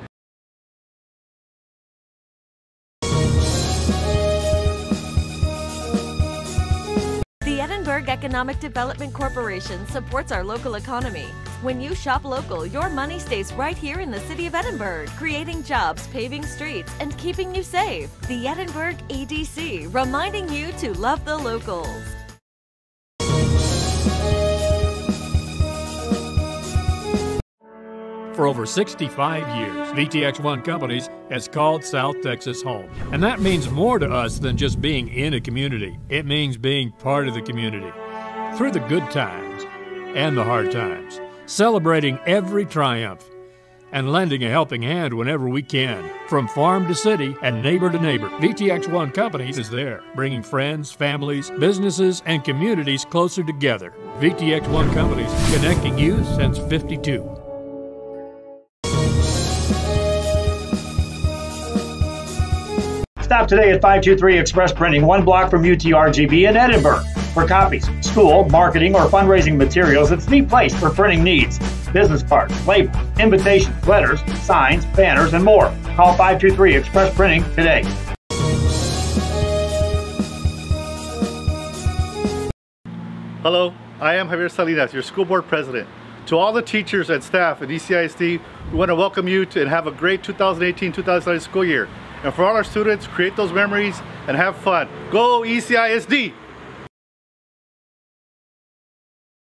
The Edinburg Economic Development Corporation supports our local economy. When you shop local, your money stays right here in the city of Edinburg, creating jobs, paving streets, and keeping you safe. The Edinburg EDC, reminding you to love the locals. For over 65 years, VTX1 Companies has called South Texas home. And that means more to us than just being in a community. It means being part of the community. Through the good times and the hard times. Celebrating every triumph. And lending a helping hand whenever we can. From farm to city and neighbor to neighbor, VTX1 Companies is there, bringing friends, families, businesses, and communities closer together. VTX1 Companies, connecting you since '52. Stop today at 523 Express Printing, 1 block from UTRGB in Edinburg. For copies, school, marketing, or fundraising materials, it's the place for printing needs. Business cards, labels, invitations, letters, signs, banners, and more. Call 523 Express Printing today. Hello, I am Javier Salinas, your school board president. To all the teachers and staff at ECISD, we want to welcome you and have a great 2018-2019 school year. And for all our students, create those memories and have fun. Go ECISD!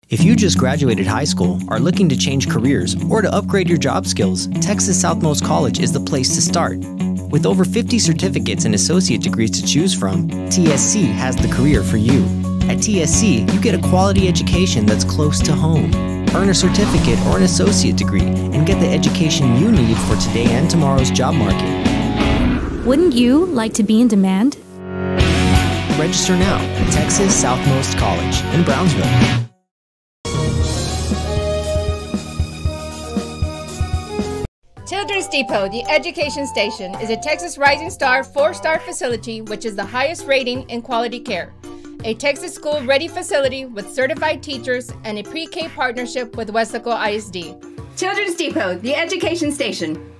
If you just graduated high school, are looking to change careers, or to upgrade your job skills, Texas Southmost College is the place to start. With over 50 certificates and associate degrees to choose from, TSC has the career for you. At TSC, you get a quality education that's close to home. Earn a certificate or an associate degree, and get the education you need for today and tomorrow's job market. Wouldn't you like to be in demand? Register now at Texas Southmost College in Brownsville. Children's Depot, the education station, is a Texas Rising Star 4-star facility which is the highest rating in quality care. A Texas school-ready facility with certified teachers and a pre-K partnership with Weslaco ISD. Children's Depot, the education station.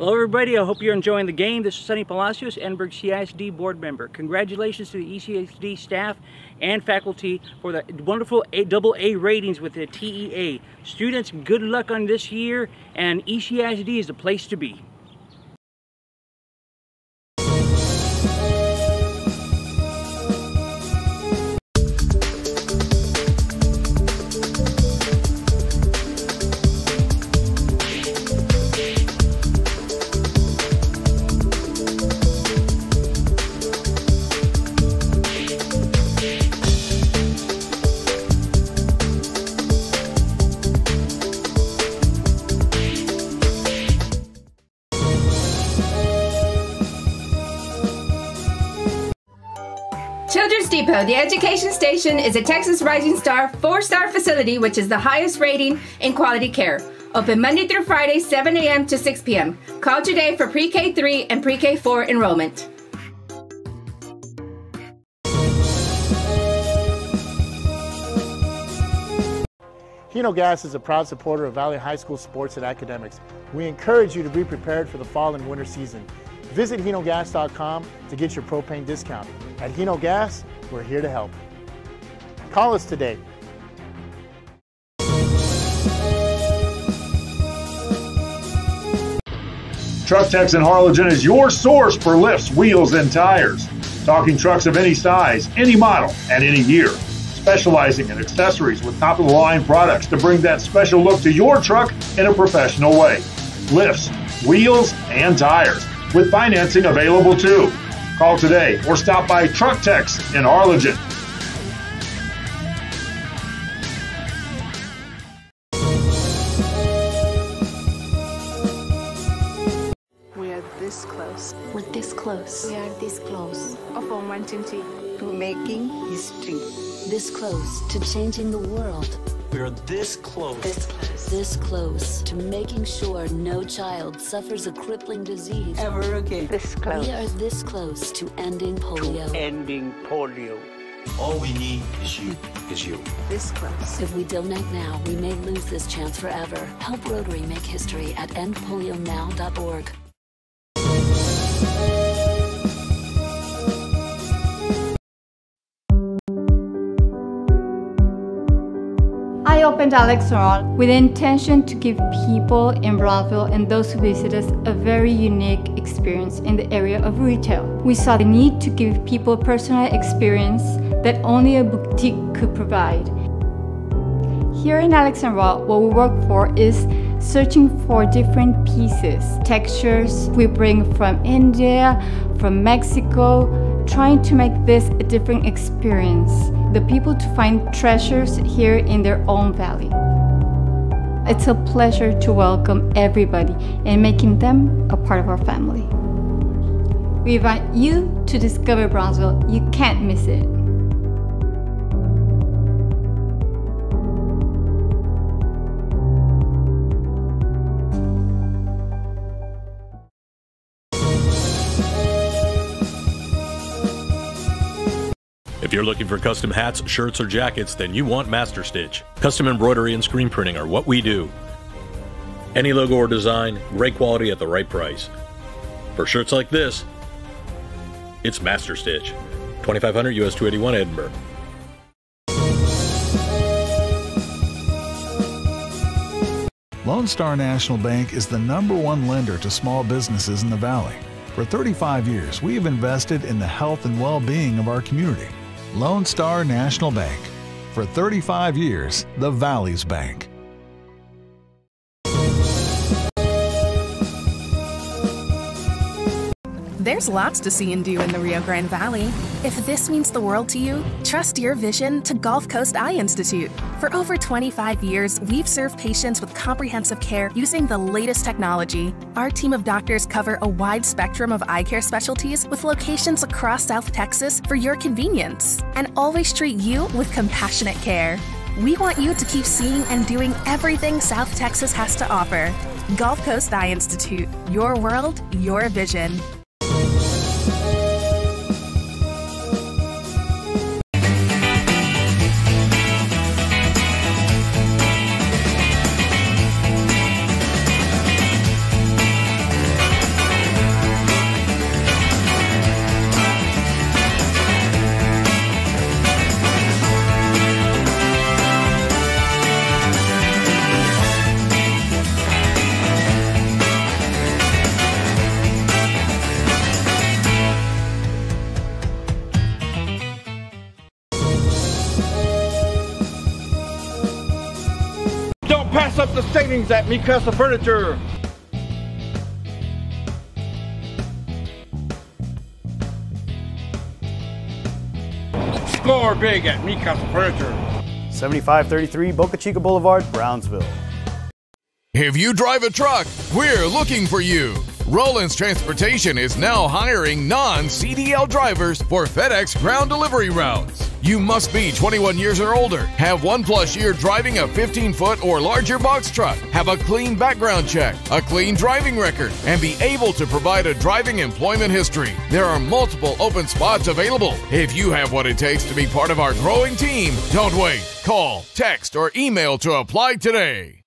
Hello everybody, I hope you're enjoying the game. This is Sonny Palacios, Edinburg CISD board member. Congratulations to the ECISD staff and faculty for the wonderful AA ratings with the TEA. Students, good luck on this year, and ECISD is the place to be. Children's Depot, the education station, is a Texas Rising Star 4-star facility which is the highest rating in quality care. Open Monday through Friday, 7 a.m. to 6 p.m. Call today for Pre-K 3 and Pre-K 4 enrollment. Hino Gas is a proud supporter of Valley High School sports and academics. We encourage you to be prepared for the fall and winter season. Visit hinogas.com to get your propane discount. At Hino Gas, we're here to help. Call us today. Truck Techs in Harlingen is your source for lifts, wheels, and tires. Talking trucks of any size, any model, and any year. Specializing in accessories with top-of-the-line products to bring that special look to your truck in a professional way. Lifts, wheels, and tires, with financing available too. Call today or stop by Truck Techs in Harlingen. We are this close. We're this close. We are this close. Of wanting to making history. This close to changing the world. We are this close. This close. This close to making sure no child suffers a crippling disease Ever again. This close. We are this close to ending polio. Ending polio. All we need is you. This close. If we don't act now, we may lose this chance forever. Help Rotary make history at endpolionow.org. I opened Alex Restaurant with the intention to give people in Brownsville and those who visit us a very unique experience in the area of retail. We saw the need to give people a personal experience that only a boutique could provide. Here in Alex Raw, what we work for is searching for different pieces, textures we bring from India, from Mexico, trying to make this a different experience. The people to find treasures here in their own valley. It's a pleasure to welcome everybody and making them a part of our family. We invite you to discover Brownsville. You can't miss it. If you're looking for custom hats, shirts, or jackets, then you want Master Stitch. Custom embroidery and screen printing are what we do. Any logo or design, great quality at the right price. For shirts like this, it's Master Stitch. 2500 US 281 Edinburg. Lone Star National Bank is the #1 lender to small businesses in the Valley. For 35 years, we have invested in the health and well-being of our community. Lone Star National Bank. For 35 years, the Valley's Bank. There's lots to see and do in the Rio Grande Valley. If this means the world to you, trust your vision to Gulf Coast Eye Institute. For over 25 years, we've served patients with comprehensive care using the latest technology. Our team of doctors cover a wide spectrum of eye care specialties with locations across South Texas for your convenience, and always treat you with compassionate care. We want you to keep seeing and doing everything South Texas has to offer. Gulf Coast Eye Institute, your world, your vision. Don't pass up the savings at Mi Casa Furniture. Score big at Mi Casa Furniture. 7533 Boca Chica Boulevard, Brownsville. If you drive a truck, we're looking for you. Roland's Transportation is now hiring non-CDL drivers for FedEx ground delivery routes. You must be 21 years or older, have 1+ year driving a 15-foot or larger box truck, have a clean background check, a clean driving record, and be able to provide a driving employment history. There are multiple open spots available. If you have what it takes to be part of our growing team, don't wait. Call, text, or email to apply today.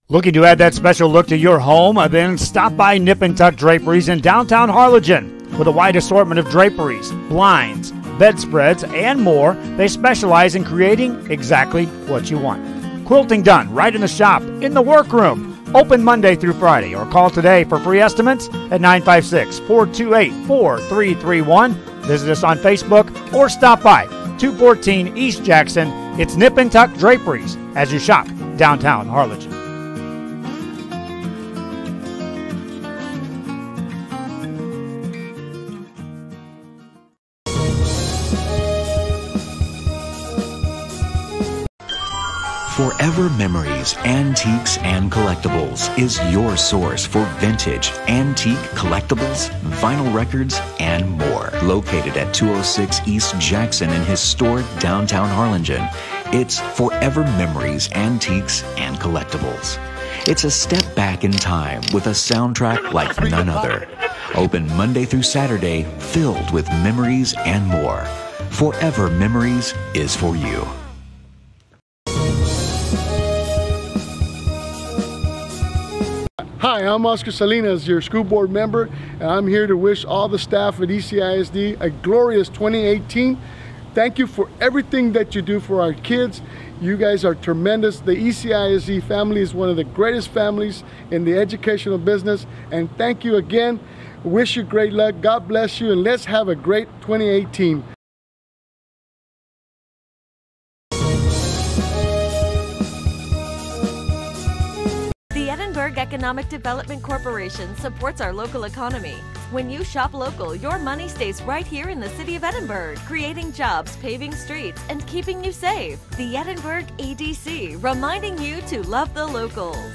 Looking to add that special look to your home? Then stop by Nip and Tuck Draperies in downtown Harlingen. With a wide assortment of draperies, blinds, bedspreads, and more, they specialize in creating exactly what you want. Quilting done right in the shop, in the workroom. Open Monday through Friday, or call today for free estimates at 956-428-4331. Visit us on Facebook or stop by 214 East Jackson. It's Nip and Tuck Draperies as you shop downtown Harlingen. Forever Memories, Antiques, and Collectibles is your source for vintage, antique, collectibles, vinyl records, and more. Located at 206 East Jackson in historic downtown Harlingen, it's Forever Memories, Antiques, and Collectibles. It's a step back in time with a soundtrack like none other. Open Monday through Saturday, filled with memories and more. Forever Memories is for you. Hi, I'm Oscar Salinas, your school board member, and I'm here to wish all the staff at ECISD a glorious 2018. Thank you for everything that you do for our kids. You guys are tremendous. The ECISD family is one of the greatest families in the educational business, and thank you again. Wish you great luck. God bless you, and let's have a great 2018. The Edinburg Economic Development Corporation supports our local economy. When you shop local, your money stays right here in the city of Edinburg, creating jobs, paving streets, and keeping you safe. The Edinburg EDC, reminding you to love the locals.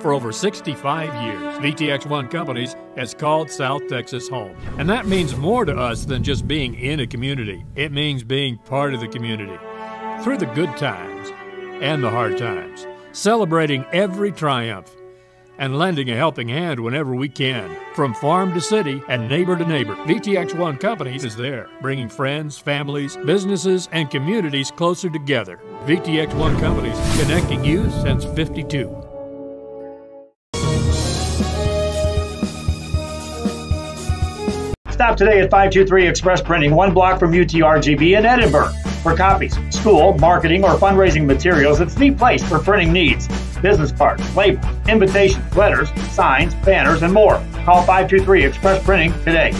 For over 65 years, VTX1 Companies has called South Texas home. And that means more to us than just being in a community. It means being part of the community. Through the good times and the hard times. Celebrating every triumph. And lending a helping hand whenever we can. From farm to city and neighbor to neighbor, VTX1 Companies is there, bringing friends, families, businesses, and communities closer together. VTX1 Companies, connecting you since '52. Stop today at 523 Express Printing, 1 block from UTRGB in Edinburg. For copies, school, marketing, or fundraising materials, it's the place for printing needs. Business cards, labels, invitations, letters, signs, banners, and more. Call 523 Express Printing today.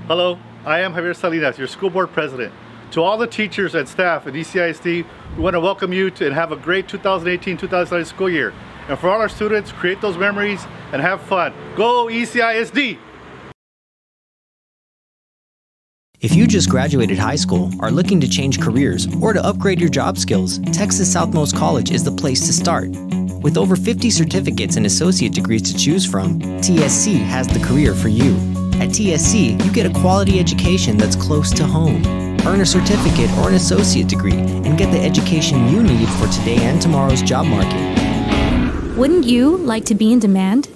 Hello, I am Javier Salinas, your school board president. To all the teachers and staff at ECISD, we want to welcome you to and have a great 2018-2019 school year. And for all our students, create those memories and have fun. Go ECISD! If you just graduated high school, are looking to change careers, or to upgrade your job skills, Texas Southmost College is the place to start. With over 50 certificates and associate degrees to choose from, TSC has the career for you. At TSC, you get a quality education that's close to home. Earn a certificate or an associate degree, and get the education you need for today and tomorrow's job market. Wouldn't you like to be in demand?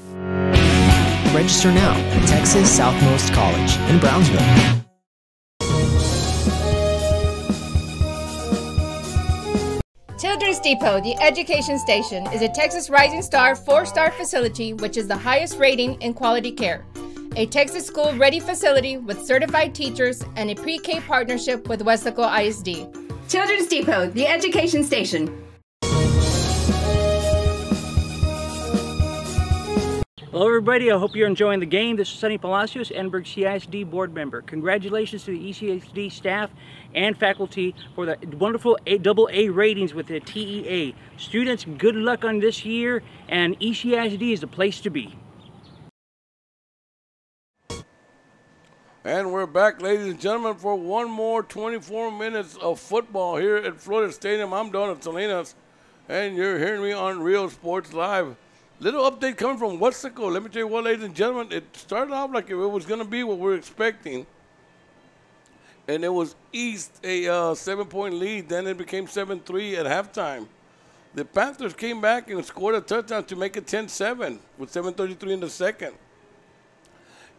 Register now at Texas Southmost College in Brownsville. Children's Depot, the education station, is a Texas Rising Star 4-star facility which is the highest rating in quality care. A Texas school-ready facility with certified teachers and a pre-K partnership with Wesco ISD. Children's Depot, the education station. Hello everybody, I hope you're enjoying the game. This is Sonny Palacios, Edinburg CISD board member. Congratulations to the ECISD staff and faculty for the wonderful AA ratings with the TEA. Students, good luck on this year, and ECISD is the place to be. And we're back, ladies and gentlemen, for one more 24 minutes of football here at Florida Stadium. I'm Donald Salinas, and you're hearing me on Real Sports Live. Little update coming from Westaco. Let me tell you what, ladies and gentlemen, it started off like it was going to be what we were expecting. And it was East a 7-point lead. Then it became 7-3 at halftime. The Panthers came back and scored a touchdown to make it 10-7 with 7:33 in the second.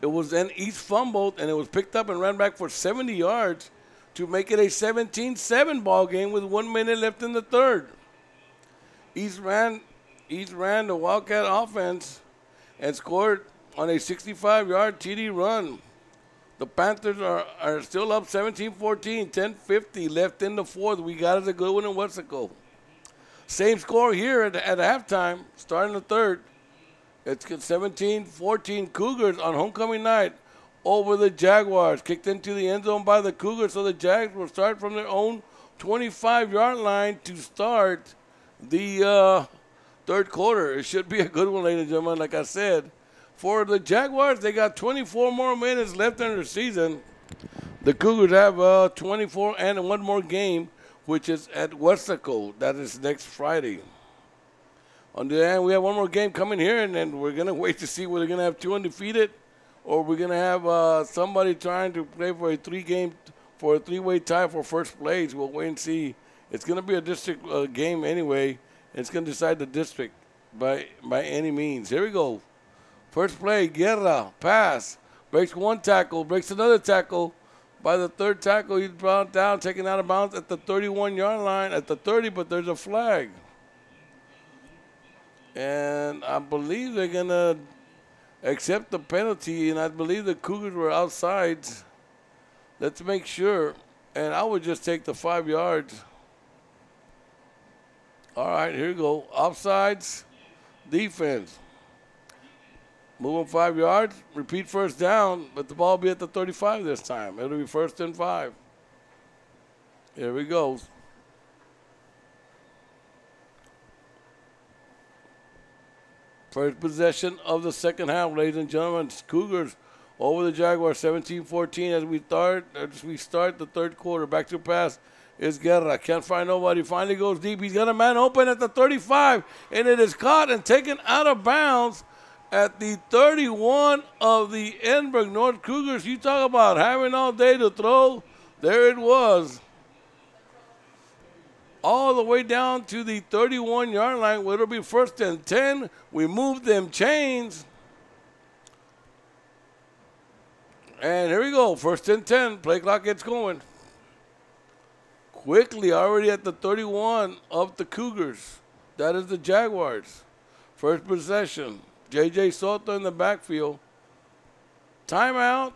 It was then East fumbled, and it was picked up and ran back for 70 yards to make it a 17-7 ball game with 1 minute left in the third. East ran the Wildcat offense and scored on a 65-yard TD run. The Panthers are still up 17-14, 10:50 left in the fourth. We got us a good one in Westaco. Same score here at halftime, starting the third. It's 17-14 Cougars on homecoming night over the Jaguars. Kicked into the end zone by the Cougars, so the Jags will start from their own 25-yard line to start the third quarter. It should be a good one, ladies and gentlemen. Like I said, for the Jaguars, they got 24 more minutes left in their season. The Cougars have 24 and one more game, which is at Westaco. That is next Friday. On the other hand, we have one more game coming here, and then we're going to wait to see whether we're going to have two undefeated or we're going to have somebody trying to play for a three-way tie for first place. We'll wait and see. It's going to be a district game anyway. It's going to decide the district by any means. Here we go. First play, Guerra, pass. Breaks one tackle, breaks another tackle. By the third tackle, he's brought down, taken out of bounds at the 31-yard line, at the 30, but there's a flag. And I believe they're going to accept the penalty, and I believe the Cougars were outside. Let's make sure. And I would just take the 5 yards. All right, here we go. Offsides, defense. Moving 5 yards, repeat first down, but the ball will be at the 35 this time. It'll be 1st and 5. Here we go. First possession of the second half, ladies and gentlemen. Cougars over the Jaguars, 17-14 as we start the third quarter. Back to pass is Guerra. Can't find nobody. Finally goes deep. He's got a man open at the 35, and it is caught and taken out of bounds at the 31 of the Edinburg North Cougars. You talk about having all day to throw. There it was. All the way down to the 31-yard line where it'll be 1st and 10. We moved them chains. And here we go. 1st and 10. Play clock gets going. Quickly already at the 31 of the Cougars. That is the Jaguars. First possession. J.J. Soto in the backfield. Timeout.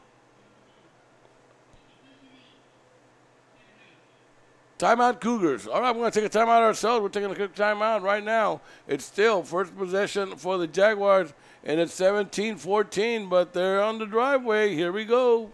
Timeout Cougars. All right, we're going to take a timeout ourselves. We're taking a quick timeout right now. It's still first possession for the Jaguars, and it's 17-14, but they're on the driveway. Here we go.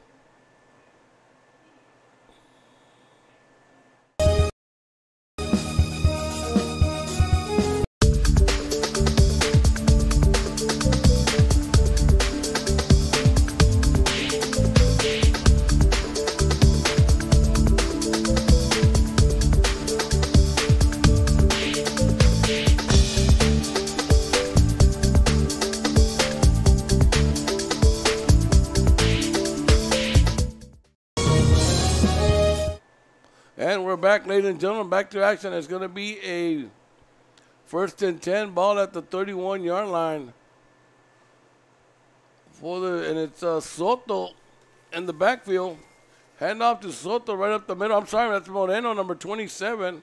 And we're back, ladies and gentlemen, back to action. It's going to be a 1st and 10 ball at the 31-yard line. And it's Soto in the backfield. Hand off to Soto right up the middle. I'm sorry, that's Moreno, number 27.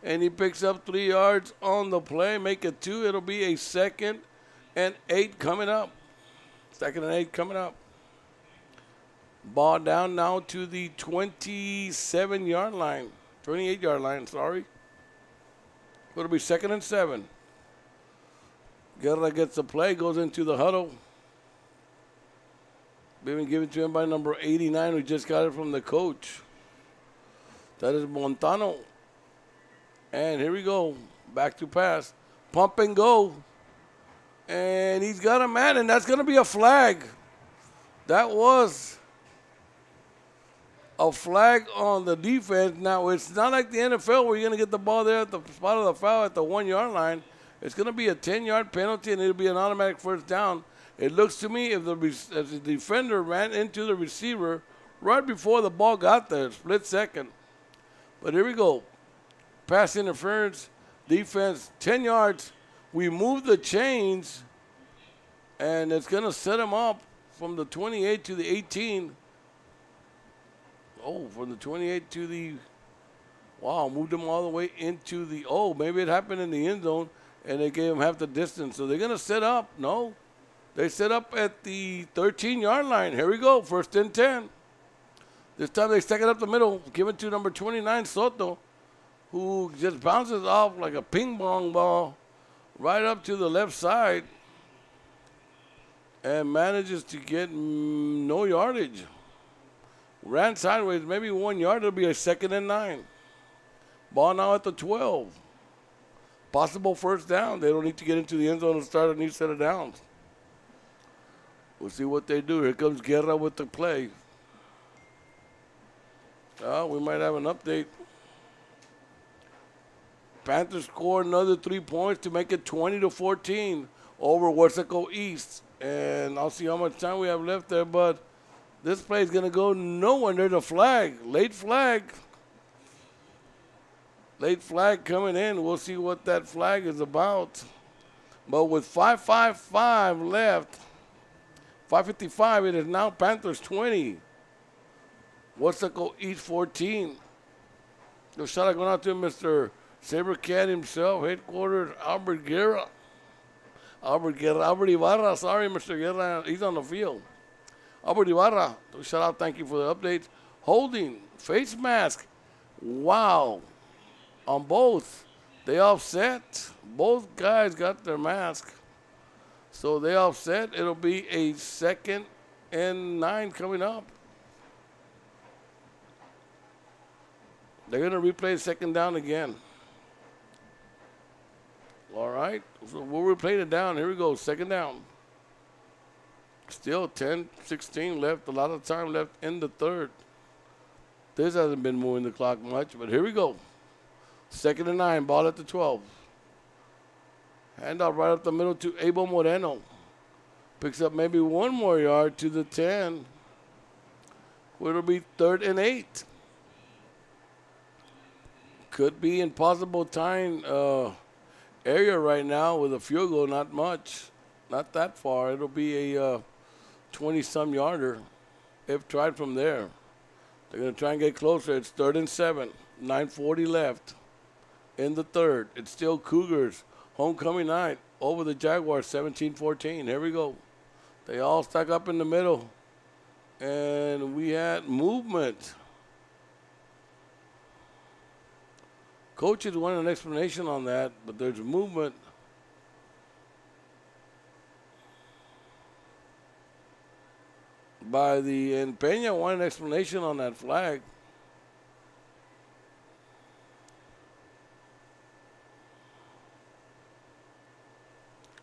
And he picks up 3 yards on the play, make it 2. It'll be a 2nd and 8 coming up. 2nd and 8 coming up. Ball down now to the 27-yard line. 28-yard line, sorry. It'll be 2nd and 7. Guerra gets the play, goes into the huddle. Being given to him by number 89, who just got it from the coach. That is Montano. And here we go. Back to pass. Pump and go. And he's got a man, and that's going to be a flag. That was a flag on the defense. Now, it's not like the NFL where you're going to get the ball there at the spot of the foul at the 1 yard line. It's going to be a 10-yard penalty, and it'll be an automatic first down. It looks to me if the defender ran into the receiver right before the ball got there, split second. But here we go. Pass interference, defense, 10 yards. We move the chains, and it's going to set him up from the 28 to the 18. Oh, from the 28 to the, wow, moved him all the way into the, oh, maybe it happened in the end zone, and they gave him half the distance. So they're going to set up, no. They set up at the 13-yard line. Here we go, 1st and 10. This time they stack it up the middle, give it to number 29, Soto, who just bounces off like a ping pong ball right up to the left side and manages to get no yardage. Ran sideways, maybe 1 yard. It'll be a 2nd and 9. Ball now at the 12. Possible first down. They don't need to get into the end zone and start a new set of downs. We'll see what they do. Here comes Guerra with the play. We might have an update. Panthers score another 3 points to make it 20-14 over Wesco East. And I'll see how much time we have left there, but this play is going to go nowhere. There's a flag, late flag. Late flag coming in. We'll see what that flag is about. But with 5:55 left, 5:55, it is now Panthers 20. Wesco East 14. The shot going out to Mr. Sabercat himself, headquarters, Albert Guerra. Albert Ibarra, sorry, Mr. Guerra, he's on the field. Albert Ibarra, shout out, thank you for the updates. Holding, face mask, wow. On both, they offset. Both guys got their mask. So they offset, it'll be a 2nd and 9 coming up. They're going to replay 2nd down again. All right, so we'll replay it down. Here we go, 2nd down. Still 10-16 left, a lot of time left in the 3rd. This hasn't been moving the clock much, but here we go. 2nd and 9, ball at the 12. Handoff right up the middle to Abel Moreno. Picks up maybe 1 more yard to the 10. It'll be 3rd and 8. Could be impossible time area right now with a field goal, not much, not that far. It'll be a 20-some yarder if tried from there. They're going to try and get closer. It's 3rd and 7, 9:40 left in the 3rd. It's still Cougars, homecoming night over the Jaguars, 17-14. Here we go. They all stack up in the middle, and we had movement. Coaches want an explanation on that, but there's movement. By the, and Peña want an explanation on that flag.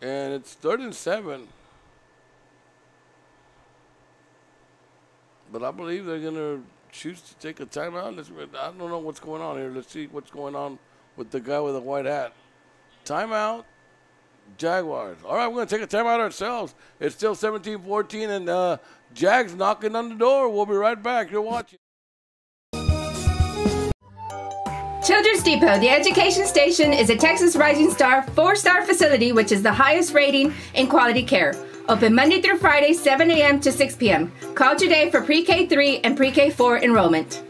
And it's 3rd and 7. But I believe they're going to choose to take a timeout. I don't know what's going on here. Let's see what's going on with the guy with the white hat. Timeout, Jaguars. All right, we're going to take a timeout ourselves. It's still 17-14, and Jags knocking on the door. We'll be right back. You're watching. Children's Depot, the education station, is a Texas Rising Star 4-star facility, which is the highest rating in quality care. Open Monday through Friday, 7 a.m. to 6 p.m. Call today for Pre-K 3 and Pre-K 4 enrollment.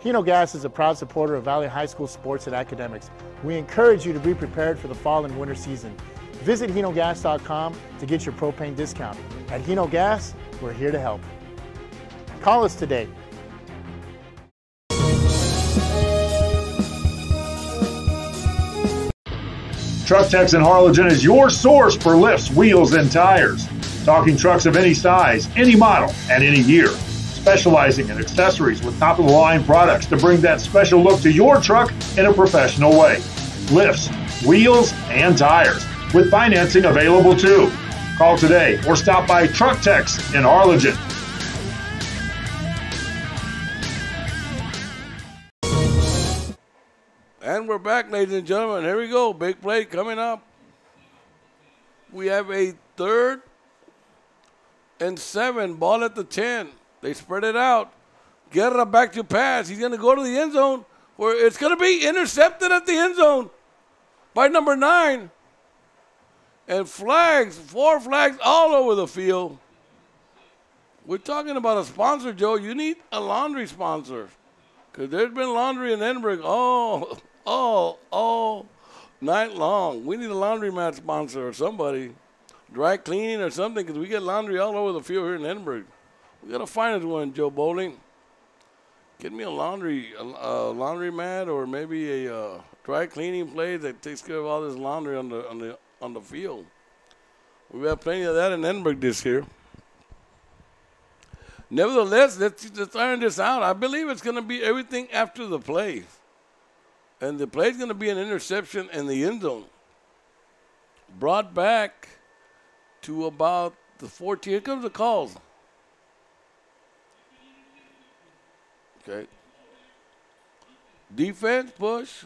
Hino Gas is a proud supporter of Valley High School sports and academics. We encourage you to be prepared for the fall and winter season. Visit hinogas.com to get your propane discount. At Hino Gas, we're here to help. Call us today. Truck Techs in Harlingen is your source for lifts, wheels, and tires. Talking trucks of any size, any model, and any year. Specializing in accessories with top-of-the-line products to bring that special look to your truck in a professional way. Lifts, wheels, and tires, with financing available too. Call today or stop by Truck Techs in Harlingen. And we're back, ladies and gentlemen. Here we go. Big play coming up. We have a 3rd and 7. Ball at the 10. They spread it out. Guerra back to pass. He's going to go to the end zone, where it's going to be intercepted at the end zone by number 9. And flags, 4 flags all over the field. We're talking about a sponsor, Joe. You need a laundry sponsor, because there's been laundry in Edinburg all night long. We need a laundromat sponsor or somebody. Dry cleaning or something, because we get laundry all over the field here in Edinburg. We got to find us one, Joe Bowling. Get me a laundromat, or maybe a dry cleaning place that takes care of all this laundry on the field. We've had plenty of that in Edinburg this year. Nevertheless, let's iron this out. I believe it's going to be everything after the play. And the play is going to be an interception in the end zone. Brought back to about the 14. Here comes the calls. Okay. Defense, push.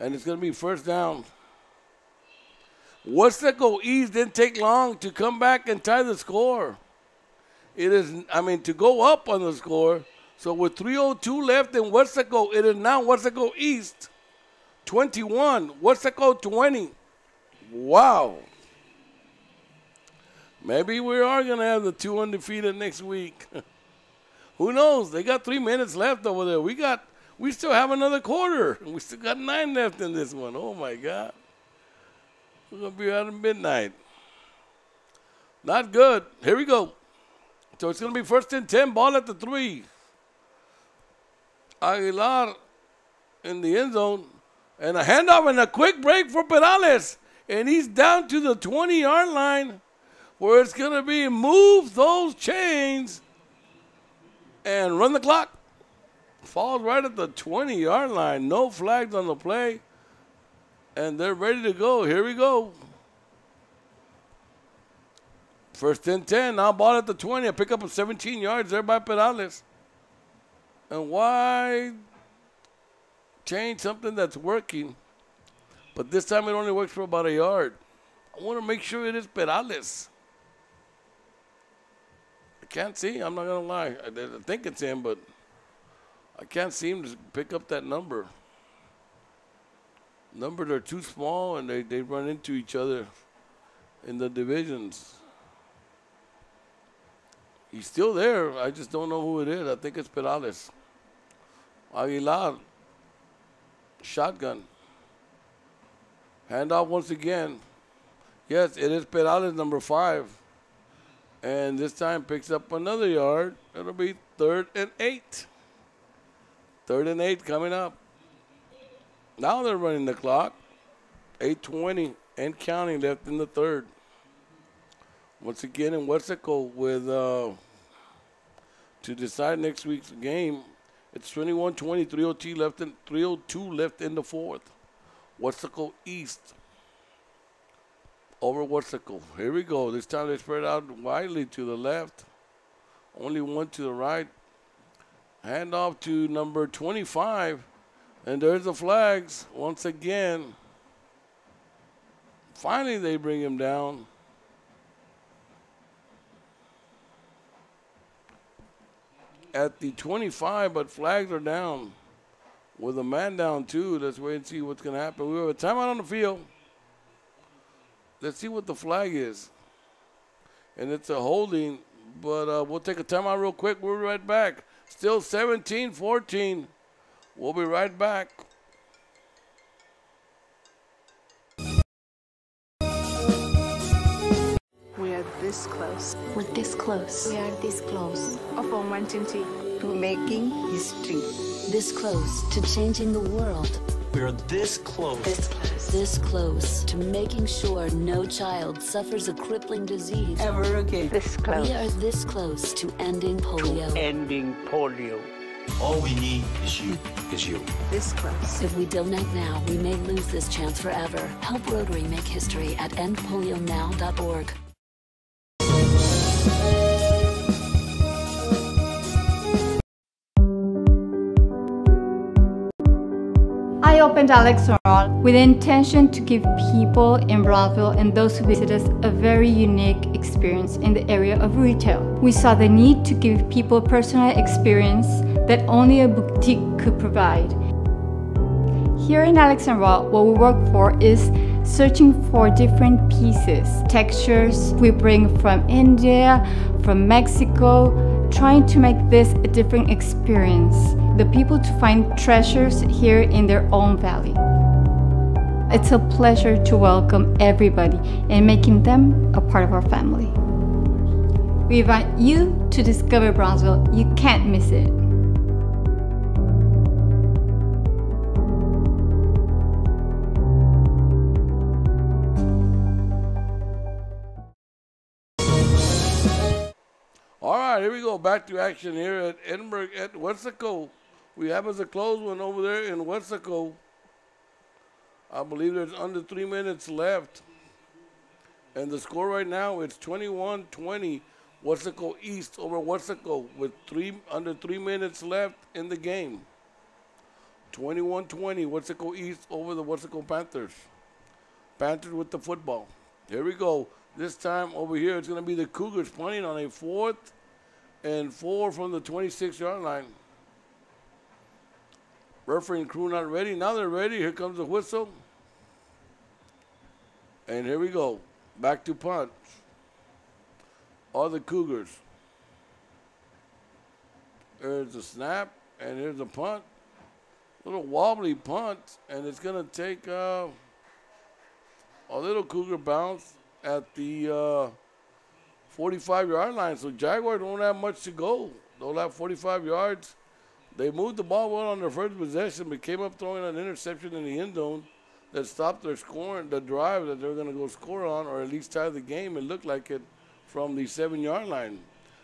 And it's going to be first down. Wesco East didn't take long to come back and tie the score. It is, to go up on the score. So with 3:02 left in Wesco, it is now Wesco East 21, Wesco 20. Wow. Maybe we are going to have the 2 undefeated next week. Who knows? They got 3 minutes left over there. We still have another quarter. We still got 9 left in this one. Oh, my God. We're going to be out at midnight. Not good. Here we go. So it's going to be 1st and 10, ball at the 3. Aguilar in the end zone. And a handoff and a quick break for Perales. And he's down to the 20-yard line, where it's going to be move those chains and run the clock. Falls right at the 20-yard line. No flags on the play. And they're ready to go. Here we go. 1st and 10. Now ball at the 20. I pick up 17 yards there by Perales. And why change something that's working, but this time it only works for about a yard? I want to make sure it is Perales. I can't see. I'm not going to lie. I think it's him, but I can't see him to pick up that number. Numbers are too small, and they run into each other in the divisions. He's still there. I just don't know who it is. I think it's Perales. Aguilar. Shotgun. Handoff once again. Yes, it is Perales, number 5. And this time picks up another yard. It'll be 3rd and 8. 3rd and 8 coming up. Now they're running the clock. 8:20 and counting left in the 3rd. Once again in Wesco with to decide next week's game. It's 21-20, 3:02 left in the 4th. Wesco East over Wesco. Here we go. This time they spread out widely to the left. Only one to the right. Handoff to number 25. And there's the flags once again. Finally, they bring him down. At the 25, but flags are down. With a man down, too. Let's wait and see what's going to happen. We have a timeout on the field. Let's see what the flag is. And it's a holding, but we'll take a timeout real quick. We'll be right back. Still 17-14. We'll be right back. We are this close. We're this close. We are this close. Of wanting to making history. This close to changing the world. We're this close. This close to making sure no child suffers a crippling disease Ever again. This close. We are this close to ending polio. Ending polio. All we need is you. This close. If we don't act now, we may lose this chance forever. Help Rotary make history at endpolionow.org. I opened Alex Ron with the intention to give people in Brownsville and those who visit us a very unique experience in the area of retail. We saw the need to give people a personal experience that only a boutique could provide. Here in Alex & Raw, what we work for is searching for different pieces, textures we bring from India, from Mexico, trying to make this a different experience. The people to find treasures here in their own valley. It's a pleasure to welcome everybody and making them a part of our family. We invite you to discover Brownsville. You can't miss it. All right, here we go. Back to action here at Edinburg at Wetzico. We have us a close one over there in Wetzico. I believe there's under 3 minutes left. And the score right now is 21-20. Wetzico East over Wetzico with under 3 minutes left in the game. 21-20, Wetzico East over the Wetzico Panthers. Panthers with the football. Here we go. This time over here, it's going to be the Cougars punting on a 4th and 4 from the 26-yard line. Referee and crew not ready. Now they're ready. Here comes the whistle. And here we go. Back to punt. All the Cougars. There's the snap, and here's the punt. Little wobbly punt, and it's going to take a little Cougar bounce at the 45-yard line. So Jaguars don't have much to go. They'll have 45 yards. They moved the ball well on their first possession, but came up throwing an interception in the end zone that stopped their scoring, the drive that they're going to go score on, or at least tie the game. It looked like it from the 7-yard line.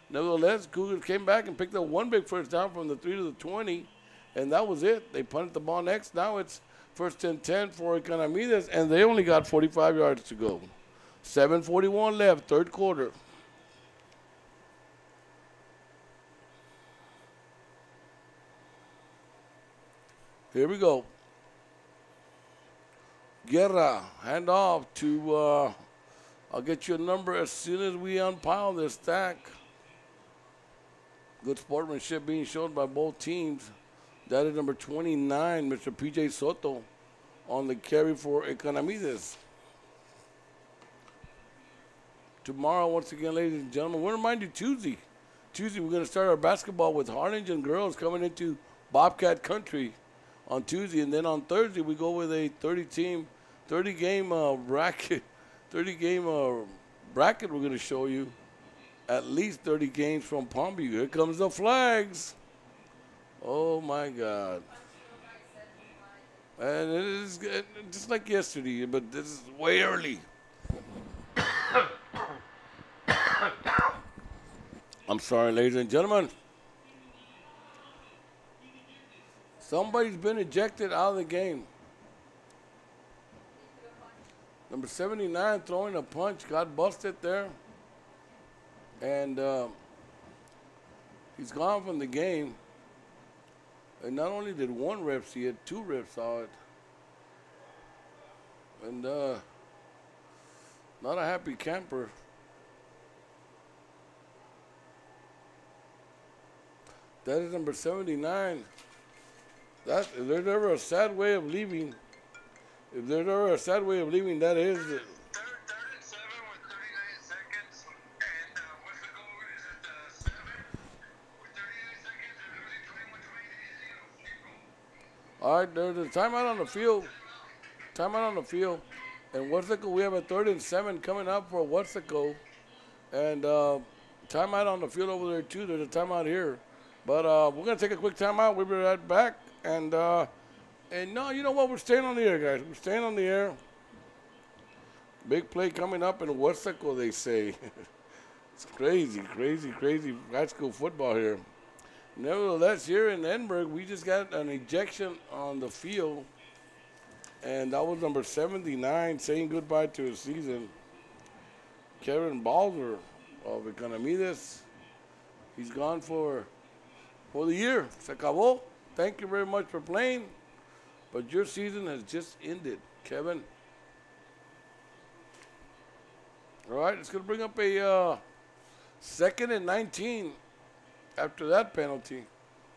Nevertheless, Cougars came back and picked up one big first down from the 3 to the 20, and that was it. They punted the ball next. Now it's 1st and 10 for Economedes, and they only got 45 yards to go. 7:41 left, third quarter. Here we go. Guerra, hand off to, I'll get you a number as soon as we unpile this stack. Good sportsmanship being shown by both teams. That is number 29, Mr. P.J. Soto, on the carry for Economedes. Tomorrow, once again, ladies and gentlemen, we'll remind you Tuesday, we're going to start our basketball with Harlingen girls coming into Bobcat Country on Tuesday. And then on Thursday, we go with a 30-game bracket. 30-game bracket we're going to show you. At least 30 games from Palmview. Here comes the flags. Oh, my God. And it is just like yesterday, but this is way early. I'm sorry, ladies and gentlemen. Somebody's been ejected out of the game. Number 79 throwing a punch, got busted there. And he's gone from the game. And not only did one ref see it, 2 refs saw it. And not a happy camper. That is number 79. If there's ever a sad way of leaving, that is it. All right, there's a timeout on the field. And Wetzico, we have a 3rd and 7 coming up for Wetzico. And timeout on the field over there, too. There's a timeout here. But we're going to take a quick timeout. We'll be right back. And no, you know what? We're staying on the air, guys. We're staying on the air. Big play coming up in Westaco, they say. It's crazy, crazy, crazy high school football here. Nevertheless, here in Edinburg, we just got an ejection on the field. And that was number 79, saying goodbye to his season. Kevin Balder of Economedes. He's gone for the year. Se acabó. Thank you very much for playing. But your season has just ended, Kevin. All right, it's going to bring up a 2nd and 19 after that penalty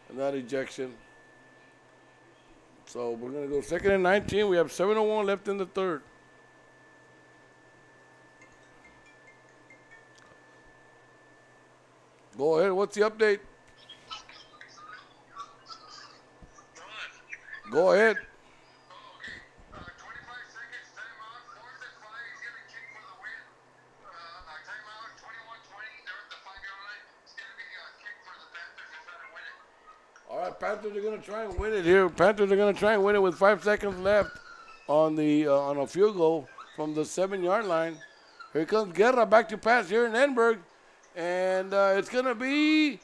and that ejection. So we're going to go 2nd and 19. We have 7:01 left in the third. Go ahead. What's the update? Go ahead. All right, Panthers are going to try and win it here. Panthers are going to try and win it with 5 seconds left on a field goal from the 7-yard line. Here comes Guerra back to pass here in Edinburg. And it's going to be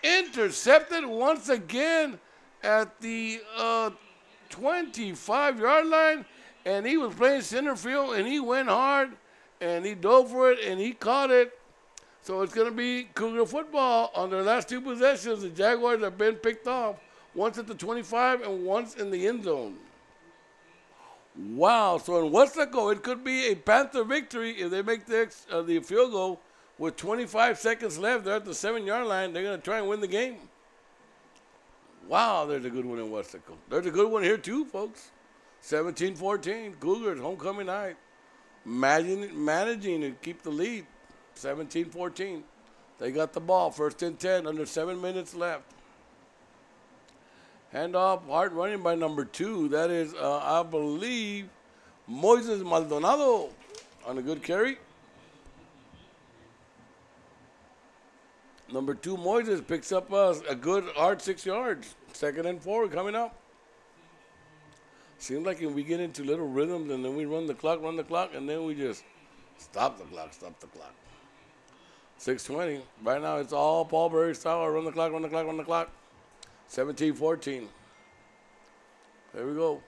intercepted once again at the 25-yard line. And he was playing center field, and he went hard, and he dove for it, and he caught it. So it's going to be Cougar football on their last 2 possessions. The Jaguars have been picked off, once at the 25 and once in the end zone. Wow. So in Westaco, it could be a Panther victory if they make the field goal with 25 seconds left. They're at the 7-yard line. They're going to try and win the game. Wow, there's a good one in Westaco. There's a good one here too, folks. 17-14, Cougars, homecoming night. Managing to keep the lead. 17-14. They got the ball. 1st and 10, under 7 minutes left. Handoff, hard running by number 2. That is, I believe, Moises Maldonado on a good carry. Number 2, Moises picks up a good hard 6 yards. 2nd and 4 coming up. Seems like if we get into little rhythms and then we run the clock, and then we just stop the clock. 6:20. Right now it's all Paul Berry style. Run the clock. 17-14. There we go.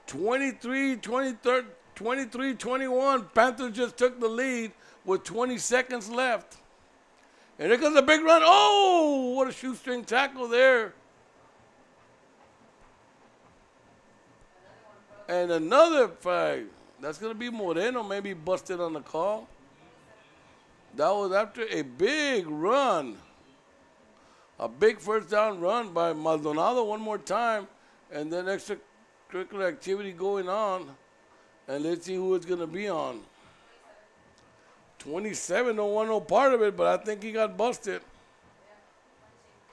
23-21. Panthers just took the lead with 20 seconds left. And here comes a big run. Oh, what a shoestring tackle there. And another flag. That's going to be Moreno, maybe busted on the call. That was after a big run. A big 1st down run by Maldonado one more time. And then extracurricular activity going on. And let's see who it's going to be on. 27 don't want no part of it, but I think he got busted.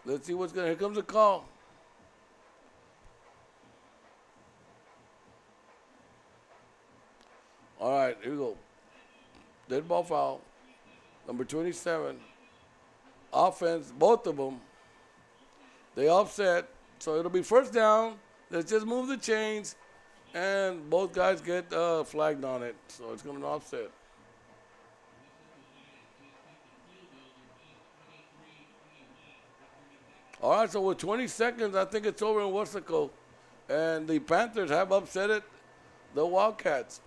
Let's see what's going to. Here comes a call. All right, here we go. Dead ball foul. Number 27. Offense, both of them. They offset. So it'll be 1st down. Let's just move the chains. And both guys get flagged on it. So it's going to offset. All right, so with 20 seconds, I think it's over in Westaco. And the Panthers have upset it. The Wildcats,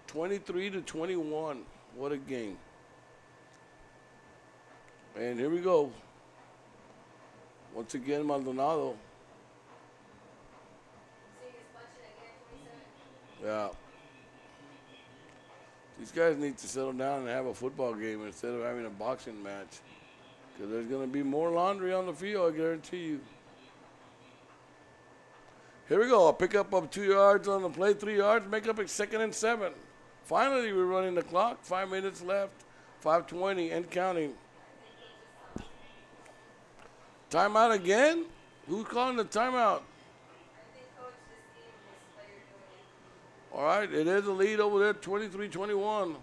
23-21. What a game. And here we go. Once again, Maldonado. Yeah. These guys need to settle down and have a football game instead of having a boxing match. Because there's going to be more laundry on the field, I guarantee you. Here we go. A pickup of 2 yards on the play, 3 yards, make up a 2nd and 7. Finally, we're running the clock. 5 minutes left. 5:20 and counting. Timeout again? Who's calling the timeout? All right, it is a lead over there, 23-21.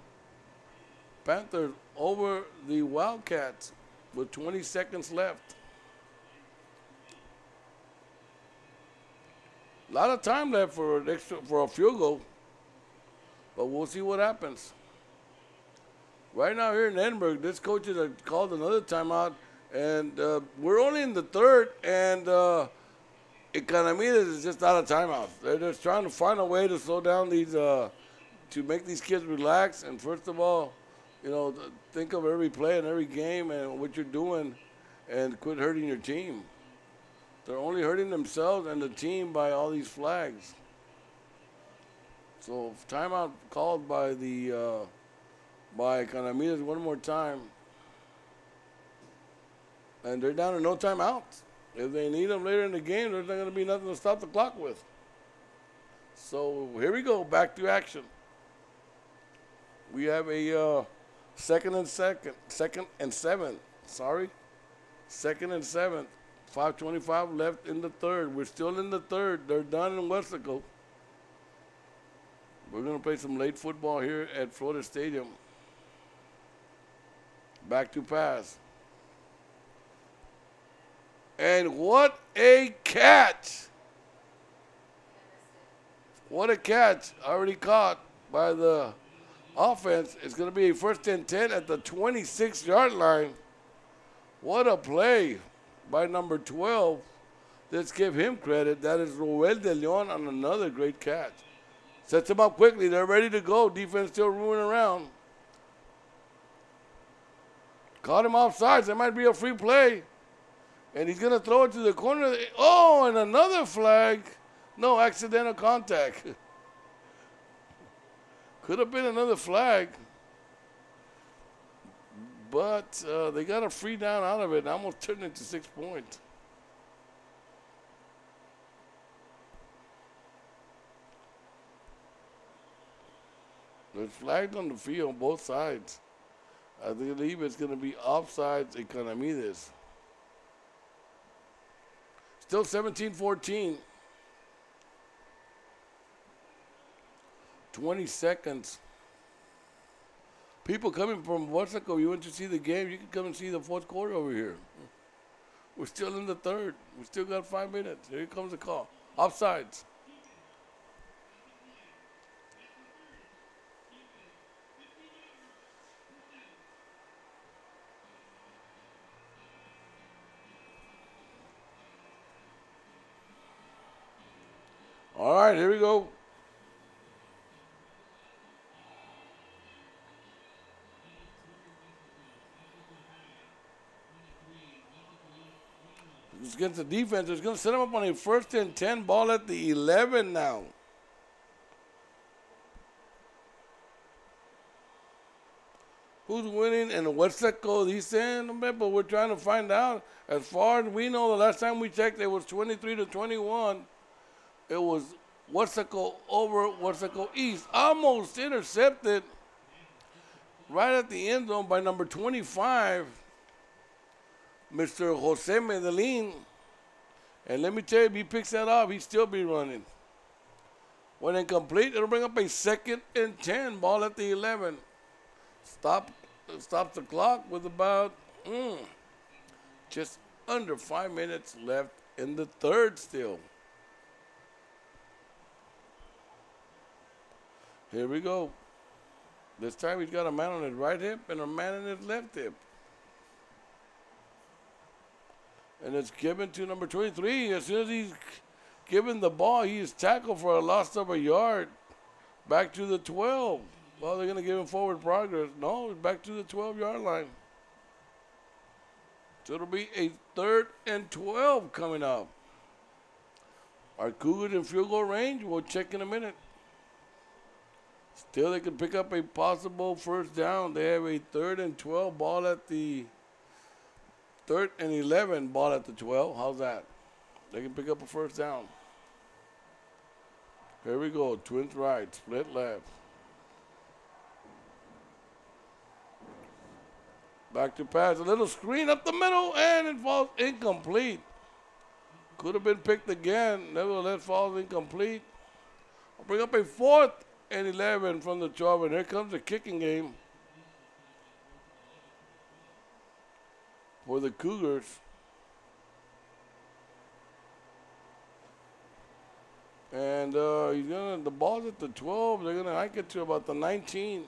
Panthers over the Wildcats with 20 seconds left. A lot of time left for a field goal, but we'll see what happens. Right now here in Edinburgh, this coach has called another timeout, and we're only in the third, and Economedes is just out of timeout. They're just trying to find a way to slow down these, to make these kids relax, and first of all, you know, think of every play and every game and what you're doing, and quit hurting your team. They're only hurting themselves and the team by all these flags. So timeout called by the by Economedes one more time. And they're down to no timeouts. If they need them later in the game, there's not going to be nothing to stop the clock with. So here we go, back to action. We have a second and seven. 5:25 left in the third. We're still in the third. They're done in Westaco. We're going to play some late football here at Florida Stadium. Back to pass. And what a catch! What a catch. Already caught by the offense. It's going to be a 1st and 10 at the 26-yard line. What a play by number 12. Let's give him credit. That is Roel de Leon on another great catch. Sets him up quickly. They're ready to go. Defense still rooming around. Caught him offsides. That might be a free play. And he's going to throw it to the corner. Oh, and another flag. No, accidental contact. Could have been another flag. But they got a free down out of it and almost turned it into 6 points. There's flags on the field on both sides. I believe it's going to be offsides Economedes. Still 17-14. 20 seconds. People coming from Westaco, you went to see the game, you can come and see the fourth quarter over here. We're still in the third. We still got 5 minutes. Here comes the call. Offsides. All right, here we go. Against the defense, it's going to set him up on a 1st and 10 ball at the 11 now. Who's winning in Westaco? He's saying, but we're trying to find out. As far as we know, the last time we checked, it was 23-21. It was Westaco over Westaco East. Almost intercepted right at the end zone by number 25. Mr. Jose Medellin. And let me tell you, if he picks that off, he'd still be running. When incomplete, it'll bring up a 2nd and 10 ball at the 11. Stops the clock with about just under 5 minutes left in the third still. Here we go. This time he's got a man on his right hip and a man on his left hip. And it's given to number 23. As soon as he's given the ball, he is tackled for a loss of a yard. Back to the 12. Well, they're going to give him forward progress. No, back to the 12-yard line. So it'll be a 3rd and 12 coming up. Are Cougars in field goal range? We'll check in a minute. Still, they can pick up a possible first down. They have a 3rd and 12 ball at the 3rd and 11 ball at the 12. How's that? They can pick up a first down. Here we go. Twins right, split left. Back to pass. A little screen up the middle, and it falls incomplete. Could have been picked again. Nevertheless, falls incomplete. I'll bring up a 4th and 11 from the 12, and here comes the kicking game for the Cougars. And the ball's at the 12. They're gonna hike it to about the 19,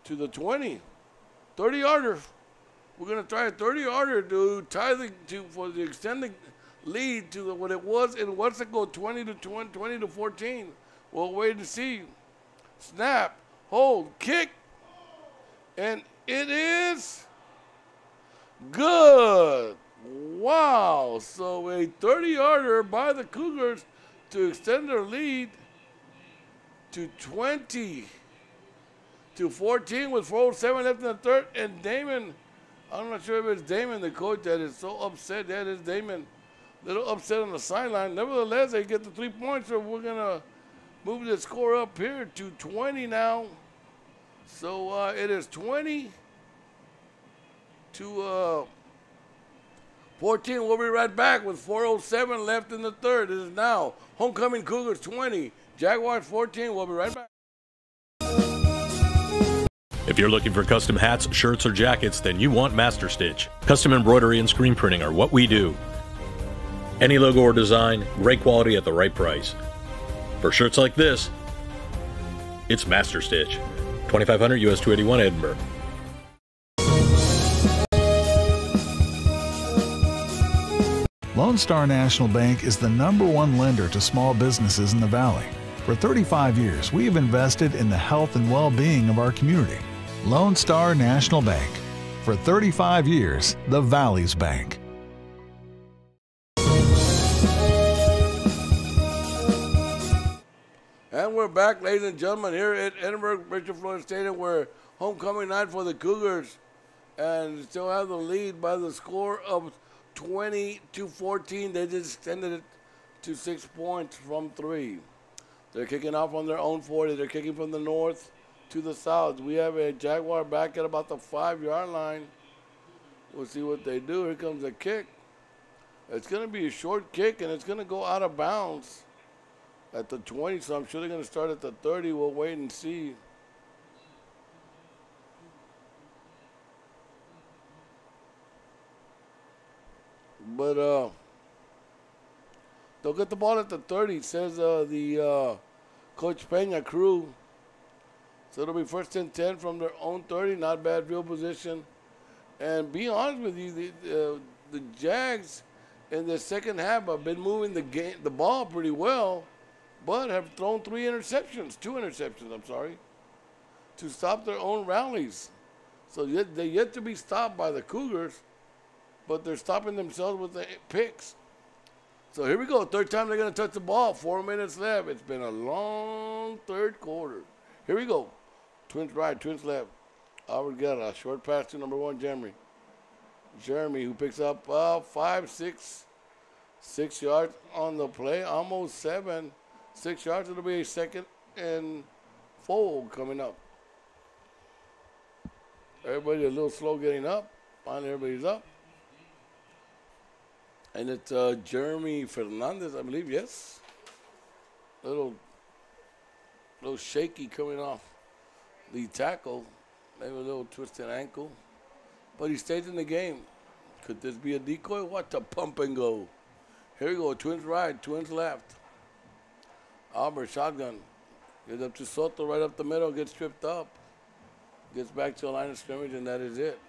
to the 20, 30-yarder. We're gonna try a 30-yarder to tie for the extended lead to what it was in Wesco, 20 to 14. We'll wait to see. Snap, hold, kick, and it is good. Wow! So a 30-yarder by the Cougars to extend their lead to 20 to 14 with 4:07 left in the third. And Damon, I'm not sure if it's Damon, the coach, that is so upset. That is Damon, a little upset on the sideline. Nevertheless, they get the 3 points, so we're going to move the score up here to 20 now. So it is 20 to 14. We'll be right back with 4:07 left in the third. It is now Homecoming Cougars 20, Jaguars 14. We'll be right back. If you're looking for custom hats, shirts, or jackets, then you want Master Stitch. Custom embroidery and screen printing are what we do. Any logo or design, great quality at the right price. For shirts like this, it's Master Stitch. 2500 US 281 Edinburg. Lone Star National Bank is the #1 lender to small businesses in the Valley. For 35 years, we have invested in the health and well-being of our community. Lone Star National Bank. For 35 years, the Valley's bank. And we're back, ladies and gentlemen, here at Edinburg Richard Florida Stadium, where homecoming night for the Cougars, and still have the lead by the score of 20 to 14. They just extended it to 6 points from 3. They're kicking off on their own 40. They're kicking from the north to the south. We have a Jaguar back at about the 5-yard line. We'll see what they do. Here comes a kick. It's going to be a short kick, and it's going to go out of bounds at the 20, so I'm sure they're going to start at the 30. We'll wait and see. But they'll get the ball at the 30, says the Coach Pena crew. So it'll be 1st and 10 from their own 30. Not bad field position. And be honest with you, the Jags in the second half have been moving the ball pretty well, but have thrown 2 interceptions, I'm sorry, to stop their own rallies. So they're yet to be stopped by the Cougars, but they're stopping themselves with the picks. So here we go. Third time they're going to touch the ball. 4 minutes left. It's been a long third quarter. Here we go. Twins right, twins left. Albert got a short pass to number 1, Jeremy. Jeremy, who picks up 6 yards on the play. Almost 7. 6 yards. It'll be a 2nd and 4 coming up. Everybody a little slow getting up. Finally, everybody's up. And it's Jeremy Fernandez, I believe, yes. A little shaky coming off the tackle. Maybe a little twisted ankle. But he stays in the game. Could this be a decoy? What a pump and go. Here we go. Twins right, twins left. Albert shotgun. Gets up to Soto right up the middle, gets tripped up. Gets back to the line of scrimmage, and that is it.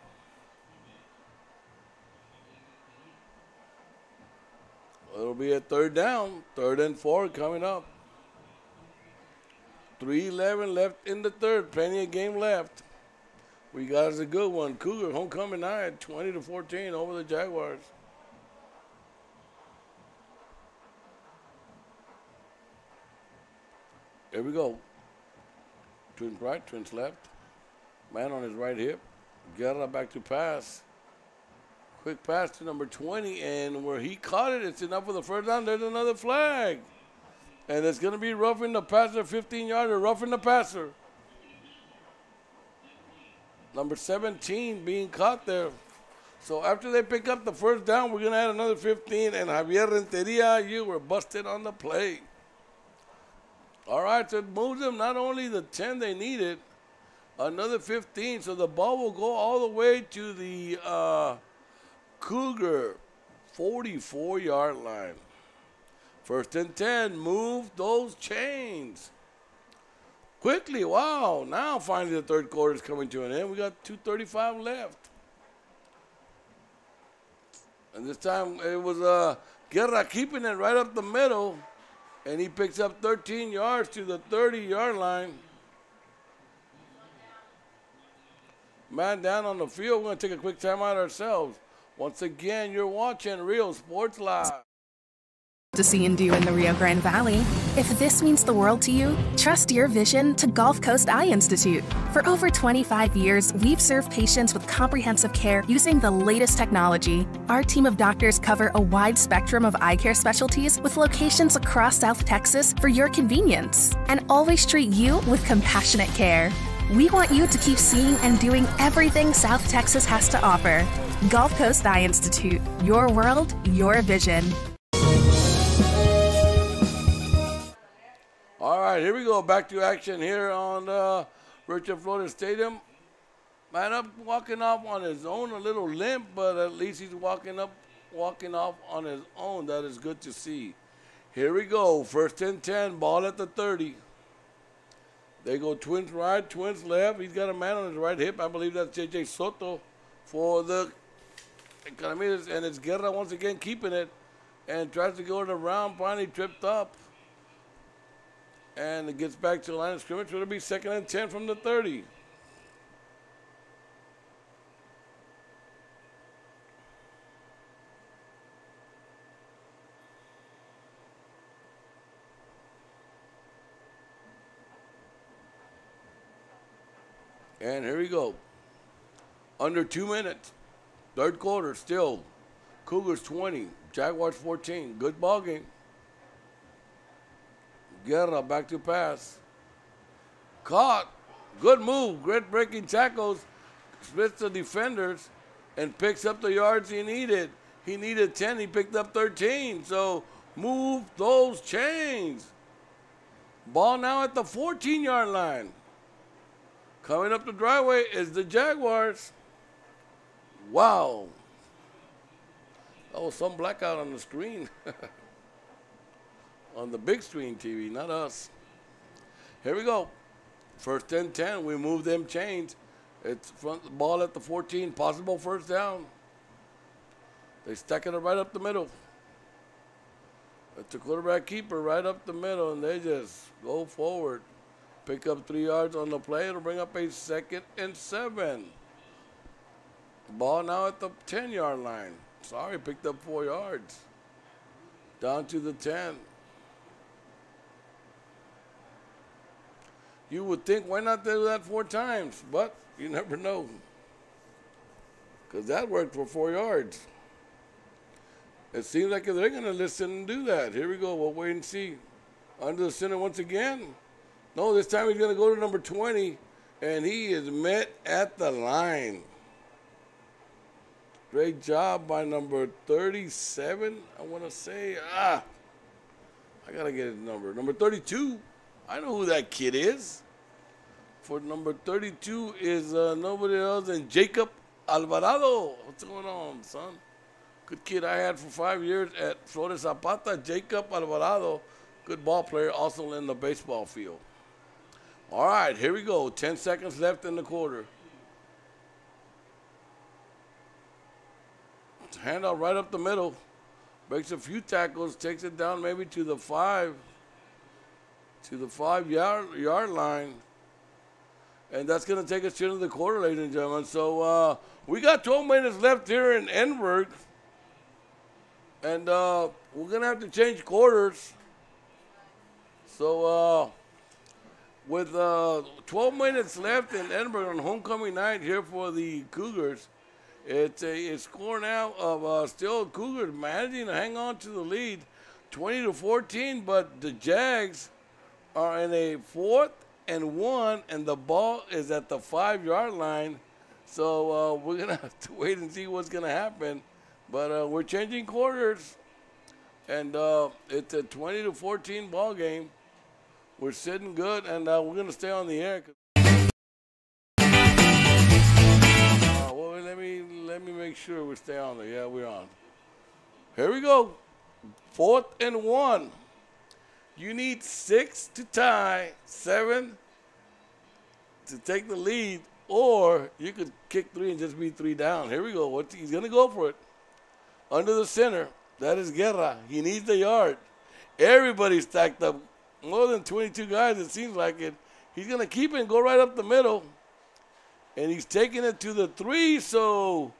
It'll be a 3rd down, 3rd and 4 coming up. 3:11 left in the third, plenty of game left. We got us a good one. Cougar homecoming night, 20 to 14 over the Jaguars. Here we go. Twins right, twins left. Man on his right hip. Guerra back to pass. Quick pass to number 20, and where he caught it, it's enough for the 1st down. There's another flag. And it's going to be roughing the passer, 15-yarder, roughing the passer. Number 17 being caught there. So after they pick up the 1st down, we're going to add another 15, and Javier Renteria, you were busted on the play. All right, so it moves them not only the 10 they needed, another 15. So the ball will go all the way to the Cougar 44-yard line. First and 10. Move those chains. Quickly. Wow. Now finally the third quarter is coming to an end. We got 2:35 left. And this time it was Guerra keeping it right up the middle. And he picks up 13 yards to the 30-yard line. Man down on the field. We're going to take a quick timeout ourselves. Once again, you're watching Real Sports Live. To see and do in the Rio Grande Valley. If this means the world to you, trust your vision to Gulf Coast Eye Institute. For over 25 years, we've served patients with comprehensive care using the latest technology. Our team of doctors cover a wide spectrum of eye care specialties with locations across South Texas for your convenience, and always treat you with compassionate care. We want you to keep seeing and doing everything South Texas has to offer. Gulf Coast Eye Institute. Your world, your vision. All right, here we go. Back to action here on Richard Flores Stadium. Man up, walking off on his own, a little limp, but at least he's walking off on his own. That is good to see. Here we go. First and 10, ball at the 30. They go twins right, twins left. He's got a man on his right hip. I believe that's J.J. Soto for the Economedes, and it's Guerra once again keeping it and tries to go around, finally tripped up. And it gets back to the line of scrimmage. It'll be second and 10 from the 30. And here we go. Under 2 minutes. Third quarter still. Cougars 20, Jaguars 14. Good ball game. Guerra back to pass. Caught. Good move. Great breaking tackles. Splits the defenders and picks up the yards he needed. He needed 10. He picked up 13. So move those chains. Ball now at the 14-yard line. Coming up the driveway is the Jaguars. Wow. That was some blackout on the screen. On the big screen TV, not us. Here we go. First and 10. We move them chains. It's front ball at the 14. Possible first down. They stack it right up the middle. It's a quarterback keeper right up the middle, and they just go forward. Pick up 3 yards on the play. It'll bring up a second and 7. Ball now at the 10-yard line. Sorry, picked up 4 yards. Down to the 10. You would think, why not do that 4 times? But you never know. Because that worked for 4 yards. It seems like they're going to listen and do that. Here we go. We'll wait and see. Under the center once again. No, this time he's going to go to number 20. And he is met at the line. Great job by number 37, I want to say. I got to get his number. Number 32. I know who that kid is. For number 32 is nobody else than Jacob Alvarado. What's going on, son? Good kid I had for 5 years at Flores Zapata. Jacob Alvarado, good ball player, also in the baseball field. All right, here we go. 10 seconds left in the quarter. Handout right up the middle. Breaks a few tackles, takes it down maybe to the 5. To the 5-yard line. And that's going to take us into the quarter, ladies and gentlemen. So we got 12 minutes left here in Edinburg. And we're going to have to change quarters. So with 12 minutes left in Edinburg on homecoming night here for the Cougars, it's a score now of still Cougars managing to hang on to the lead, 20-14. But the Jags are in a 4th and 1, and the ball is at the 5-yard line. So we're going to have to wait and see what's going to happen. But we're changing quarters, and it's a 20-14 ball game. We're sitting good, and we're going to stay on the air. Well, let me make sure we stay on there. Yeah, we're on. Here we go. 4th and 1. You need 6 to tie, 7 to take the lead, or you could kick 3 and just be 3 down. Here we go. He's going to go for it. Under the center. That is Guerra. He needs the yard. Everybody's stacked up. More than 22 guys, it seems like it. He's going to keep it and go right up the middle. And he's taking it to the 3, so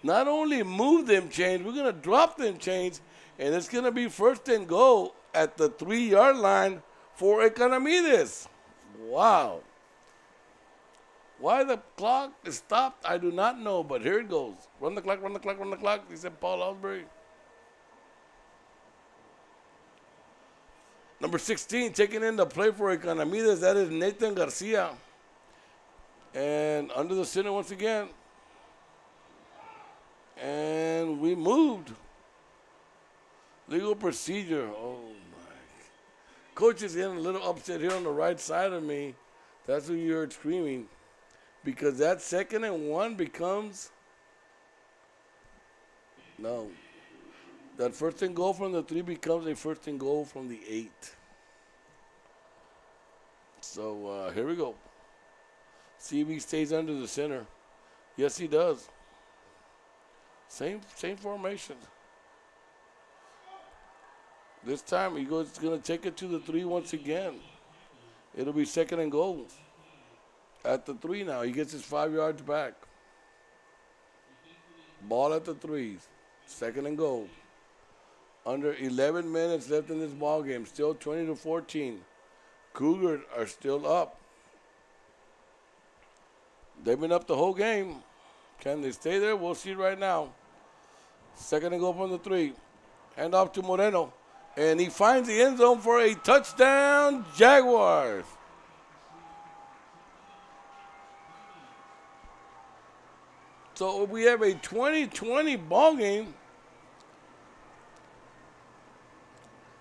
not only move them chains, we're going to drop them chains, and it's going to be 1st and goal at the 3-yard line for Economedes. Wow. Why the clock is stopped, I do not know, but here it goes. Run the clock, run the clock, run the clock. He said Paul Osbury. Number 16, taking in the play for Economedes, that is Nathan Garcia. And under the center once again. And we moved. Legal procedure. Oh, my. Coach is getting a little upset here on the right side of me. That's what you heard screaming. Because that 2nd and 1 becomes. No. That 1st and goal from the 3 becomes a 1st and goal from the 8. So here we go. See if he stays under the center. Yes, he does. Same formation. This time he's going to take it to the 3 once again. It'll be 2nd and goal. At the 3 now. He gets his 5 yards back. Ball at the 3. 2nd and goal. Under 11 minutes left in this ball game. Still 20-14. Cougars are still up. They've been up the whole game. Can they stay there? We'll see right now. 2nd and goal from the 3. Hand off to Moreno. And he finds the end zone for a touchdown, Jaguars. So we have a 20-20 ball game.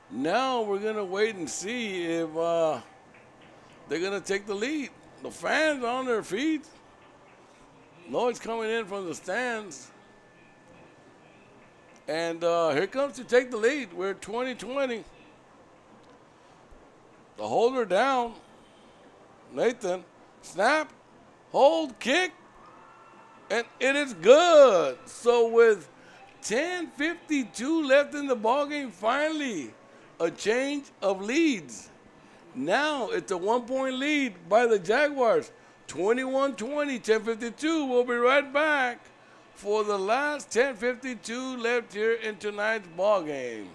Now we're going to wait and see if they're going to take the lead. The fans are on their feet. Noise coming in from the stands. And here comes to take the lead. We're 20-20. The holder down. Nathan. Snap. Hold. Kick. And it is good. So with 10:52 left in the ballgame, finally a change of leads. Now it's a 1-point lead by the Jaguars. 21-20, 10:52. We'll be right back for the last 10:52 left here in tonight's ball game.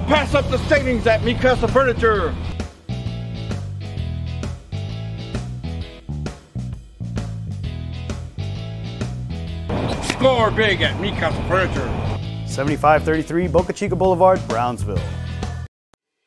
Pass up the savings at Mikasa Furniture. Score big at Mikasa Furniture. 7533 Boca Chica Boulevard, Brownsville.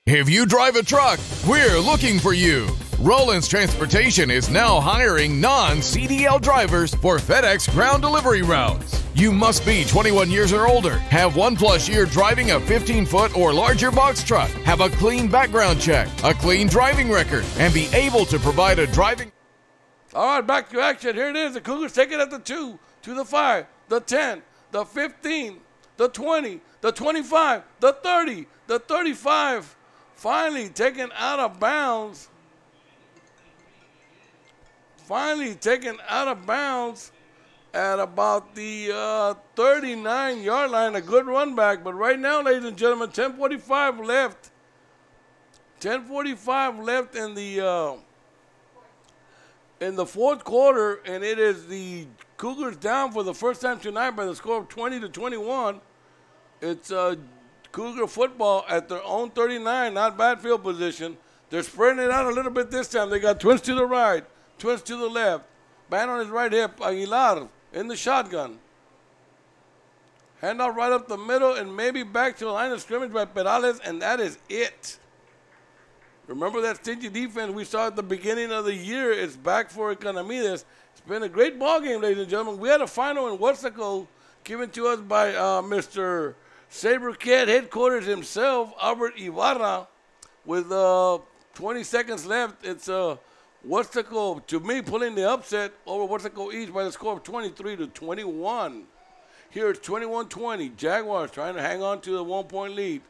If you drive a truck, we're looking for you. Rollins Transportation is now hiring non-CDL drivers for FedEx ground delivery routes. You must be 21 years or older, have 1+ year driving a 15-foot or larger box truck, have a clean background check, a clean driving record, and be able to provide a driving... All right, back to action. Here it is. The Cougars take it at the 2, to the 5, the 10, the 15, the 20, the 25, the 30, the 35. Finally taken out of bounds. Finally taken out of bounds at about the 39-yard line. A good run back. But right now, ladies and gentlemen, 10:45 left. 10:45 left in the fourth quarter, and it is the Cougars down for the first time tonight by the score of 20-21. It's Cougar football at their own 39, not bad field position. They're spreading it out a little bit this time. They got twins to the right, twins to the left. Man on his right hip, Aguilar in the shotgun. Handoff right up the middle and maybe back to the line of scrimmage by Perales, and that is it. Remember that stingy defense we saw at the beginning of the year? It's back for Economedes. It's been a great ball game, ladies and gentlemen. We had a final in Wetzelco given to us by Mr. Sabercat headquarters himself, Albert Ibarra, with 20 seconds left. It's Wetzelco, to me, pulling the upset over Wetzelco East by the score of 23-21. Here it's 21-20. Jaguars trying to hang on to the 1-point lead.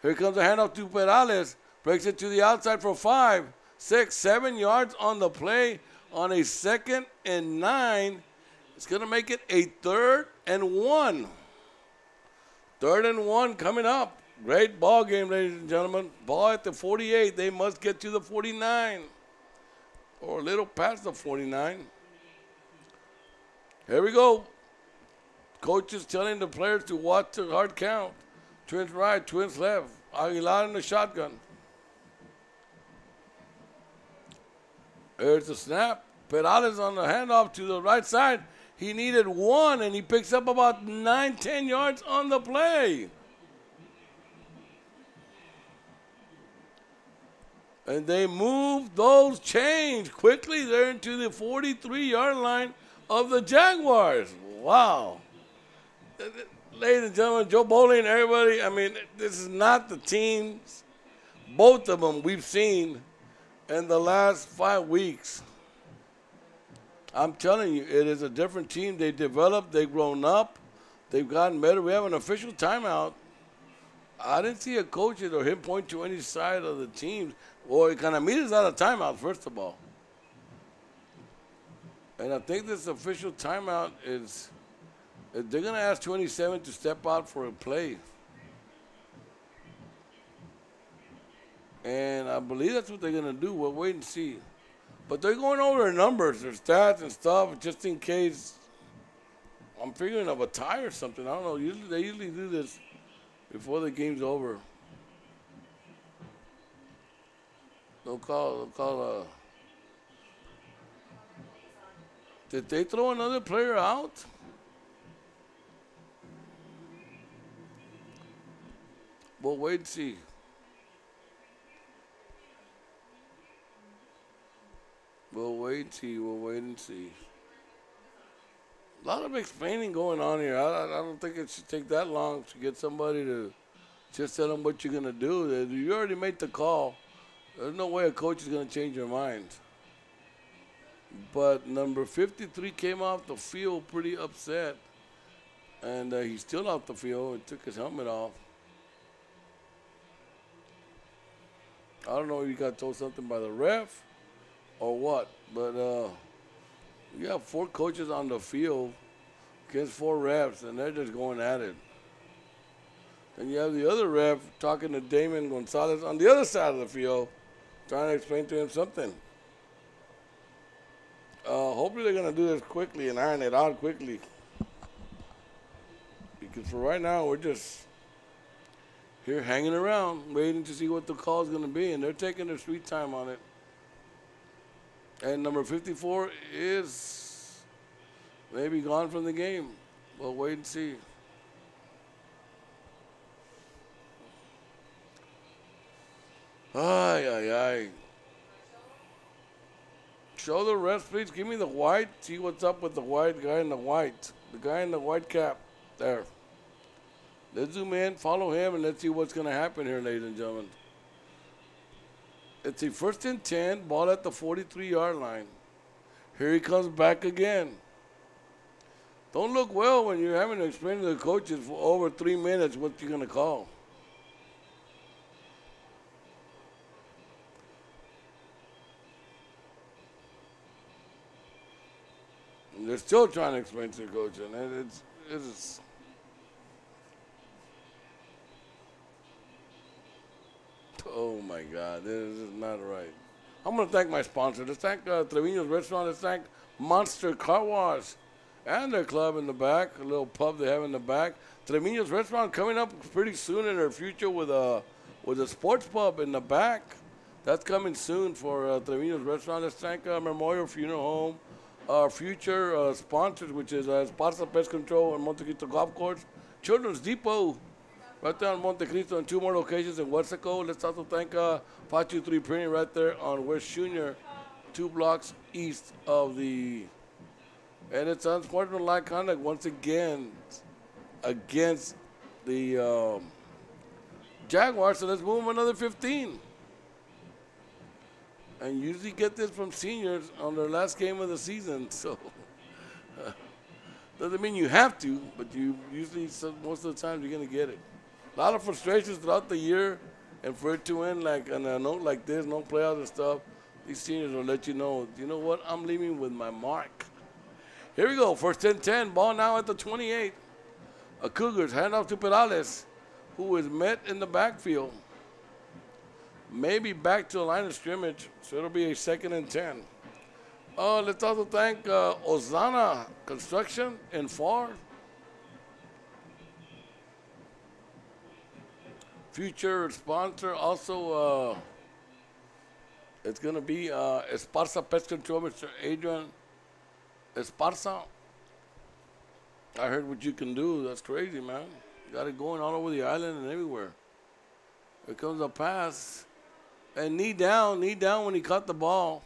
Here comes a handoff to Perales. Breaks it to the outside for 5, 6, 7 yards on the play on a 2nd and 9. It's going to make it a 3rd and 1. 3rd and 1 coming up. Great ball game, ladies and gentlemen. Ball at the 48. They must get to the 49 or a little past the 49. Here we go. Coach is telling the players to watch the hard count. Twins right, twins left. Aguilar in the shotgun. There's the snap. Perales on the handoff to the right side. He needed 1, and he picks up about 9, 10 yards on the play. And they move those chains quickly. They're into the 43-yard line of the Jaguars. Wow. Ladies and gentlemen, Joe Bowling, everybody, I mean, this is not the teams, both of them we've seen in the last 5 weeks. I'm telling you, it is a different team. They developed, they've grown up, they've gotten better. We have an official timeout. I didn't see a coach or him point to any side of the teams. Well, Economedes is out of timeout, first of all. And I think this official timeout is, they're going to ask 27 to step out for a play. And I believe that's what they're going to do. We'll wait and see. But they're going over their numbers, their stats and stuff, just in case I'm figuring of a tie or something. I don't know. They usually do this before the game's over. They'll call did they throw another player out? We'll wait and see. We'll wait and see. We'll wait and see. A lot of explaining going on here. I don't think it should take that long to get somebody to just tell them what you're going to do. You already made the call. There's no way a coach is going to change your mind. But number 53 came off the field pretty upset. And he's still off the field and took his helmet off. I don't know if he got told something by the ref or what, but you have 4 coaches on the field against 4 refs, and they're just going at it. Then you have the other ref talking to Damon Gonzalez on the other side of the field, trying to explain to him something. Hopefully they're going to do this quickly and iron it out quickly. Because for right now, we're just here hanging around, waiting to see what the call is going to be, and they're taking their sweet time on it. And number 54 is maybe gone from the game. We'll wait and see. Ay, ay, ay. Show the rest, please. Give me the white. See what's up with the white guy in the white. The guy in the white cap. There. Let's zoom in, follow him, and let's see what's going to happen here, ladies and gentlemen. It's a 1st and 10, ball at the 43-yard line. Here he comes back again. Don't look well when you're having to explain to the coaches for over 3 minutes what you're going to call. And they're still trying to explain to the coach, and it's oh my God, this is not right. I'm going to thank my sponsor. Let's thank Trevino's Restaurant. Let's thank Monster Car Wash and their club in the back, a little pub they have in the back. Trevino's Restaurant coming up pretty soon in their future with a sports pub in the back. That's coming soon for Trevino's Restaurant. Let's thank Memorial Funeral Home, our future sponsors, which is Esparza Pest Control and Monte Cristo Golf Course, Children's Depot, right there on Monte Cristo, and 2 more locations in Wesco. Let's also thank 523 Printing right there on West Junior, 2 blocks east of the. And it's unsportsmanlike conduct once again against the Jaguars. So let's move them another 15. And usually get this from seniors on their last game of the season. So doesn't mean you have to, but you usually, most of the time, you're going to get it. A lot of frustrations throughout the year, and for it to end like on a note like this, no playoffs and stuff, these seniors will let you know what, I'm leaving with my mark. Here we go, first 10-10, ball now at the 28. Cougars hand off to Perales, who is met in the backfield. Maybe back to the line of scrimmage, so it'll be a 2nd and 10. Let's also thank Ozana Construction in FAR. Future sponsor also, it's going to be Esparza Pest Control, Mr. Adrian Esparza. I heard what you can do. That's crazy, man. Got it going all over the island and everywhere. Here comes a pass. And knee down when he caught the ball.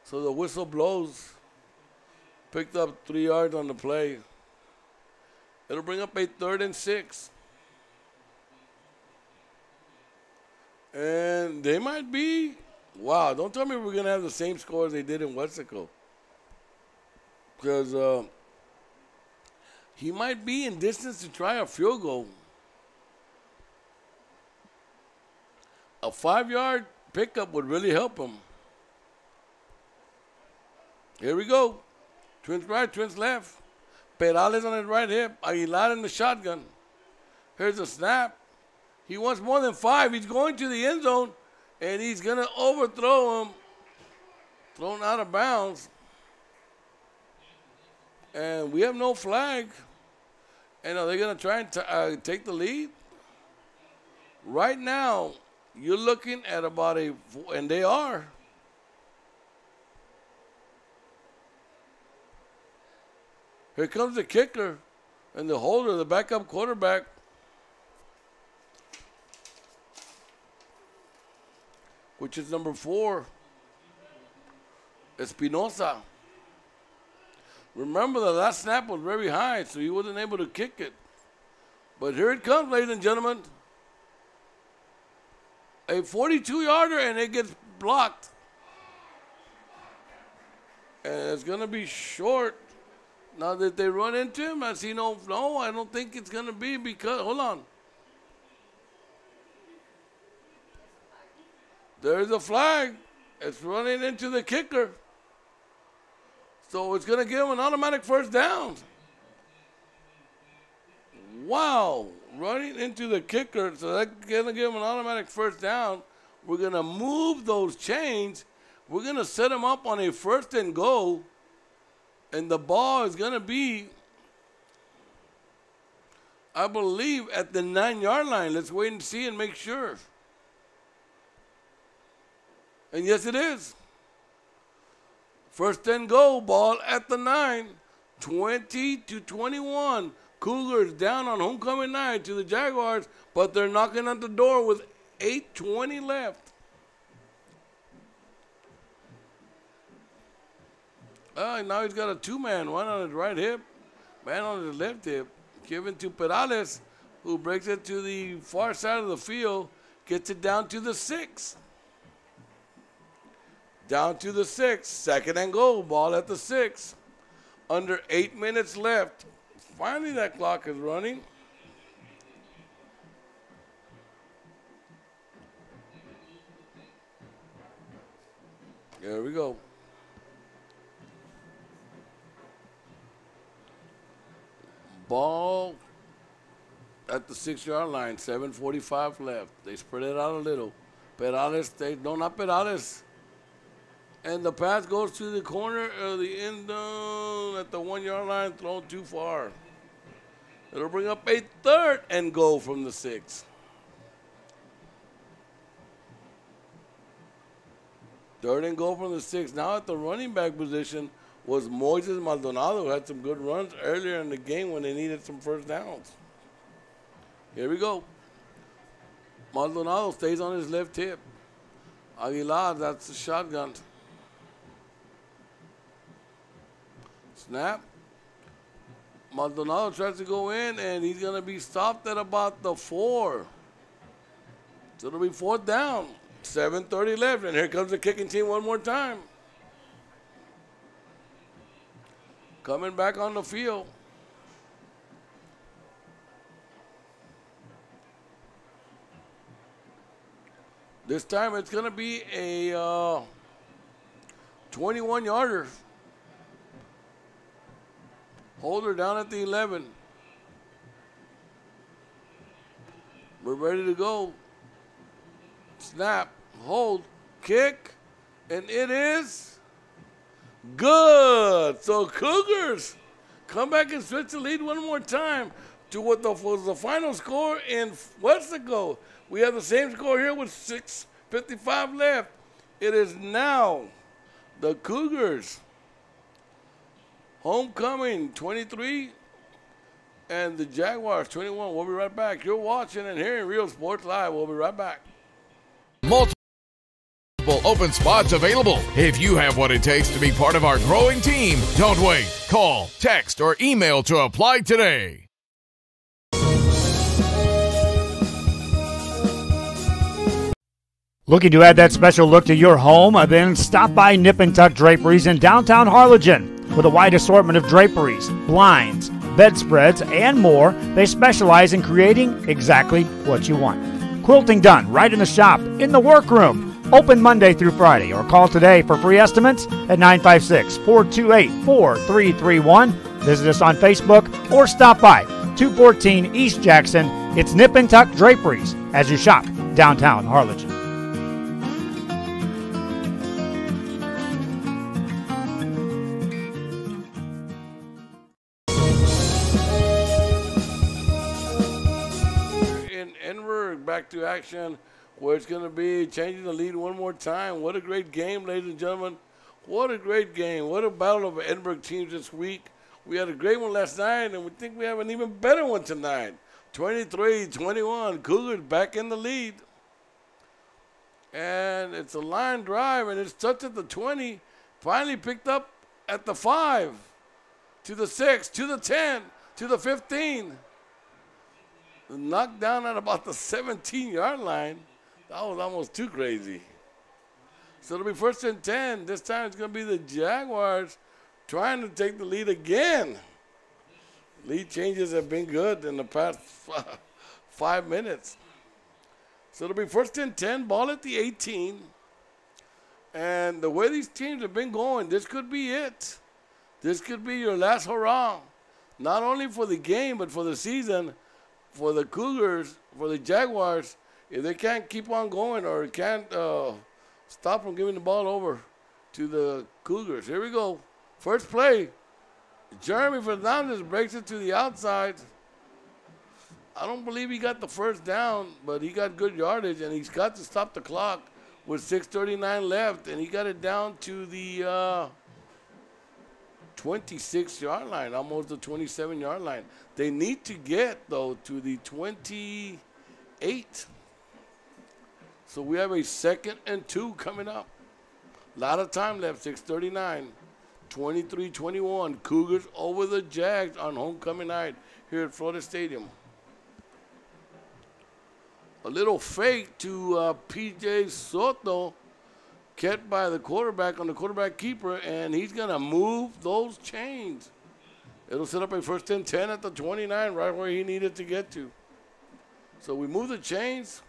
So the whistle blows. Picked up 3 yards on the play. It'll bring up a 3rd and 6. And they might be, wow, don't tell me we're going to have the same score as they did in Wesco. Because he might be in distance to try a field goal. A 5-yard pickup would really help him. Here we go. Twins right, twins left. Perales on his right hip. Aguilar in the shotgun. Here's a snap. He wants more than 5. He's going to the end zone, and he's going to overthrow him. Thrown out of bounds. And we have no flag. And are they going to try and take the lead? Right now, you're looking at about and they are. Here comes the kicker and the holder, the backup quarterback. Which is number 4, Espinosa. Remember, the last snap was very high, so he wasn't able to kick it. But here it comes, ladies and gentlemen. A 42-yarder, and it gets blocked. And it's going to be short. Now that they run into him, I see no, I don't think it's going to be because, hold on. There's a flag. It's running into the kicker. So it's going to give him an automatic first down. Wow. Running into the kicker. So that's going to give him an automatic first down. We're going to move those chains. We're going to set him up on a 1st and goal. And the ball is going to be, I believe, at the 9-yard line. Let's wait and see and make sure. And yes, it is. 1st and goal, ball at the 9, 20-21. Cougars down on homecoming night to the Jaguars, but they're knocking at the door with 8:20 left. Now he's got a 2-man, one on his right hip, man on his left hip. Given to Perales, who breaks it to the far side of the field, gets it down to the 6. Down to the 6, 2nd and goal, ball at the 6. Under 8 minutes left. Finally, that clock is running. There we go. Ball at the 6-yard line, 7:45 left. They spread it out a little. Perales, not Perales. And the pass goes to the corner of the end zone at the 1-yard line, thrown too far. It'll bring up a 3rd and goal from the 6. 3rd and goal from the 6. Now at the running back position, was Moises Maldonado, who had some good runs earlier in the game when they needed some first downs. Here we go. Maldonado stays on his left hip. Aguilar, that's the shotgun. Snap. Maldonado tries to go in, and he's going to be stopped at about the 4. So it'll be 4th down. 7:30 left, and here comes the kicking team one more time. Coming back on the field. This time it's going to be a 21-yarder. Holder down at the 11. We're ready to go. Snap, hold, kick, and it is good. So Cougars come back and switch the lead one more time to what was the final score in Westaco. We have the same score here with 6:55 left. It is now the Cougars homecoming 23 and the Jaguars 21. We'll be right back. You're watching and hearing Real Sports Live. We'll be right back. Multiple open spots available. If you have what it takes to be part of our growing team, don't wait. Call, text, or email to apply today. Looking to add that special look to your home? Then stop by Nip and Tuck Draperies in downtown Harlingen. With a wide assortment of draperies, blinds, bedspreads, and more, they specialize in creating exactly what you want. Quilting done right in the shop, in the workroom. Open Monday through Friday, or call today for free estimates at 956-428-4331. Visit us on Facebook or stop by 214 East Jackson. It's Nip and Tuck Draperies as you shop downtown Harlingen. Edinburg back to action, where it's going to be changing the lead one more time. What a great game, ladies and gentlemen. What a great game. What a battle of Edinburg teams this week. We had a great one last night, and we think we have an even better one tonight. 23-21, Cougars back in the lead. And it's a line drive, and it's touched at the 20. Finally picked up at the 5, to the 6, to the 10, to the 15. Knocked down at about the 17-yard line. That was almost too crazy. So it'll be 1st and 10. This time it's going to be the Jaguars trying to take the lead again. Lead changes have been good in the past 5 minutes. So it'll be 1st and 10, ball at the 18. And the way these teams have been going, this could be it. This could be your last hurrah. Not only for the game, but for the season. For the Cougars, for the Jaguars, if they can't keep on going or can't stop from giving the ball over to the Cougars. Here we go. First play. Jeremy Fernandez breaks it to the outside. I don't believe he got the first down, but he got good yardage, and he's got to stop the clock with 6:39 left, and he got it down to the 26-yard line, almost the 27-yard line. They need to get, though, to the 28. So we have a 2nd and 2 coming up. A lot of time left, 6:39. 23-21, Cougars over the Jags on homecoming night here at Florida Stadium. A little fake to P.J. Soto, kept by the quarterback on the quarterback keeper, and he's going to move those chains. It'll set up a 1st and 10 at the 29, right where he needed to get to. So we move the chains,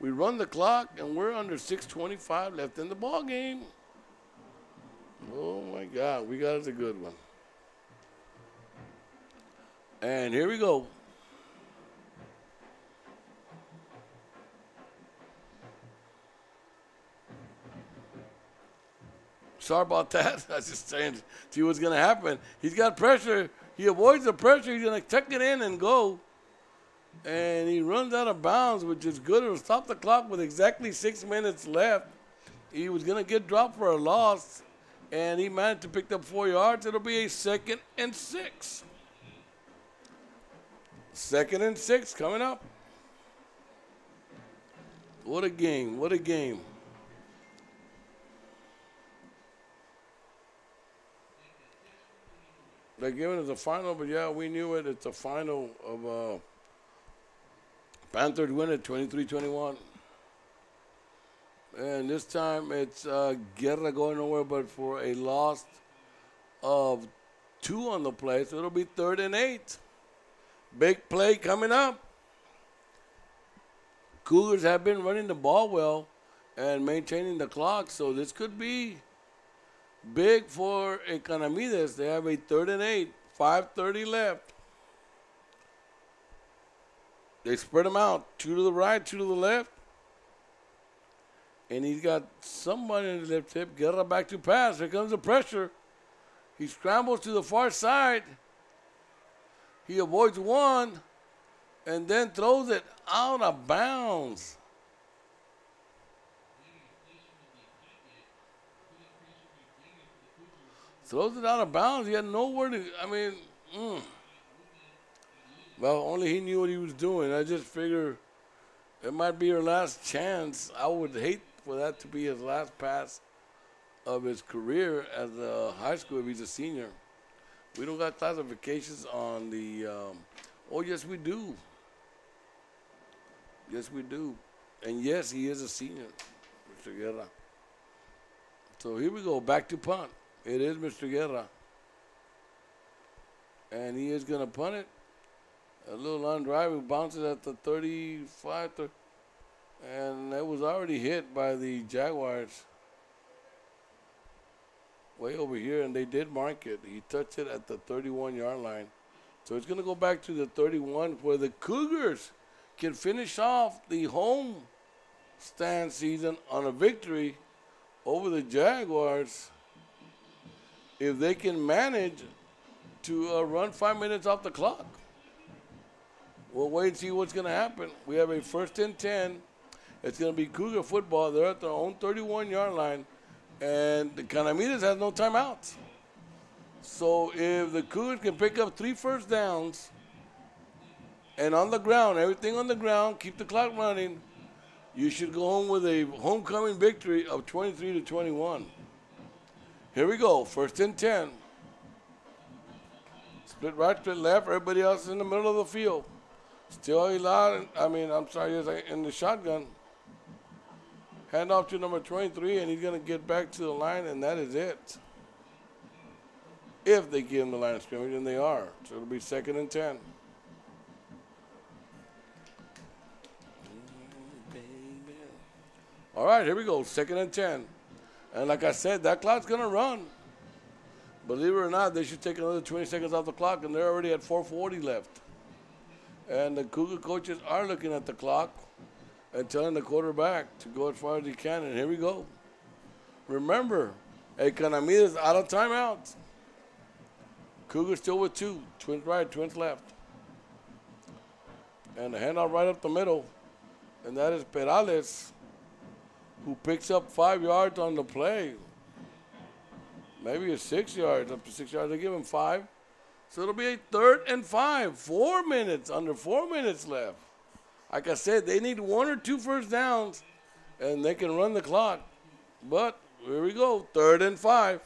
we run the clock, and we're under 6:25 left in the ball game. Oh, my God, we got us a good one. And here we go. Sorry about that. I was just saying to see what's going to happen. He's got pressure. He avoids the pressure. He's going to tuck it in and go. And he runs out of bounds, which is good. It'll stop the clock with exactly 6 minutes left. He was going to get dropped for a loss. and he managed to pick up 4 yards. It'll be a 2nd and 6. 2nd and 6 coming up. What a game, what a game. They're giving us a final, but yeah, we knew it. It's a final of Panthers win it 23-21. And this time it's Guerra going nowhere but for a loss of 2 on the play. So it'll be 3rd and 8. Big play coming up. Cougars have been running the ball well and maintaining the clock. So this could be big for Economedes. They have a 3rd and 8, 5:30 left. They spread them out, 2 to the right, 2 to the left. And he's got somebody in the left hip. Guerra back to pass. Here comes the pressure. He scrambles to the far side. He avoids one and then throws it out of bounds. Throws it out of bounds. He had nowhere to, Well, only he knew what he was doing. I just figure it might be her last chance. I would hate for that to be his last pass of his career as a high school if he's a senior. We don't got classifications on the, oh, yes, we do. Yes, we do. And, yes, he is a senior, Mr. Guerra. So here we go, back to punt. It is Mr. Guerra. And he is going to punt it. A little line drive, who bounces at the 35, and it was already hit by the Jaguars way over here, and they did mark it. He touched it at the 31-yard line. So it's going to go back to the 31 where the Cougars can finish off the home stand season on a victory over the Jaguars if they can manage to run 5 minutes off the clock. We'll wait and see what's going to happen. We have a 1st and 10. It's going to be Cougar football. They're at their own 31-yard line, and the Economedes has no timeouts. So if the Cougars can pick up 3 first downs and on the ground, everything on the ground, keep the clock running, you should go home with a homecoming victory of 23-21. Here we go, 1st and 10. Split right, split left. Everybody else is in the middle of the field. Still in the shotgun. Hand off to number 23, and he's going to get back to the line, and that is it. If they give him the line of scrimmage, and they are. So it'll be 2nd and 10. All right, here we go, 2nd and 10. And like I said, that clock's going to run. Believe it or not, they should take another 20 seconds off the clock, and they're already at 4:40 left. And the Cougar coaches are looking at the clock and telling the quarterback to go as far as he can. And here we go. Remember, Economedes out of timeouts. Cougar still with 2. Twins right, twins left. And the handoff right up the middle. And that is Perales, who picks up 5 yards on the play. Maybe it's 6 yards, up to 6 yards. They give him 5. So it'll be a 3rd and 5. 4 minutes, under 4 minutes left. Like I said, they need 1 or 2 first downs, and they can run the clock. But here we go, 3rd and 5.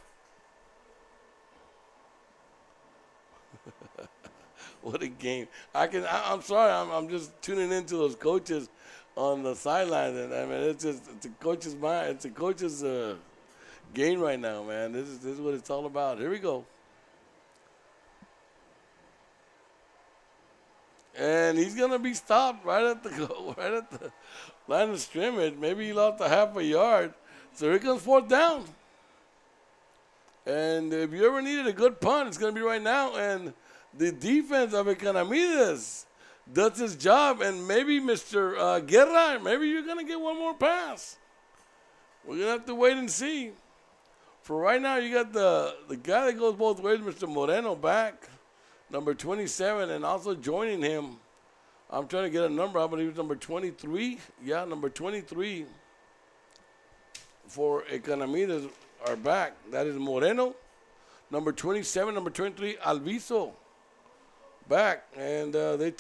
What a game. I'm sorry, I'm just tuning into those coaches on the sidelines. And I mean, it's a coach's mind. It's a coach's game right now, man. This is what it's all about. Here we go. And he's gonna be stopped right at the line of scrimmage. Maybe he lost a half a yard. So here comes 4th down. And if you ever needed a good punt, it's gonna be right now. And the defense of Economedes does his job. And maybe Mr. Guerra, maybe you're gonna get one more pass. We're gonna have to wait and see. For right now, you got the guy that goes both ways, Mr. Moreno, back. Number 27, and also joining him, I'm trying to get a number, I believe it's number 23. Yeah, number 23 for Economedes, are back. That is Moreno, number 27, number 23, Alviso, back. And they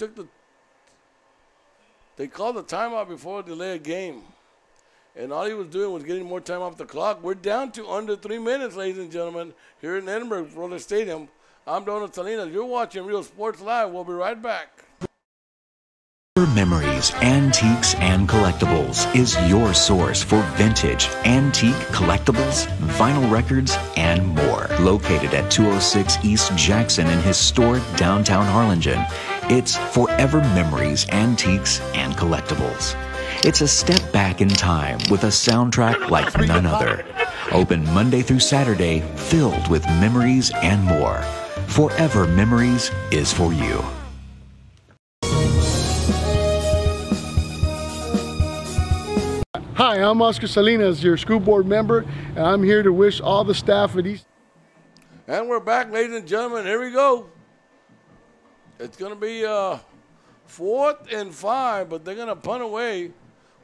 called the timeout before delay a game. And all he was doing was getting more time off the clock. We're down to under 3 minutes, ladies and gentlemen, here in Edinburg Roller Stadium. I'm Donald Salinas. You're watching Real Sports Live. We'll be right back. Memories, Antiques, and Collectibles is your source for vintage, antique collectibles, vinyl records, and more. Located at 206 East Jackson in historic downtown Harlingen, it's Forever Memories, Antiques, and Collectibles. It's a step back in time with a soundtrack like none other. Open Monday through Saturday, filled with memories and more. Forever Memories is for you. Hi, I'm Oscar Salinas, your school board member, and I'm here to wish all the staff at East. And we're back, ladies and gentlemen. Here we go. It's going to be 4th and 5, but they're going to punt away.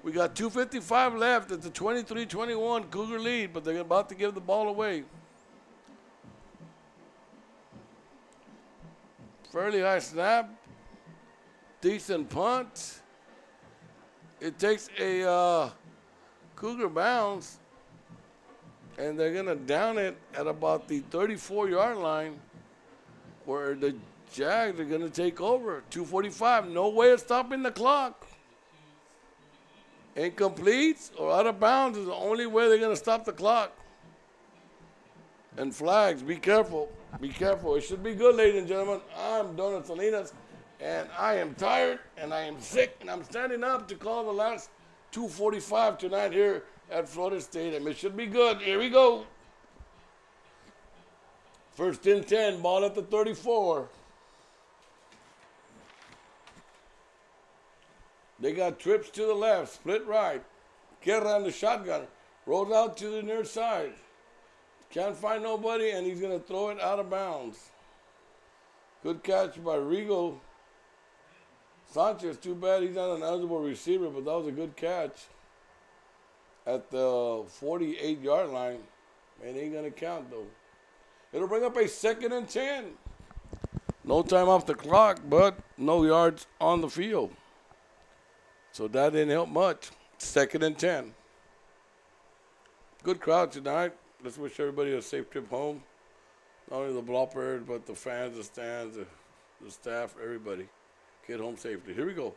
We got 2:55 left. It's a 23-21 Cougar lead, but they're about to give the ball away. Fairly high snap. Decent punt. It takes a Cougar bounce, and they're going to down it at about the 34-yard line, where the Jags are going to take over. 2:45. No way of stopping the clock. Incomplete or out of bounds is the only way they're going to stop the clock. And flags, be careful. Be careful. It should be good, ladies and gentlemen. I'm Donald Salinas, and I am tired, and I am sick, and I'm standing up to call the last 2:45 tonight here at Florida Stadium. It should be good. Here we go. 1st and 10, ball at the 34. They got trips to the left, split right. Guerra on the shotgun. Rolls out to the near side. Can't find nobody, and he's going to throw it out of bounds. Good catch by Rigo Sanchez. Too bad he's not an eligible receiver, but that was a good catch at the 48-yard line. It ain't going to count, though. It'll bring up a 2nd and 10. No time off the clock, but no yards on the field. So that didn't help much. 2nd and 10. Good crowd tonight. Let's wish everybody a safe trip home. Not only the bloppers, but the fans, the stands, the staff, everybody. Get home safely. Here we go.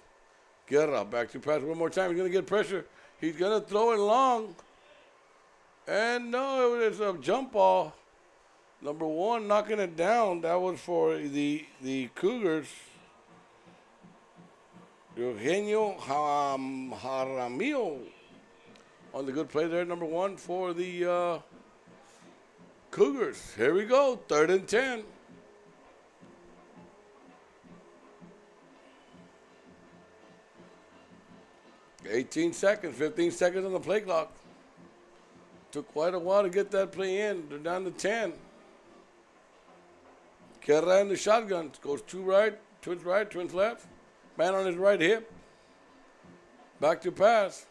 Guerra back to pass one more time. He's going to get pressure. He's going to throw it long. And no, it was a jump ball. Number 1 knocking it down. That was for the Cougars. Eugenio Jaramillo on the good play there, number 1 for the Cougars. Here we go, 3rd and 10. $18 seconds, 15 seconds on the play clock. Took quite a while to get that play in. They're down to 10. Guerra in the shotgun. Goes 2 right, twins left. Man on his right hip. Back to pass.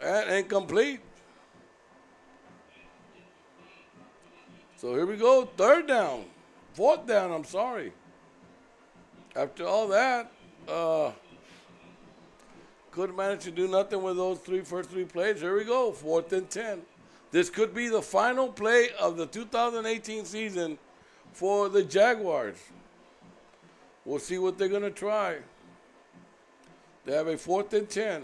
And incomplete. So here we go. 3rd down. 4th down, I'm sorry. After all that, couldn't manage to do nothing with those first three plays. Here we go. 4th and 10. This could be the final play of the 2018 season for the Jaguars. We'll see what they're going to try. They have a 4th and 10.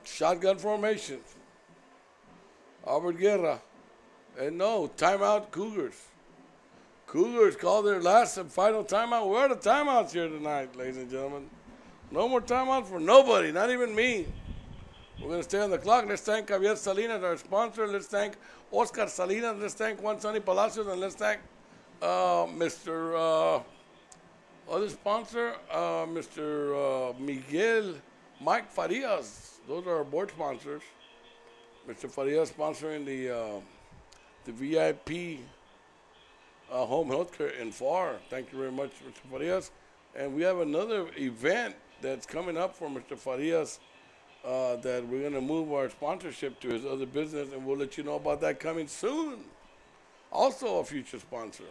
Shotgun formation. Albert Guerra. And no, timeout Cougars. Cougars call their last and final timeout. We're out of timeouts here tonight, ladies and gentlemen. No more timeouts for nobody, not even me. We're going to stay on the clock. Let's thank Javier Salinas, our sponsor. Let's thank Oscar Salinas. Let's thank Juan Sonny Palacios. And let's thank Mr. Other sponsor, Mr. Mike Farias. Those are our board sponsors. Mr. Farias sponsoring the VIP home healthcare in FAR. Thank you very much, Mr. Farias. And we have another event that's coming up for Mr. Farias that we're going to move our sponsorship to his other business, and we'll let you know about that coming soon. Also a future sponsor.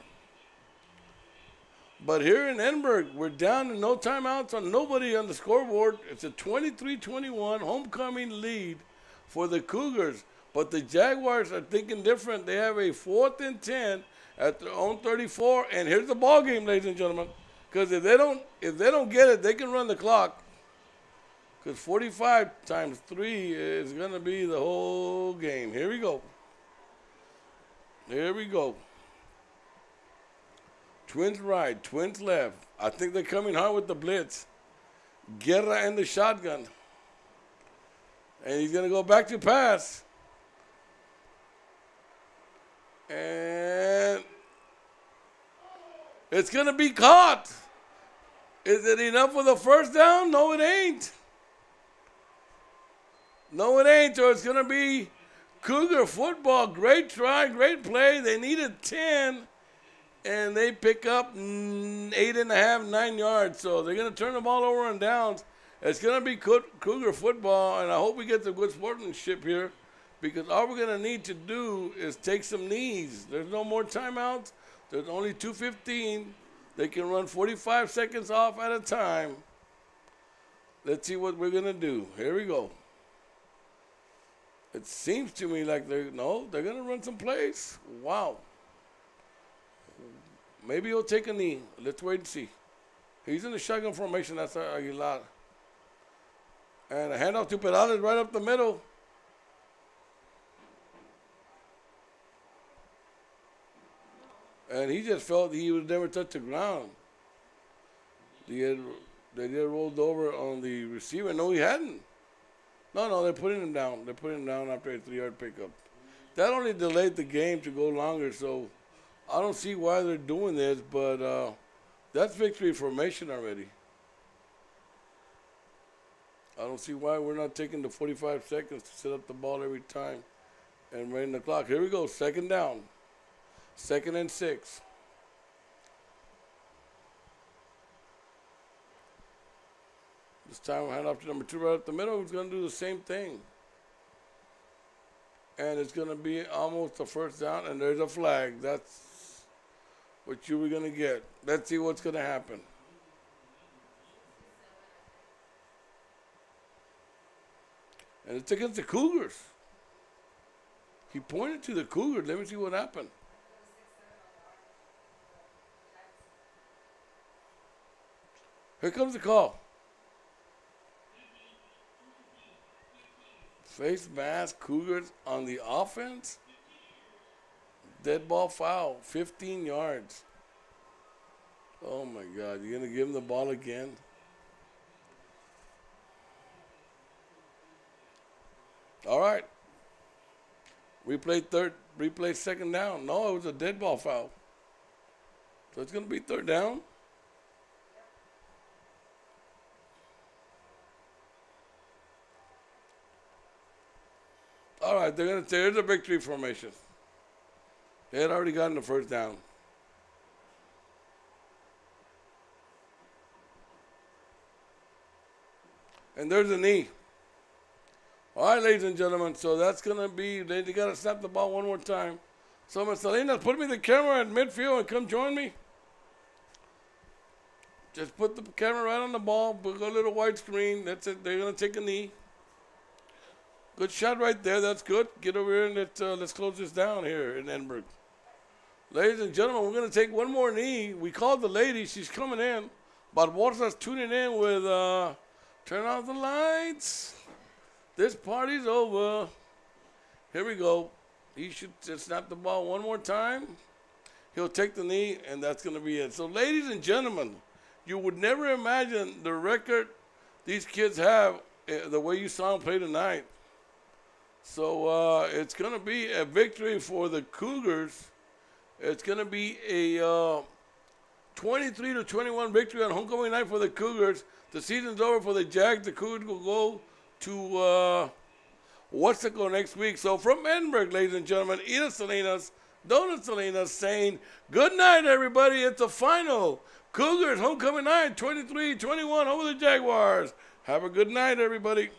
But here in Edinburg, we're down to no timeouts on nobody on the scoreboard. It's a 23-21 homecoming lead for the Cougars. But the Jaguars are thinking different. They have a 4th and 10 at their own 34. And here's the ball game, ladies and gentlemen. Because if they don't get it, they can run the clock. Because 45 times 3 is going to be the whole game. Here we go. Here we go. Twins right, twins left. I think they're coming hard with the blitz. Guerra in the shotgun. And he's going to go back to pass. And it's going to be caught. Is it enough for the first down? No, it ain't. No, it ain't. So it's going to be Cougar football. Great try, great play. They needed 10, and they pick up 8.5, 9 yards. So they're going to turn the ball over on downs. It's going to be Cougar football, and I hope we get some good sportsmanship here, because all we're going to need to do is take some knees. There's no more timeouts. There's only 2:15. They can run 45 seconds off at a time. Let's see what we're going to do. Here we go. It seems to me like they're going to run some plays. Wow. Maybe he'll take a knee. Let's wait and see. He's in the shotgun formation. That's Aguilar. And a handoff to Peralez right up the middle. And he just felt he would never touch the ground. They had rolled over on the receiver. No, he hadn't. No, they're putting him down. They're putting him down after a 3-yard pickup. That only delayed the game to go longer, so I don't see why they're doing this, but that's victory formation already. I don't see why we're not taking the 45 seconds to set up the ball every time and running the clock. Here we go, 2nd down. 2nd and 6. This time we'll hand off to number 2 right up the middle. Who's going to do the same thing. And it's going to be almost a 1st down, and there's a flag. That's what you were going to get. Let's see what's going to happen. And it's against the Cougars. He pointed to the Cougars. Let me see what happened. Here comes the call. Face mask, Cougars on the offense. Dead ball foul, 15 yards. Oh my God, you're going to give him the ball again? All right. Replay 2nd down. No, it was a dead ball foul. So it's going to be 3rd down. All right, they're going to say there's a victory formation. They had already gotten the 1st down. And there's a knee. All right, ladies and gentlemen, so that's going to be, they got to snap the ball one more time. So, Ms. Salinas, put me the camera at midfield and come join me. Just put the camera right on the ball, put a little white screen. That's it. They're going to take a knee. Good shot right there. That's good. Get over here and let's close this down here in Edinburg. Ladies and gentlemen, we're going to take one more knee. We called the lady. She's coming in. Barbosa's tuning in with turn off the lights. This party's over. Here we go. He should just snap the ball one more time. He'll take the knee, and that's going to be it. So, ladies and gentlemen, you would never imagine the record these kids have the way you saw them play tonight. So it's going to be a victory for the Cougars. It's going to be a 23-21 victory on homecoming night for the Cougars. The season's over for the Jags. The Cougars will go to Westaco next week. So from Edinburg, ladies and gentlemen, Ida Salinas, Donut Salinas saying, good night, everybody. It's a final. Cougars homecoming night, 23-21 over the Jaguars. Have a good night, everybody.